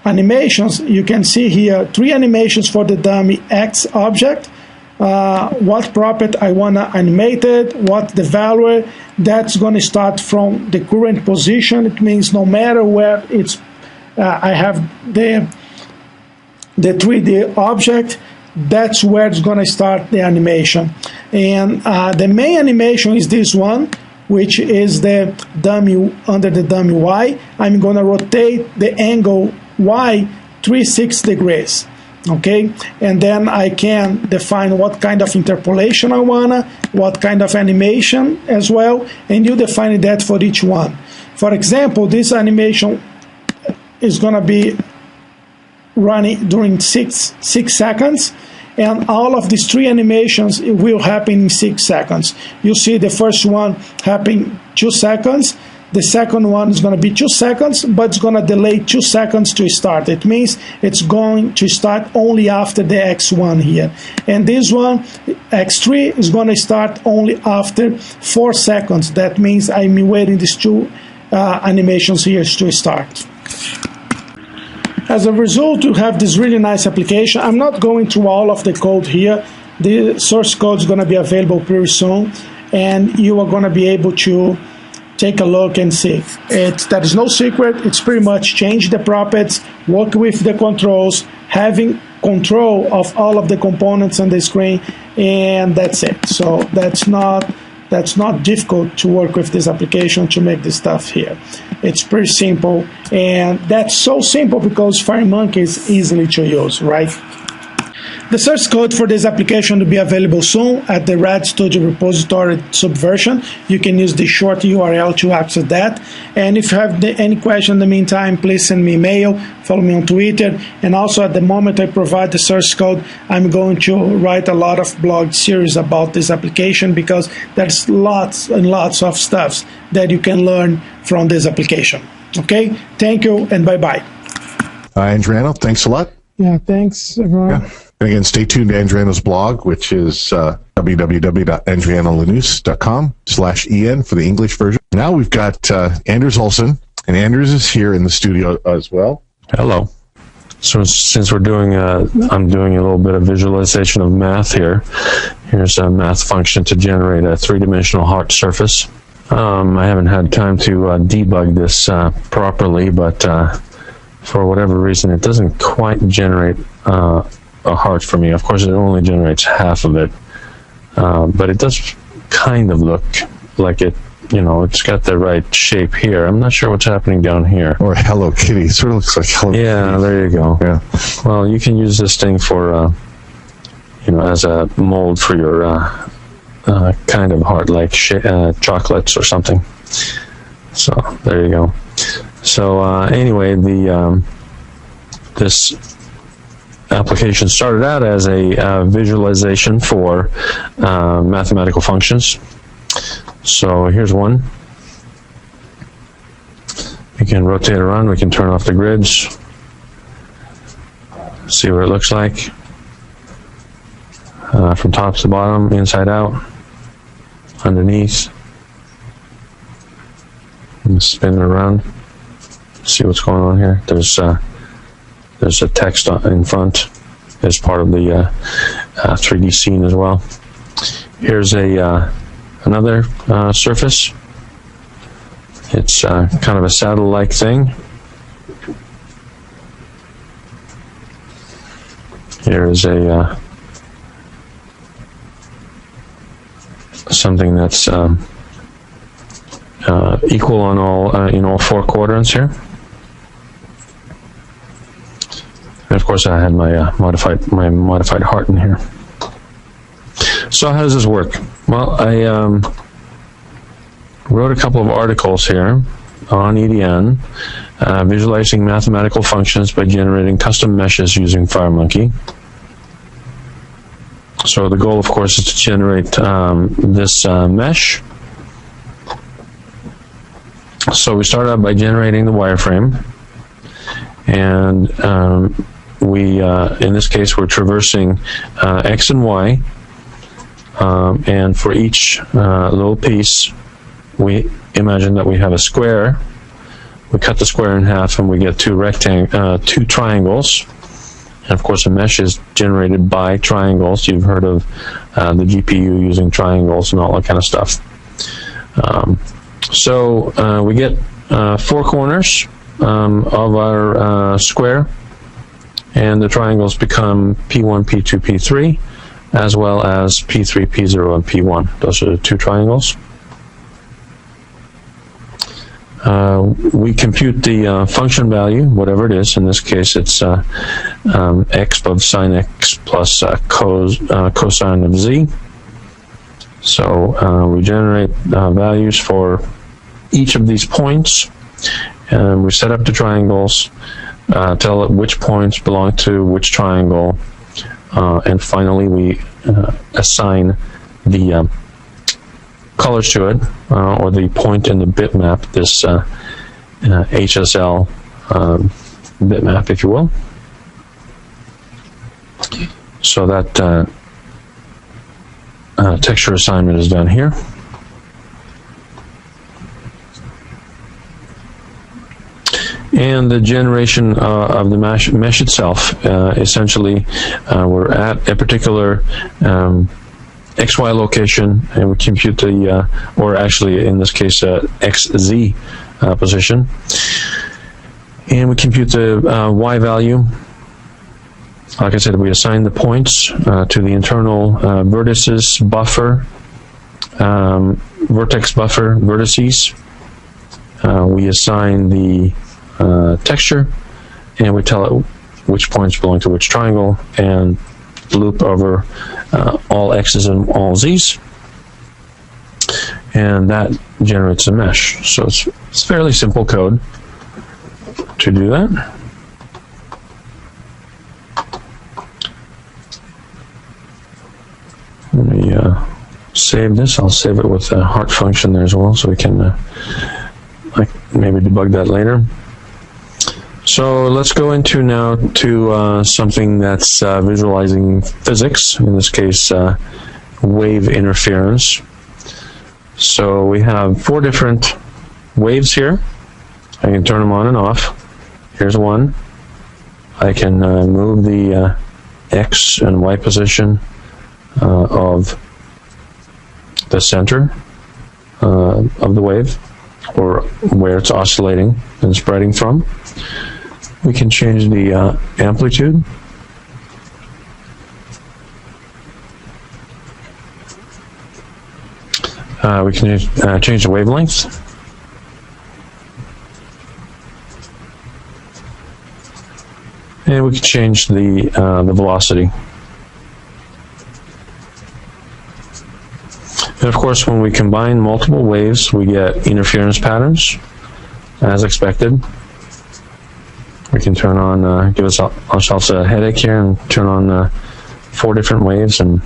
animations, you can see here 3 animations for the dummy X object, what property I want to animate it, what the value. That's going to start from the current position. It means no matter where it's, I have the 3D object, that's where it's going to start the animation. And the main animation is this one, which is the dummy under the dummy Y. I'm going to rotate the angle Y 360 degrees. Okay, and then I can define what kind of interpolation I want, what kind of animation as well, and you define that for each one. For example, this animation is going to be running during 6 seconds, and all of these 3 animations will happen in 6 seconds. You see the first one happen 2 seconds. The second one is going to be 2 seconds, but it's going to delay 2 seconds to start. It means it's going to start only after the X1 here. And this one, X3, is going to start only after 4 seconds. That means I'm waiting these 2 animations here to start. As a result, you have this really nice application. I'm not going through all of the code here. The source code is going to be available pretty soon, and you are going to be able to take a look and see. That is no secret. It's pretty much change the properties, work with the controls, having control of all of the components on the screen, and that's it. So that's not difficult to work with this application to make this stuff here. It's pretty simple, and that's so simple because FireMonkey is easily to use, right? The source code for this application will be available soon at the Red Studio repository Subversion. You can use the short URL to access that. And if you have any question in the meantime, please send me an email, follow me on Twitter. And also at the moment I provide the source code, I'm going to write a lot of blog series about this application because there's lots and lots of stuff that you can learn from this application. Okay, thank you and bye-bye. Andriano, thanks a lot. Yeah, thanks everyone. Yeah. And again, stay tuned to Andriano's blog, which is www.andrianolanus.com/en for the English version. Now we've got Anders Olsen, and Anders is here in the studio as well. Hello. So since we're doing, I'm doing a little bit of visualization of math here. Here's a math function to generate a 3-dimensional heart surface. I haven't had time to debug this properly, but for whatever reason, it doesn't quite generate a heart for me. Of course, it only generates half of it. but it does kind of look like it, it's got the right shape here. I'm not sure what's happening down here. Or Hello Kitty. It sort of looks like Hello Kitty. Yeah, there you go. Yeah. Well, you can use this thing for, as a mold for your kind of heart-like chocolates or something. So there you go. So anyway, this application started out as a visualization for mathematical functions. So here's one. We can rotate around. We can turn off the grids. See what it looks like. From top to bottom, inside out, underneath. And spin it around. See what's going on here. There's a text in front as part of the 3D scene as well. Here's another surface. It's kind of a saddle-like thing. Here is something that's equal on in all four quadrants here. And of course, I had my modified heart in here. So how does this work? Well, I wrote a couple of articles here on EDN, visualizing mathematical functions by generating custom meshes using FireMonkey. So the goal, of course, is to generate this mesh. So we start out by generating the wireframe, and in this case, we're traversing X and Y, and for each little piece, we imagine that we have a square. We cut the square in half, and we get two triangles. And of course, a mesh is generated by triangles. You've heard of the GPU using triangles and all that kind of stuff. So we get four corners of our square, and the triangles become P1, P2, P3, as well as P3, P0, and P1. Those are the two triangles. We compute the function value, whatever it is. In this case, it's x of sine x plus cosine of z. So we generate values for each of these points, and we set up the triangles, tell it which points belong to which triangle, and finally we assign the colors to it, or the point in the bitmap, this HSL bitmap, if you will. So that texture assignment is done here. And the generation of the mesh itself, essentially, we're at a particular XY location, and we compute the, or actually in this case, XZ position. And we compute the Y value. Like I said, we assign the points to the internal vertices buffer, vertex buffer vertices. We assign the texture, and we tell it which points belong to which triangle, and loop over all X's and all Z's, and that generates a mesh. So it's fairly simple code to do that. Let me save this. I'll save it with the heart function there as well, so we can maybe debug that later. So let's go into now to something that's visualizing physics, in this case wave interference. So we have four different waves here. I can turn them on and off. Here's one. I can move the X and Y position of the center of the wave, or where it's oscillating and spreading from. We can change the amplitude. We can change the wavelength. And we can change the velocity. And of course, when we combine multiple waves, we get interference patterns, as expected. We can turn on, give ourselves a headache here and turn on 4 different waves and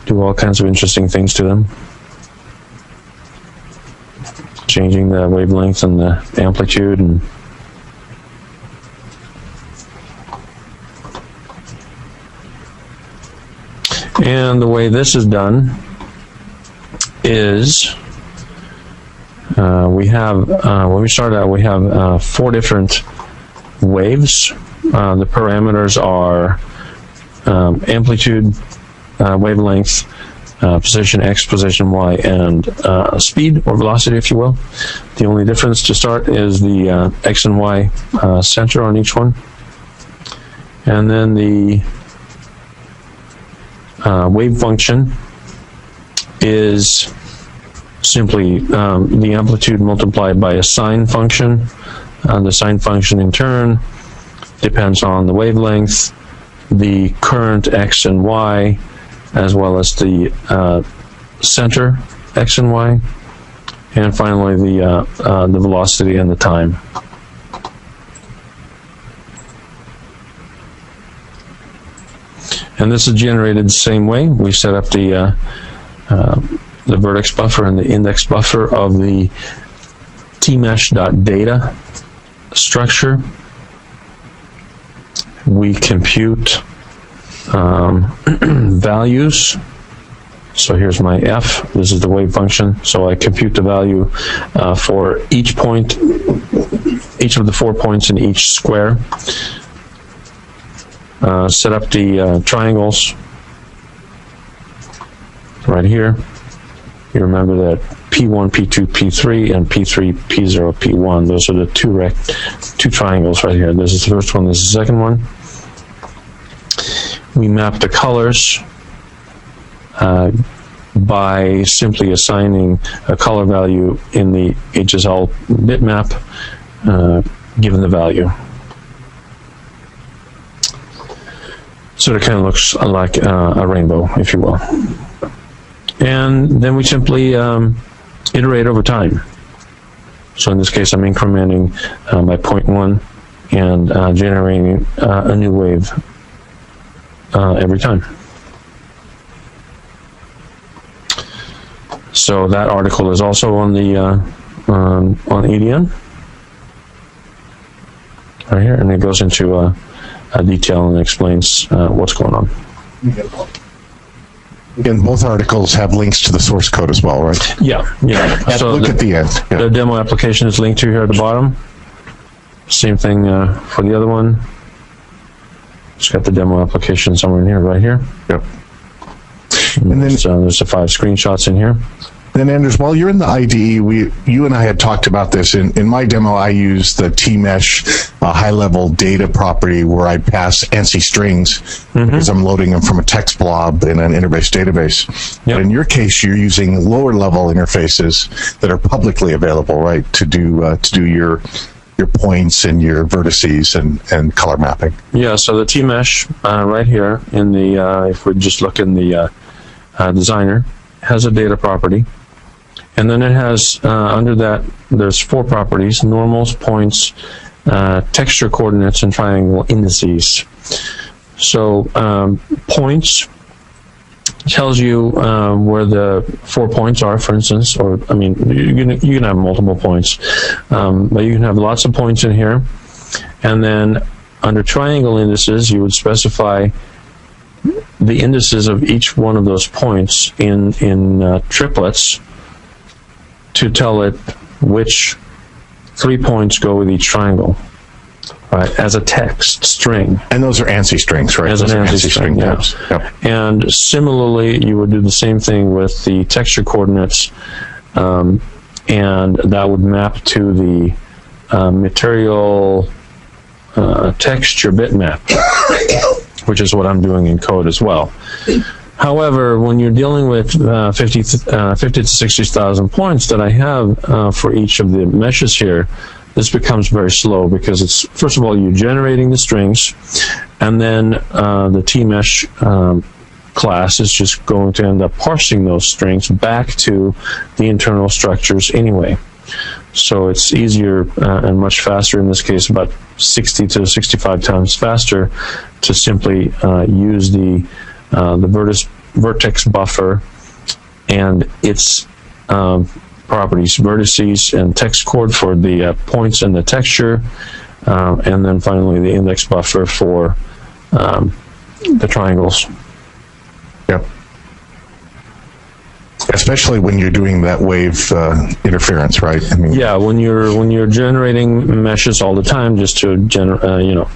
do all kinds of interesting things to them. Changing the wavelength and the amplitude and the way this is done is we have, when we start out, we have 4 different waves. The parameters are amplitude, wavelength, position X, position Y, and speed or velocity, if you will. The only difference to start is the X and Y center on each one. And then the wave function is simply the amplitude multiplied by a sine function. The sine function in turn depends on the wavelength, the current X and Y, as well as the center X and Y, and finally the velocity and the time. And this is generated the same way. We set up the vertex buffer and the index buffer of the tmesh.data structure. We compute values. So here's my f. This is the wave function. So I compute the value for each point, each of the 4 points in each square. Set up the triangles right here. You remember that P1, P2, P3, and P3, P0, P1. Those are the two triangles right here. This is the first one, this is the second one. We map the colors by simply assigning a color value in the HSL bitmap given the value. So it kind of looks like a rainbow, if you will. And then we simply iterate over time. So in this case, I'm incrementing by 0.1 and generating a new wave every time. So that article is also on the on EDN right here, and it goes into detail and explains what's going on. And both articles have links to the source code as well, right? Yeah. So look at the end. Yeah. The demo application is linked to here at the bottom. Same thing for the other one. It's got the demo application somewhere in here, right here. Yep. And then there's the 5 screenshots in here. Then, Anders, while you're in the IDE, you and I had talked about this. In my demo, I use the tmesh high-level data property where I pass ANSI strings because I'm loading them from a text blob in an interbase database. Yep. But in your case, you're using lower-level interfaces that are publicly available, right, to do your points and your vertices and color mapping. Yeah, so the tmesh right here in the if we just look in the designer has a data property. And then it has, under that, there's 4 properties: normals, points, texture coordinates, and triangle indices. So points tells you where the 4 points are, for instance, or, I mean, you can have multiple points, but you can have lots of points in here. And then under triangle indices, you would specify the indices of each one of those points in triplets to tell it which 3 points go with each triangle, right, as a text string. And those are ANSI strings, right? As an ANSI string, yeah. Yep. And similarly, you would do the same thing with the texture coordinates, and that would map to the material texture bitmap, which is what I'm doing in code as well. However, when you're dealing with 50 to 60,000 points that I have for each of the meshes here, this becomes very slow because it's, first of all, you're generating the strings, and then the tmesh class is just going to end up parsing those strings back to the internal structures anyway. So it's easier and much faster, in this case about 60 to 65 times faster, to simply use the vertex buffer and its properties, vertices and text chord for the points and the texture, and then finally the index buffer for the triangles. Yep. Especially when you're doing that wave interference, right? I mean, yeah, when you're generating meshes all the time, just to you know,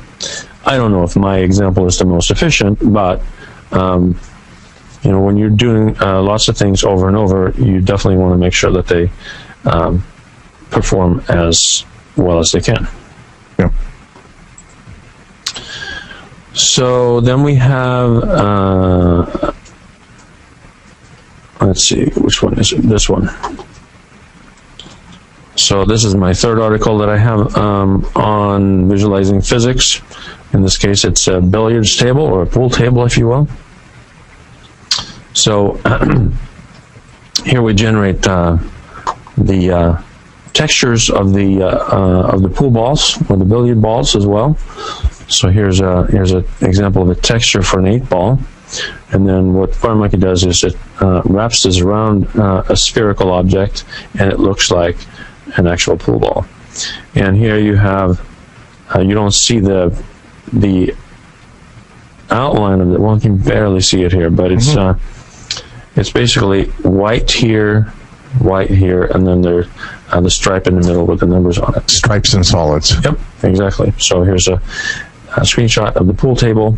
I don't know if my example is the most efficient, but you know, when you're doing lots of things over and over, you definitely want to make sure that they perform as well as they can. Yeah. So then we have, let's see, which one is it? This one. So this is my third article that I have on visualizing physics. In this case, it's a billiards table, or a pool table, if you will. So here we generate the textures of the pool balls, or the billiard balls as well. So here's an example of a texture for an 8-ball, and then what FireMonkey does is it wraps this around a spherical object, and it looks like an actual pool ball. And here you have you don't see the outline of it. One can barely see it here, but it's basically white here, and then there's the stripe in the middle with the numbers on it. Stripes and solids. Yep, exactly. So here's a screenshot of the pool table,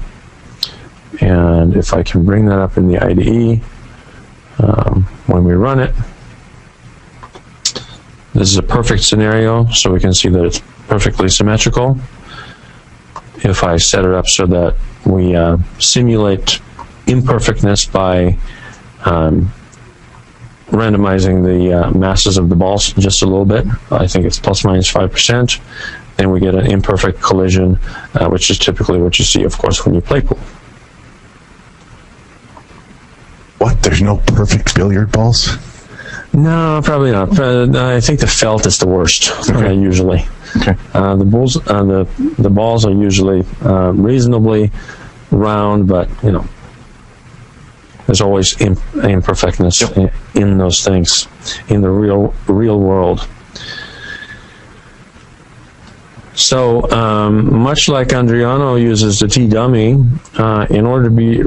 and if I can bring that up in the IDE, when we run it, this is a perfect scenario, so we can see that it's perfectly symmetrical. If I set it up so that we simulate imperfectness by randomizing the masses of the balls just a little bit, I think it's plus minus 5%, then we get an imperfect collision, which is typically what you see, of course, when you play pool. What? There's no perfect billiard balls? No, probably not. I think the felt is the worst, usually. Okay. The balls are usually reasonably round, but you know, there's always imperfectness in those things in the real world. So much like Adriano uses the T-dummy, in order to be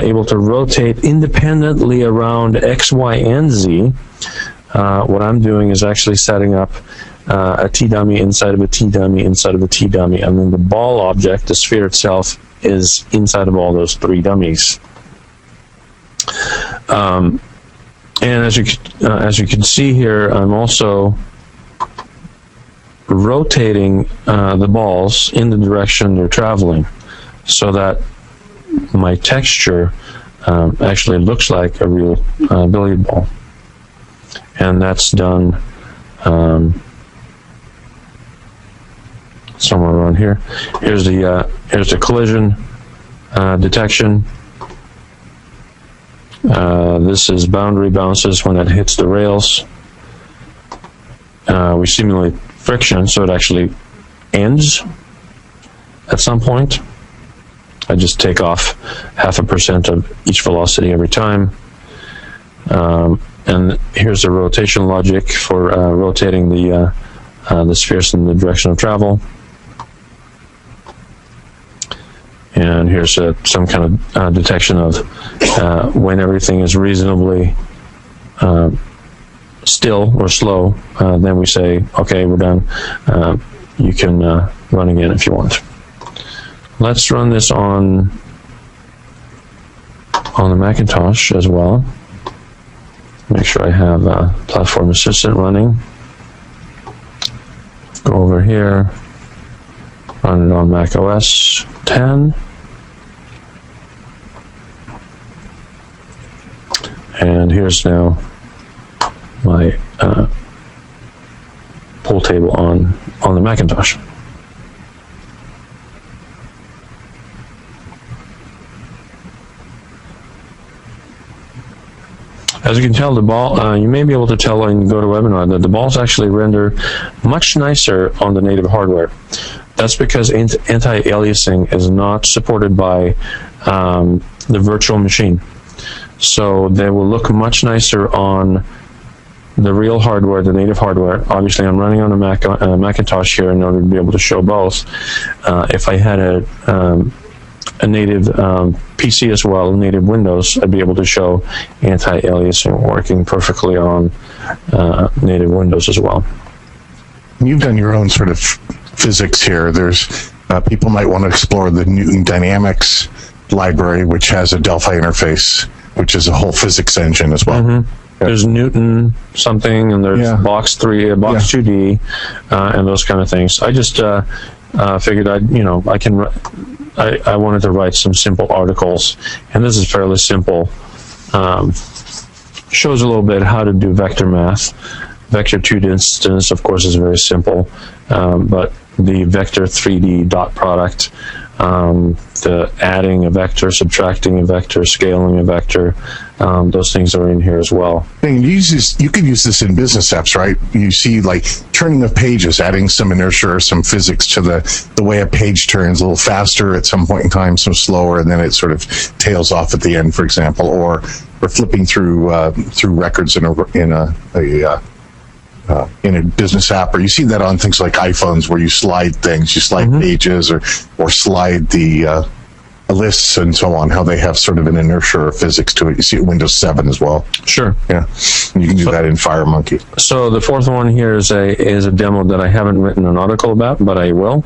able to rotate independently around X, Y, and Z, what I'm doing is actually setting up a T-dummy inside of a T-dummy inside of a T-dummy, and then the ball object, the sphere itself, is inside of all those three dummies. And as you can see here, I'm also rotating the balls in the direction they're traveling, so that my texture actually looks like a real billiard ball. And that's done somewhere around here. Here's the collision detection. This is boundary bounces when it hits the rails. We simulate friction, so it actually ends at some point. I just take off 0.5% of each velocity every time. And here's the rotation logic for rotating the spheres in the direction of travel. And here's some kind of detection of when everything is reasonably still or slow. Then we say, okay, we're done. You can run again if you want. Let's run this on the Macintosh as well. Make sure I have Platform Assistant running. Go over here, run it on Mac OS 10. And here's now my pool table on the Macintosh. As you can tell, the ball, you may be able to tell when you go to webinar that the balls actually render much nicer on the native hardware. That's because anti-aliasing is not supported by the virtual machine. So they will look much nicer on the real hardware, the native hardware. Obviously, I'm running on a Macintosh here in order to be able to show both. If I had a native PC as well, native Windows, I'd be able to show anti-aliasing working perfectly on native Windows as well. You've done your own sort of physics here. There's people might want to explore the Newton Dynamics library, which has a Delphi interface, which is a whole physics engine as well. Mm-hmm. Yeah. There's Newton something, and there's Box 2D, and those kind of things. I just figured I wanted to write some simple articles, and this is fairly simple. Shows a little bit how to do vector math. Vector 2 distance, of course, is very simple, but the vector 3D dot product, the adding a vector, subtracting a vector, scaling a vector, those things are in here as well. You could use this in business apps, right? You see, like, turning of pages, adding some inertia or some physics to the way a page turns, a little faster at some point in time, some slower, and then it sort of tails off at the end, for example, or flipping through records in a business app, or you see that on things like iPhones where you slide things, you slide pages or slide the lists and so on, how they have sort of an inertia or physics to it. You see it in Windows 7 as well. Sure. Yeah. And you can do that in FireMonkey. So the fourth one here is a demo that I haven't written an article about, but I will.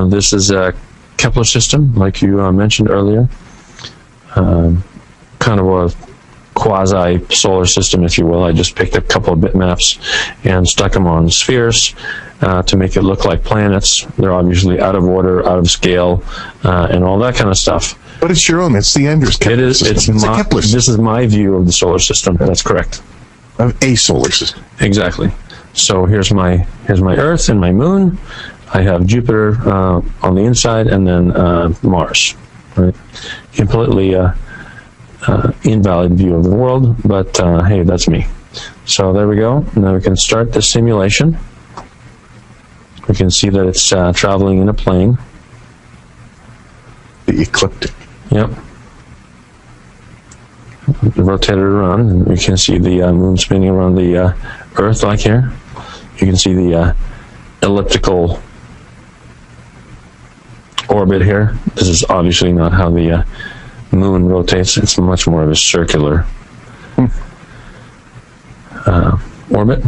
This is a Kepler system, like you mentioned earlier. Kind of a quasi-solar system, if you will. I just picked a couple of bitmaps and stuck them on spheres to make it look like planets. They're obviously out of order, out of scale, and all that kind of stuff. But it's your own. It's the Ender's Kepler system. It's a Kepler system. This is my view of the solar system. That's correct. Of a solar system. Exactly. So here's my Earth and my Moon. I have Jupiter on the inside, and then Mars. Right? Completely invalid view of the world, but hey, that's me. So there we go. Now we can start the simulation. We can see that it's traveling in a plane. The ecliptic. Yep. Rotate it around, and we can see the moon spinning around the Earth, like here. You can see the elliptical orbit here. This is obviously not how the moon rotates. It's much more of a circular orbit.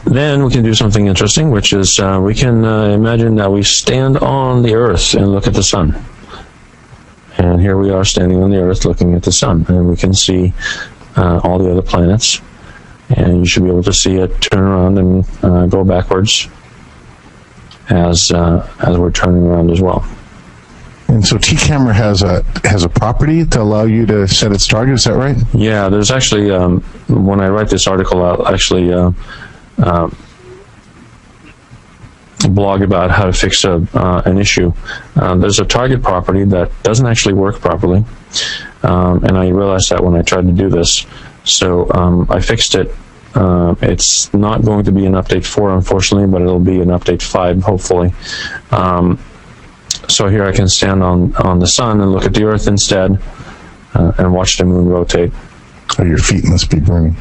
Then we can do something interesting, which is we can imagine that we stand on the Earth and look at the sun. And here we are standing on the Earth looking at the sun, and we can see all the other planets. And you should be able to see it turn around and go backwards as we're turning around as well. And so T-Camera has a property to allow you to set its target. Is that right? Yeah, there's actually when I write this article, I'll actually blog about how to fix an issue. There's a target property that doesn't actually work properly, and I realized that when I tried to do this. So I fixed it. It's not going to be an update 4, unfortunately, but it'll be an update 5, hopefully. So here I can stand on the sun and look at the Earth instead, and watch the moon rotate. Oh, your feet must be burning.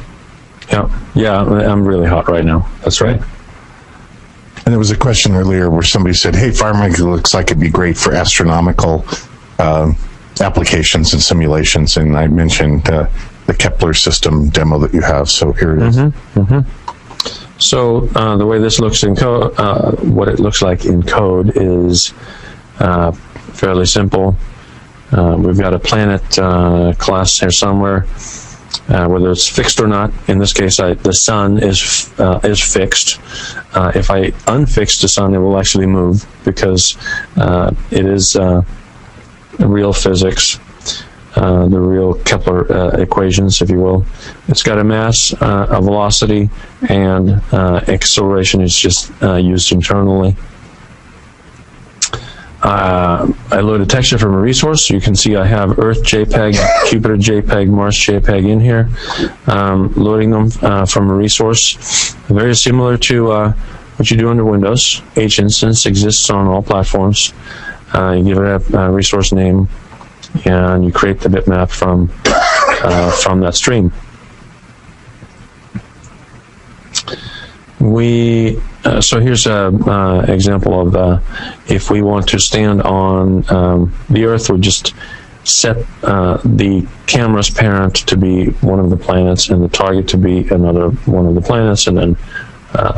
Yeah, I'm really hot right now. That's right. And there was a question earlier where somebody said, hey, FireMonkey looks like it'd be great for astronomical applications and simulations, and I mentioned the Kepler system demo that you have, so here it is. So the way this looks in code, what it looks like in code is fairly simple. We've got a planet class here somewhere, whether it's fixed or not. In this case, the sun is fixed. If I unfix the sun, it will actually move because it is real physics. the real Kepler equations, if you will. It's got a mass, a velocity, and acceleration is just used internally. I load a texture from a resource. You can see I have Earth JPEG, Jupiter JPEG, Mars JPEG in here. Loading them from a resource. Very similar to what you do under Windows. H instance exists on all platforms. You give it a resource name, and you create the bitmap from that stream. So here's an example of if we want to stand on the Earth, we just set the camera's parent to be one of the planets and the target to be another one of the planets, and then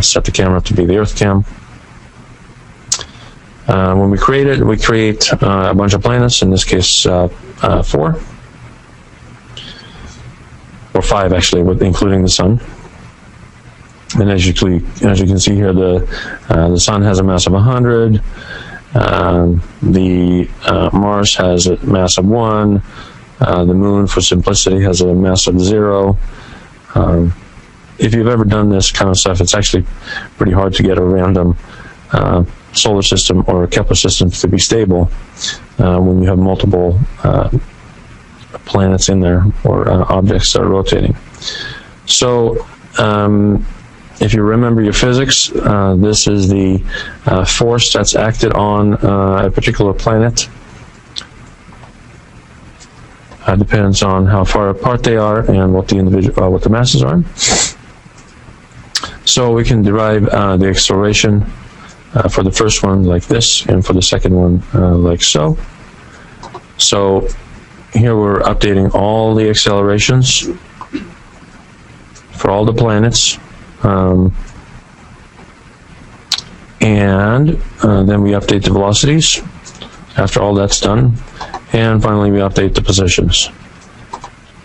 set the camera to be the Earth cam. When we create it, we create a bunch of planets, in this case 4. Or 5 actually, including the Sun. And as you can see here, the Sun has a mass of 100. The Mars has a mass of 1. The Moon, for simplicity, has a mass of 0. If you've ever done this kind of stuff, it's actually pretty hard to get a random solar system or a Kepler system to be stable when you have multiple planets in there or objects that are rotating. So if you remember your physics, this is the force that's acted on a particular planet. Depends on how far apart they are and what the masses are. So we can derive the acceleration for the first one like this, and for the second one like so. So here we're updating all the accelerations for all the planets. And then we update the velocities after all that's done, and finally we update the positions.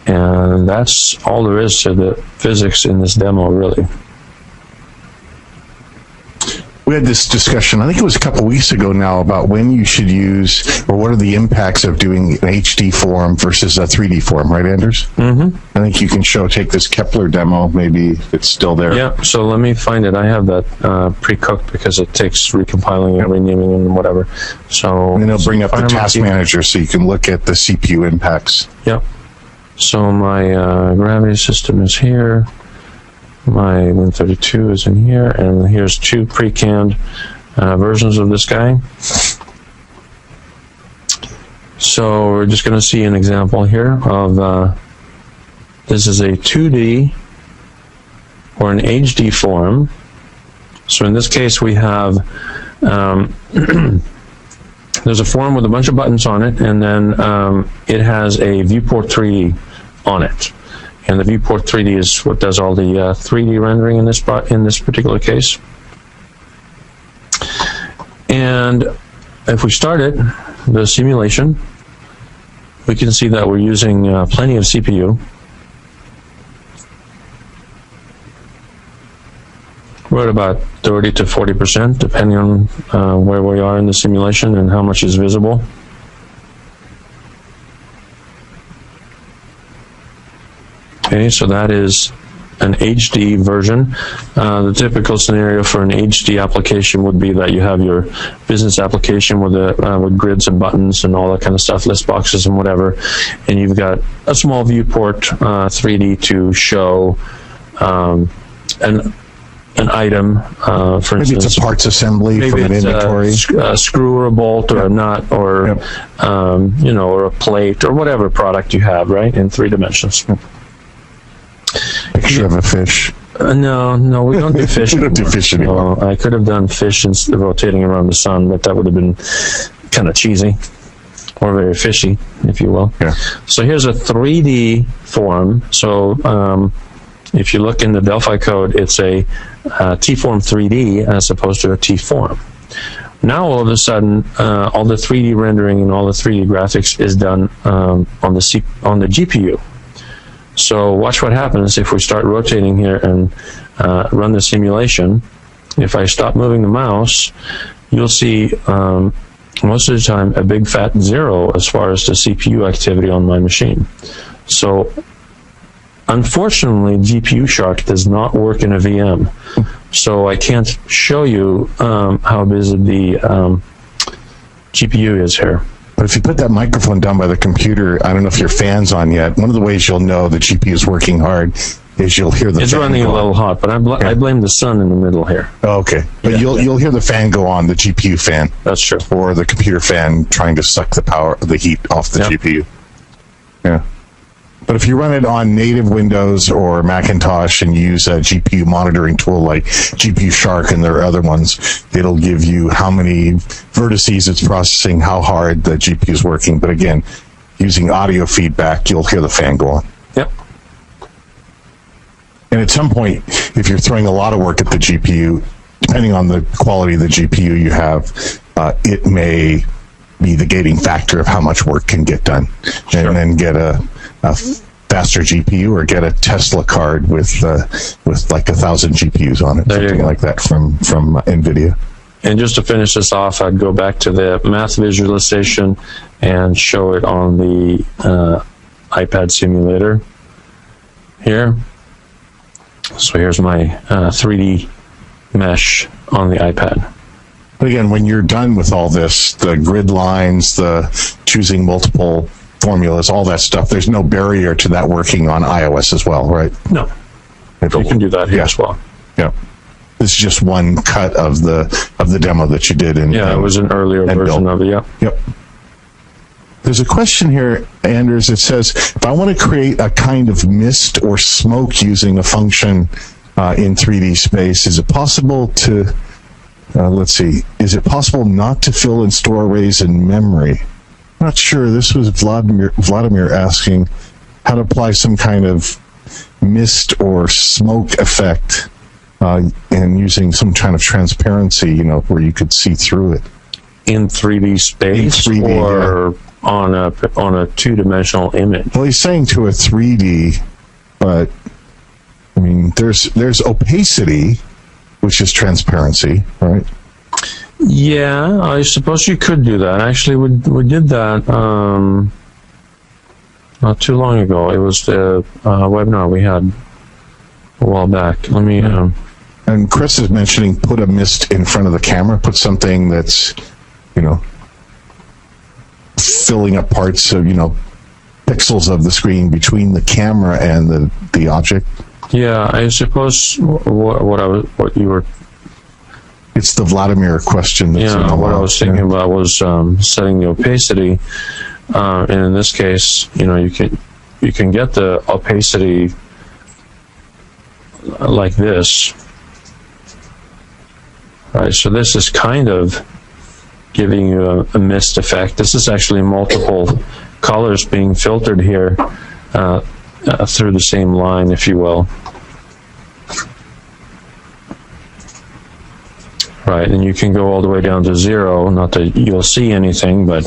And that's all there is to the physics in this demo, really. We had this discussion, I think it was a couple weeks ago now, about when you should use, or what are the impacts of doing an HD form versus a 3D form, right, Anders? Mm-hmm. I think you can take this Kepler demo, maybe if it's still there. Yeah, so let me find it. I have that pre-cooked because it takes recompiling and renaming and whatever. So, and then it'll bring up the task manager so you can look at the CPU impacts. Yep. So my gravity system is here. My Win32 is in here, and here's 2 pre-canned versions of this guy. So we're just going to see an example here of this is a 2D or an HD form. So in this case we have there's a form with a bunch of buttons on it, and then it has a viewport 3D on it. And the viewport 3D is what does all the 3D rendering in this particular case. And if we started the simulation, we can see that we're using plenty of CPU. We're at about 30 to 40%, depending on where we are in the simulation and how much is visible. Okay, so that is an HD version. The typical scenario for an HD application would be that you have your business application with grids and buttons and all that kind of stuff, list boxes and whatever, and you've got a small viewport 3D to show an item, for maybe instance. it's a parts assembly from an inventory. A screw or a bolt or a nut or or a plate or whatever product you have, right, in 3 dimensions. Picture of a fish. No, we don't do fish. We don't do fish anymore. I could have done fish instead of rotating around the sun, but that would have been kind of cheesy or very fishy, if you will. Yeah. So here's a 3D form. So if you look in the Delphi code, it's a T-form 3D as opposed to a T-form. Now all of a sudden, all the 3D rendering and all the 3D graphics is done on the GPU. So watch what happens if we start rotating here and run the simulation. If I stop moving the mouse, you'll see most of the time a big fat 0 as far as the CPU activity on my machine. So unfortunately, GPU Shark does not work in a VM, so I can't show you how busy the GPU is here. But if you put that microphone down by the computer, I don't know if your fan's on yet. One of the ways you'll know the GPU is working hard is you'll hear the It's fan running go a little on. hot, but I blame the sun in the middle here. Oh, okay. But you'll hear the fan go on, the GPU fan. That's true. Or the computer fan trying to suck the heat off the GPU. Yeah. But if you run it on native Windows or Macintosh and use a GPU monitoring tool like GPU Shark and there are other ones, it'll give you how many vertices it's processing, how hard the GPU is working. But again, using audio feedback, you'll hear the fan go on. Yep. And at some point, if you're throwing a lot of work at the GPU, depending on the quality of the GPU you have, it may be the gating factor of how much work can get done. Sure. And then get a faster GPU or get a Tesla card with like 1,000 GPUs on it, something like that from NVIDIA. And just to finish this off, I'd go back to the math visualization and show it on the iPad simulator here. So here's my 3D mesh on the iPad. But again, when you're done with all this, the grid lines, the choosing multiple formulas, all that stuff, there's no barrier to that working on iOS as well, right? No. You can do that here as well. Yeah. This is just one cut of the demo that you did. It was an earlier version of it, yeah. Yep. There's a question here, Anders. It says, if I want to create a kind of mist or smoke using a function in 3D space, is it possible to, is it possible not to fill and store arrays in memory? I'm not sure. This was Vladimir asking how to apply some kind of mist or smoke effect and using some kind of transparency, where you could see through it. In 3D space, in 3D, or on a two-dimensional image? Well, he's saying to a 3D, but I mean, there's opacity, which is transparency, right? Yeah, I suppose you could do that. Actually, we did that not too long ago. It was the webinar we had a while back. Let me. And Chris is mentioning put a mist in front of the camera. Put something that's, filling up parts of, pixels of the screen between the camera and the object. Yeah, I suppose what you were. It's the Vladimir question. That's what I was thinking about was setting the opacity, and in this case, you can get the opacity like this, right? So this is kind of giving you a mist effect. This is actually multiple colors being filtered here through the same line, if you will. Right, and you can go all the way down to 0. Not that you'll see anything, but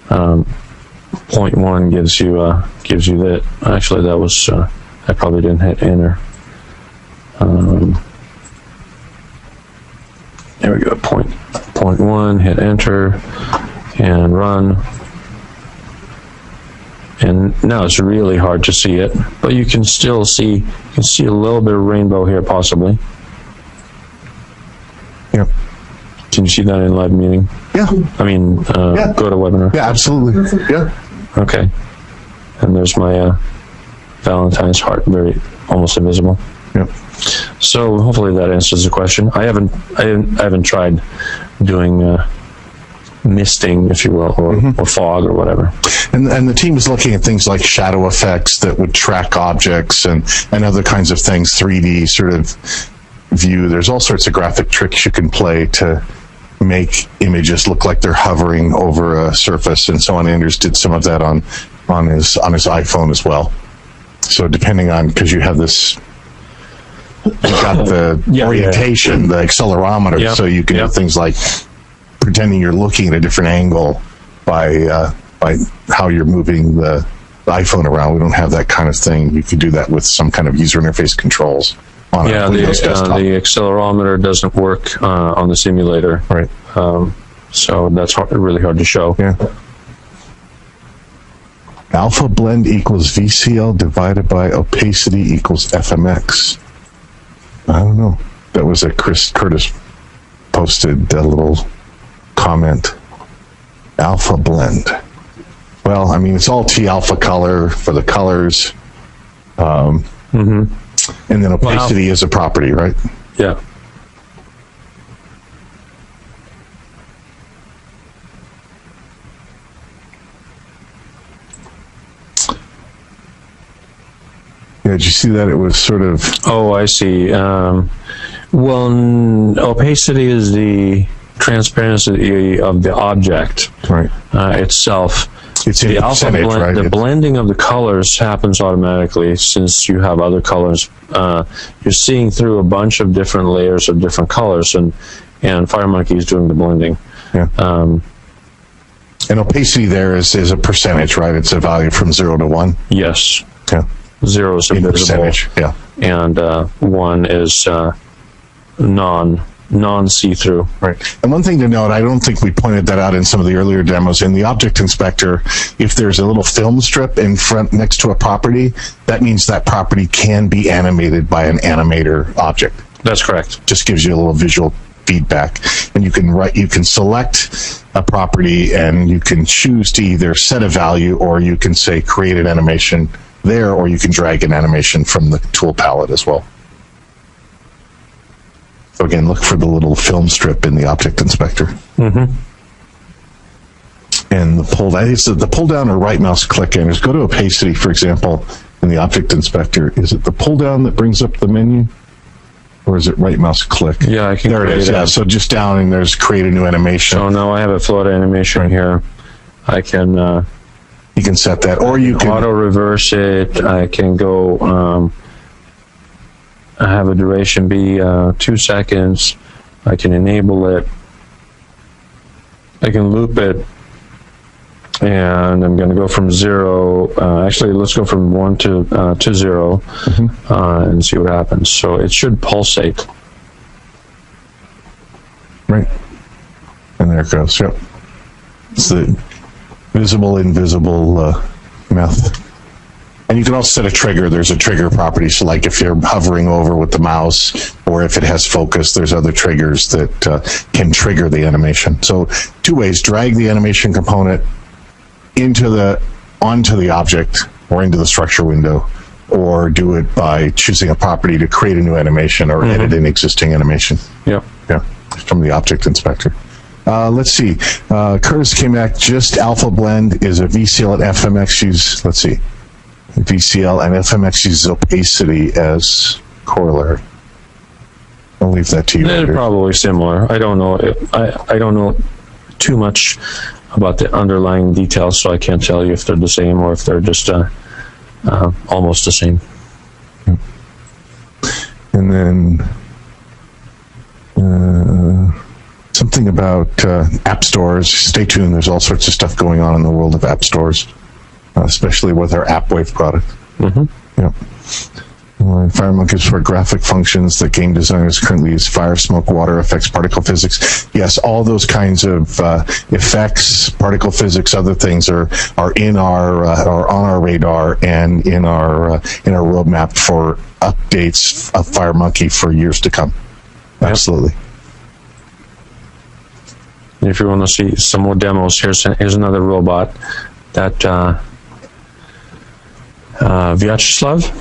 0.1 gives you that. Actually, that was I probably didn't hit enter. There we go. Point 1. Hit enter and run. And now it's really hard to see it, but you can still see. You can see a little bit of rainbow here, possibly. Yep. Can you see that in live meeting? Yeah. I mean, go to webinar. Yeah, absolutely. Yeah. Okay. And there's my Valentine's heart, almost invisible. Yep. So hopefully that answers the question. I haven't tried doing misting, if you will, or fog or whatever. And the team is looking at things like shadow effects that would track objects and other kinds of things, 3D sort of view. There's all sorts of graphic tricks you can play to make images look like they're hovering over a surface and so on. Anders did some of that on his iPhone as well. So depending on, because you have this, you've got the orientation, the accelerometer, so you can do things like pretending you're looking at a different angle by how you're moving the iPhone around. We don't have that kind of thing. You could do that with some kind of user interface controls. The accelerometer doesn't work on the simulator. Right. So that's really hard to show. Yeah. Alpha blend equals VCL divided by opacity equals FMX. I don't know. That was a Curtis posted a little comment. Alpha blend. Well, I mean, it's all T alpha color for the colors. And then opacity is a property, right? Yeah. Yeah, did you see that? It was sort of... Oh, I see. Opacity is the transparency of the object itself. It's in the alpha percentage, right? The blending of the colors happens automatically since you have other colors. You're seeing through a bunch of different layers of different colors, and FireMonkey is doing the blending. Yeah. And opacity there is a percentage, right? It's a value from 0 to 1. Yes. Yeah. 0 is invisible. Percentage, yeah. And 1 is non-see-through. Right. And one thing to note, I don't think we pointed that out in some of the earlier demos. In the Object Inspector, if there's a little film strip in front next to a property, that means that property can be animated by an animator object. That's correct. Just gives you a little visual feedback. And you can select a property and you can choose to either set a value, or you can say create an animation there, or you can drag an animation from the tool palette as well. So again, look for the little film strip in the Object Inspector. Mm-hmm. And the pull down or right mouse click in. Just go to opacity, for example, in the Object Inspector. Is it the pull down that brings up the menu? Or is it right mouse click? Yeah, I can. There it is. Yeah, so just down and there's create a new animation. So now I have a float animation here. I can. You can set that, or you can auto reverse it. I can go. I have a duration be 2 seconds. I can enable it. I can loop it, and I'm going to go from 0. Actually, let's go from 1 to 0, and see what happens. So it should pulsate. Right, and there it goes. Yep, it's the visible invisible method. And you can also set a trigger. There's a trigger property. So like if you're hovering over with the mouse, or if it has focus, there's other triggers that can trigger the animation. So 2 ways: drag the animation component onto the object or into the structure window, or do it by choosing a property to create a new animation or edit an existing animation. Yep. Yeah, from the Object Inspector. Let's see. Curtis came back. Just alpha blend is a VCL and FMX use. Let's see. VCL and FMX uses opacity as corollary. I'll leave that to you. They're probably similar. I don't know. I don't know too much about the underlying details, so I can't tell you if they're the same or if they're just almost the same. And then something about app stores. Stay tuned. There's all sorts of stuff going on in the world of app stores, especially with our AppWave product. Yeah. FireMonkey is for graphic functions that game designers currently use: fire, smoke, water effects, particle physics. Yes, all those kinds of effects, particle physics, other things are in our are on our radar and in our roadmap for updates of FireMonkey for years to come. Absolutely. If you want to see some more demos, here's another robot that Vyacheslav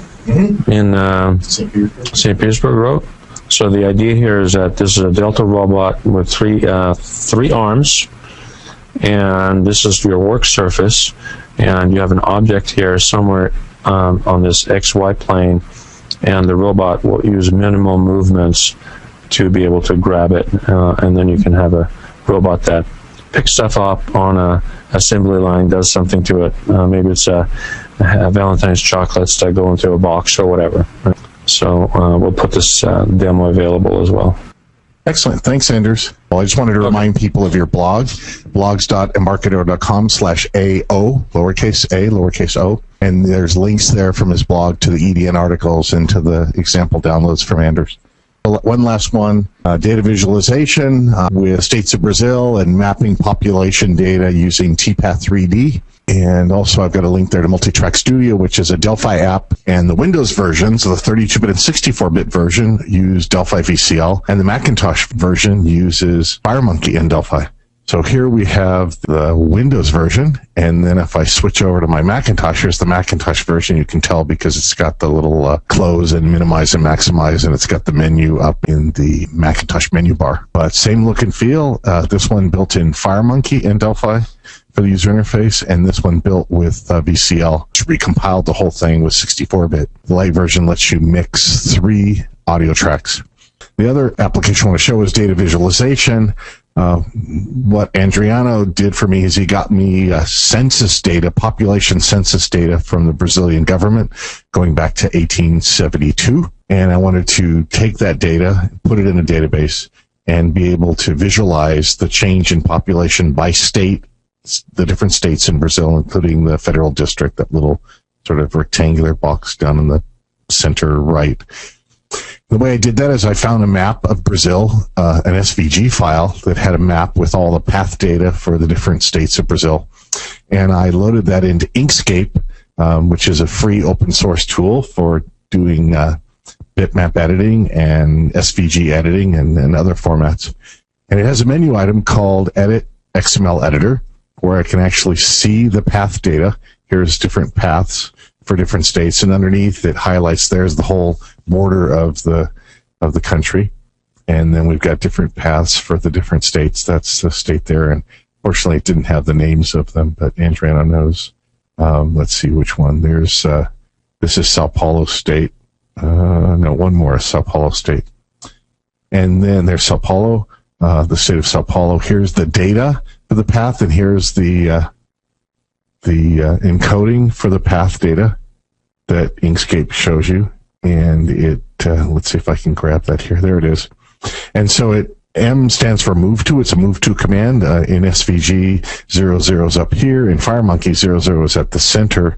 in St. Petersburg wrote. So the idea here is that this is a Delta robot with three arms, and this is your work surface, and you have an object here somewhere on this XY plane, and the robot will use minimal movements to be able to grab it, and then you can have a robot that picks stuff up on a assembly line, does something to it. Maybe it's a Valentine's chocolates that go into a box or whatever. So we'll put this demo available as well. Excellent. Thanks, Anders. Well, I just wanted to remind people of your blog, blogs.embarcadero.com/AO, lowercase a, lowercase o. And there's links there from his blog to the EDN articles and to the example downloads from Anders. One last one, data visualization with states of Brazil and mapping population data using TPath 3D. And also I've got a link there to Multitrack Studio, which is a Delphi app, and the Windows version, so the 32-bit and 64-bit version, use Delphi VCL, and the Macintosh version uses FireMonkey and Delphi. So here we have the Windows version, and then if I switch over to my Macintosh, here's the Macintosh version. You can tell because it's got the little close and minimize and maximize, and it's got the menu up in the Macintosh menu bar. But same look and feel. This one built in FireMonkey and Delphi for the user interface, and this one built with VCL, which recompiled the whole thing with 64-bit. The light version lets you mix 3 audio tracks. The other application I want to show is data visualization. What Andriano did for me is he got me census data, population census data from the Brazilian government going back to 1872. And I wanted to take that data, put it in a database, and be able to visualize the change in population by state, the different states in Brazil, including the federal district, that little sort of rectangular box down in the center right. The way I did that is I found a map of Brazil, an SVG file that had a map with all the path data for the different states of Brazil. And I loaded that into Inkscape, which is a free open source tool for doing bitmap editing and SVG editing and other formats. And it has a menu item called Edit XML Editor, where I can actually see the path data. Here's different paths for different states, and underneath it highlights there's the whole border of the country, and then we've got different paths for the different states. That's the state there, and fortunately it didn't have the names of them, but Andriano knows. Let's see which one. There's this is Sao Paulo State. No, one more, Sao Paulo State, and then there's Sao Paulo, the state of Sao Paulo. Here's the data for the path, and here's the encoding for the path data that Inkscape shows you. And it, let's see if I can grab that here. There it is. And so M stands for move to. It's a move to command. In SVG, 00 is up here. In FireMonkey, 00 is at the center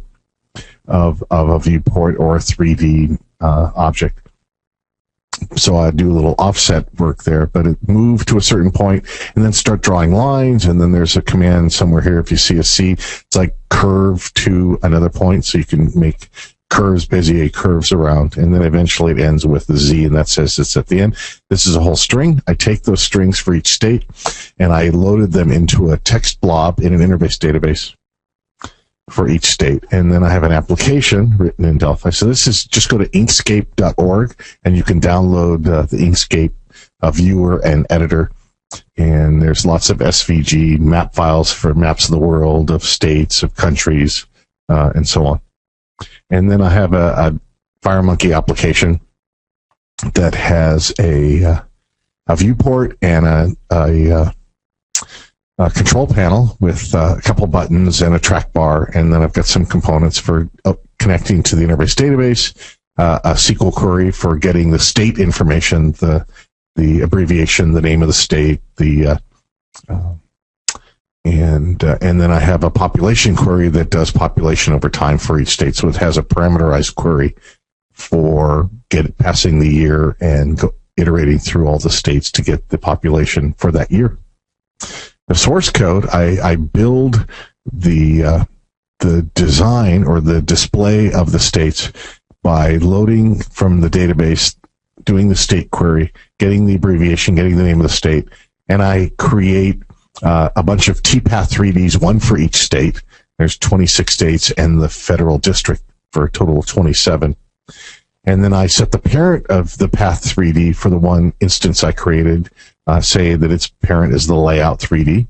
of a viewport or a 3D object. So I do a little offset work there, but it moved to a certain point and then start drawing lines. And then there's a command somewhere here. If you see a C, it's like curve to another point. So you can make curves, Bezier curves around. And then eventually it ends with the Z, and that says it's at the end. This is a whole string. I take those strings for each state and I loaded them into a text blob in an interface database for each state. And then I have an application written in Delphi. So this is, just go to inkscape.org and you can download the Inkscape viewer and editor. And there's lots of SVG map files for maps of the world, of states, of countries, and so on. And then I have a FireMonkey application that has a viewport and a control panel with a couple buttons and a track bar, and then I've got some components for connecting to the interface database, a SQL query for getting the state information, the abbreviation, the name of the state, and then I have a population query that does population over time for each state. So it has a parameterized query for passing the year and iterating through all the states to get the population for that year. The source code, I build the design or the display of the states by loading from the database, doing the state query, getting the abbreviation, getting the name of the state, and I create a bunch of TPath 3Ds, one for each state. There's 26 states and the federal district for a total of 27. And then I set the parent of the path 3D for the one instance I created, say that its parent is the layout 3D.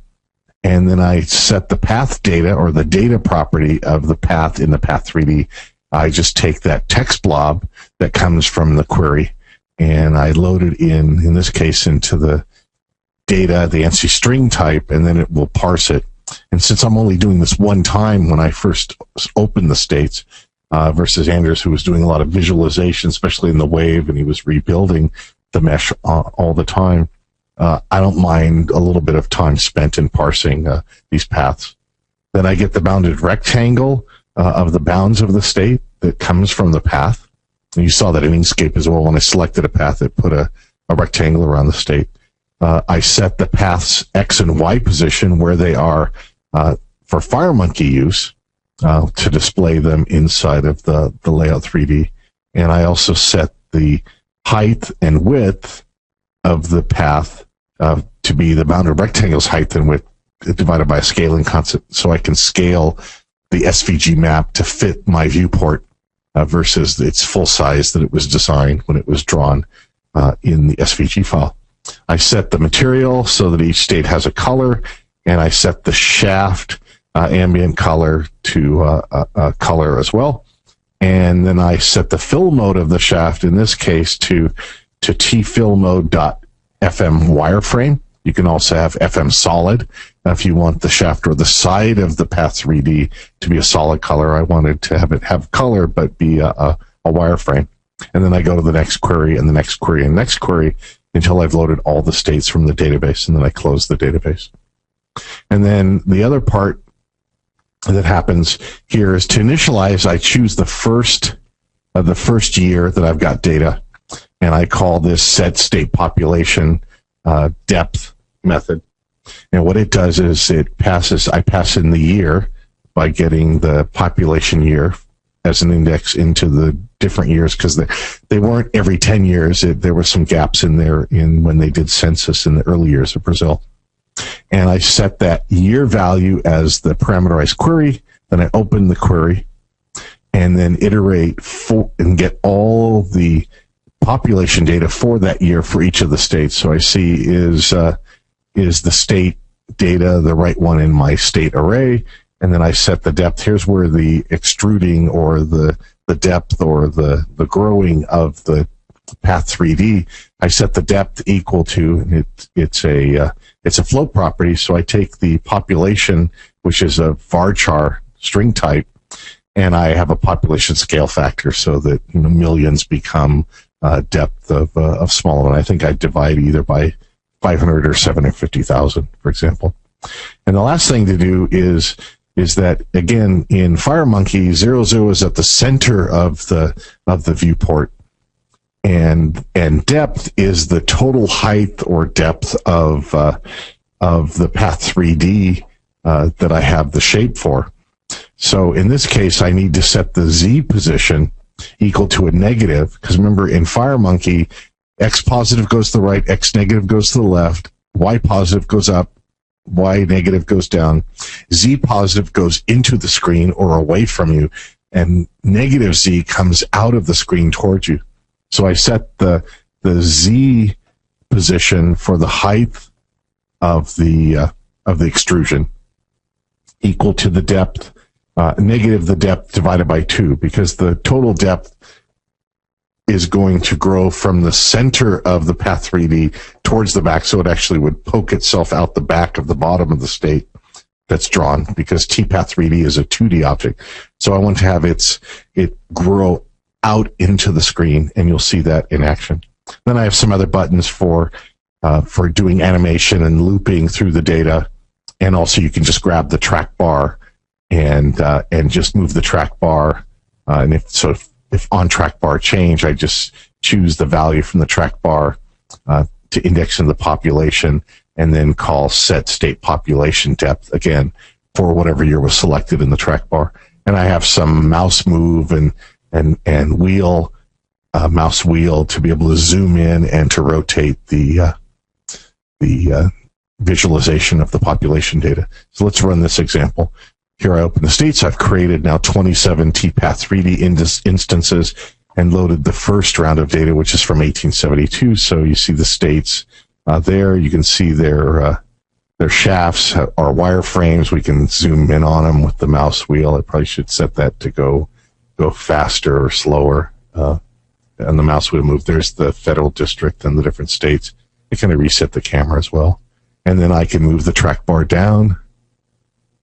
And then I set the path data or the data property of the path in the path 3D. I just take that text blob that comes from the query and I load it in this case, into the data, the ANSI string type, and then it will parse it. And since I'm only doing this one time when I first opened the states, versus Anders, who was doing a lot of visualization, especially in the wave, and he was rebuilding the mesh all the time, I don't mind a little bit of time spent in parsing these paths. Then I get the bounded rectangle of the bounds of the state that comes from the path. And you saw that in Inkscape as well. When I selected a path, it put a a rectangle around the state. I set the paths X and Y position where they are for FireMonkey use to display them inside of the Layout 3D. And I also set the height and width of the path to be the bounded rectangle's height and width divided by a scaling constant, so I can scale the SVG map to fit my viewport versus its full size that it was designed when it was drawn in the SVG file. I set the material so that each state has a color, and I set the shaft ambient color to a color as well. And then I set the fill mode of the shaft, in this case, to tfillmode.fm wireframe. You can also have FM solid if you want the shaft or the side of the path 3D to be a solid color. I wanted to have it have color but be a wireframe. And then I go to the next query and the next query and next query until I've loaded all the states from the database, and then I close the database. And then the other part that happens here is to initialize. I choose the first year that I've got data, and I call this set state population depth method. And what it does is I pass in the year by getting the population year as an index into the different years, because they weren't every 10 years. There were some gaps in there in when they did census in the early years of Brazil. And I set that year value as the parameterized query. Then I open the query and then iterate and get all the population data for that year for each of the states. So I see is the state data the right one in my state array, and then I set the depth. Here's where the extruding or the depth or the growing of the path 3D. I set the depth equal to it's a float property. So I take the population, which is a varchar string type, and I have a population scale factor so that millions become depth of smaller one. I think I divide either by 500 or 750,000, for example. And the last thing to do is that, again, in FireMonkey, 0 is at the center of the viewport, and depth is the total height or depth of the path 3D that I have the shape for. So in this case, I need to set the Z position equal to a negative, because remember, in FireMonkey, X positive goes to the right, X negative goes to the left, Y positive goes up, Y negative goes down, Z positive goes into the screen or away from you, and negative Z comes out of the screen towards you. So I set the Z position for the height of the extrusion equal to the depth, negative the depth divided by 2, because the total depth is going to grow from the center of the path 3D towards the back, so it actually would poke itself out the back of the bottom of the state that's drawn, because tpath 3D is a 2D object. So I want to have it grow out into the screen, and you'll see that in action. Then I have some other buttons for doing animation and looping through the data, and also you can just grab the track bar and just move the track bar. And if on track bar change, I just choose the value from the track bar to index in the population, and then call set state population depth again for whatever year was selected in the track bar. And I have some mouse move and wheel, mouse wheel to be able to zoom in and to rotate the visualization of the population data. So let's run this example. Here I open the states. I've created now 27 tpath 3D instances and loaded the first round of data, which is from 1872. So you see the states there. You can see their shafts are wireframes. We can zoom in on them with the mouse wheel. I probably should set that to go faster or slower. And the mouse wheel move. There's the federal district and the different states. I kind of reset the camera as well. And then I can move the track bar down.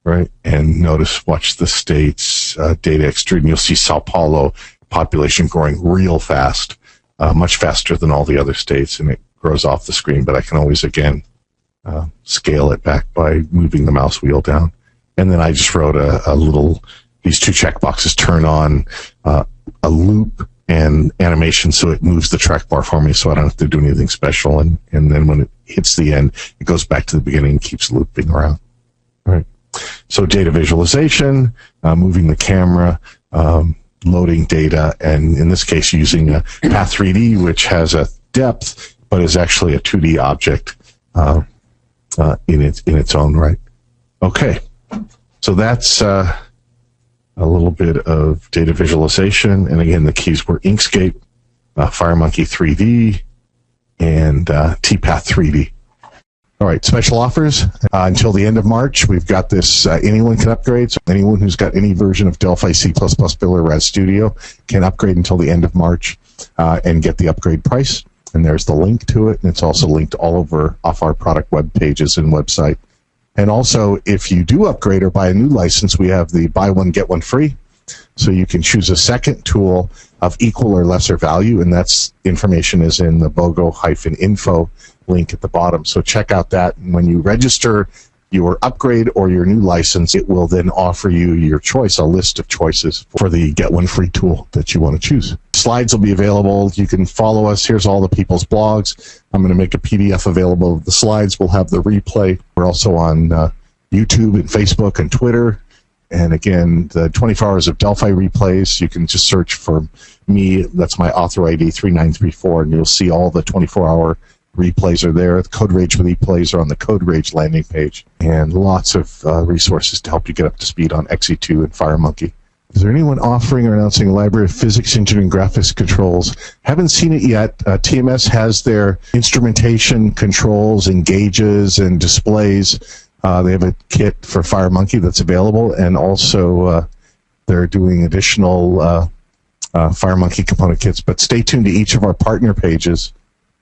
Right, and watch the states data extrude, and you'll see Sao Paulo population growing real fast, much faster than all the other states, and it grows off the screen. But I can always again scale it back by moving the mouse wheel down. And then I just wrote these two checkboxes: turn on a loop and animation, so it moves the track bar for me, so I don't have to do anything special. And then when it hits the end, it goes back to the beginning and keeps looping around. All right. So data visualization, moving the camera, loading data, and in this case using a Path 3D, which has a depth, but is actually a 2D object in its own right. Okay. So that's a little bit of data visualization. And again, the keys were Inkscape, FireMonkey 3D, and TPath 3D. All right, special offers until the end of March. We've got this, anyone can upgrade. So anyone who's got any version of Delphi C++ Builder Rad Studio can upgrade until the end of March and get the upgrade price. And there's the link to it. And it's also linked all over off our product web pages and website. And also, if you do upgrade or buy a new license, we have the buy one, get one free. So you can choose a second tool of equal or lesser value, and that's information is in the BOGO-info link at the bottom. So check out that. And when you register your upgrade or your new license, it will then offer you your choice, a list of choices for the get one free tool that you want to choose. Slides will be available. You can follow us. Here's all the people's blogs. I'm going to make a PDF available of the slides. We'll have the replay. We're also on YouTube and Facebook and Twitter. And again, the 24 Hours of Delphi replays, you can just search for me. That's my author ID 3934, and you'll see all the 24-hour replays are there. The Code Rage replays are on the Code Rage landing page, and lots of resources to help you get up to speed on XE2 and FireMonkey. Is there anyone offering or announcing a library of physics, engineering, graphics controls? Haven't seen it yet. TMS has their instrumentation controls and gauges and displays. They have a kit for FireMonkey that's available, and also they're doing additional FireMonkey component kits. But stay tuned to each of our partner pages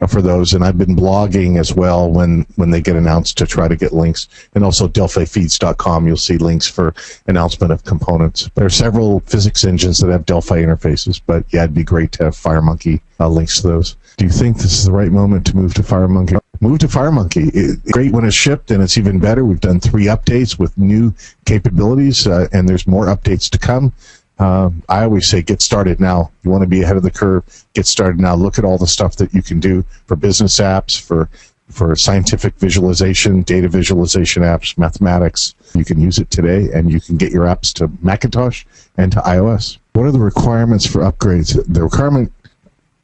for those, and I've been blogging as well when they get announced to try to get links, and also delphifeeds.com. You'll see links for announcement of components. There are several physics engines that have Delphi interfaces, but yeah, it'd be great to have FireMonkey links to those. Do you think this is the right moment to move to FireMonkey? Move to FireMonkey. It's great when it's shipped, and it's even better. We've done 3 updates with new capabilities, and there's more updates to come. I always say get started now. You want to be ahead of the curve, get started now. Look at all the stuff that you can do for business apps, for scientific visualization, data visualization apps, mathematics. You can use it today, and you can get your apps to Macintosh and to iOS. What are the requirements for upgrades? The requirement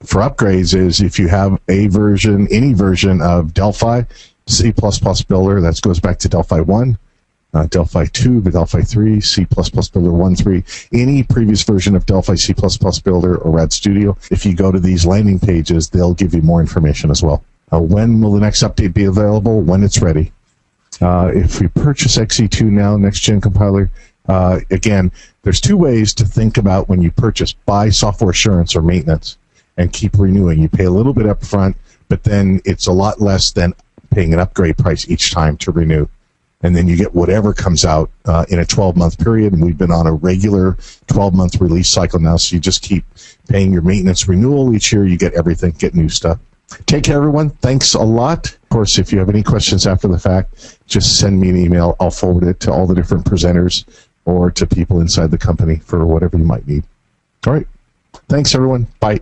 for upgrades is if you have a version, any version of Delphi, C++ Builder, that goes back to Delphi 1, Delphi 2, Delphi 3, C++ Builder 1.3, any previous version of Delphi C++ Builder or Rad Studio. If you go to these landing pages, they'll give you more information as well. When will the next update be available? When it's ready. If we purchase XE2 now, Next Gen Compiler, again, there's 2 ways to think about when you purchase. Buy software assurance or maintenance and keep renewing. You pay a little bit up front, but then it's a lot less than paying an upgrade price each time to renew. And then you get whatever comes out in a 12-month period, and we've been on a regular 12-month release cycle now, so you just keep paying your maintenance renewal each year. You get everything, get new stuff. Take care, everyone. Thanks a lot. Of course, if you have any questions after the fact, just send me an email. I'll forward it to all the different presenters or to people inside the company for whatever you might need. All right. Thanks, everyone. Bye.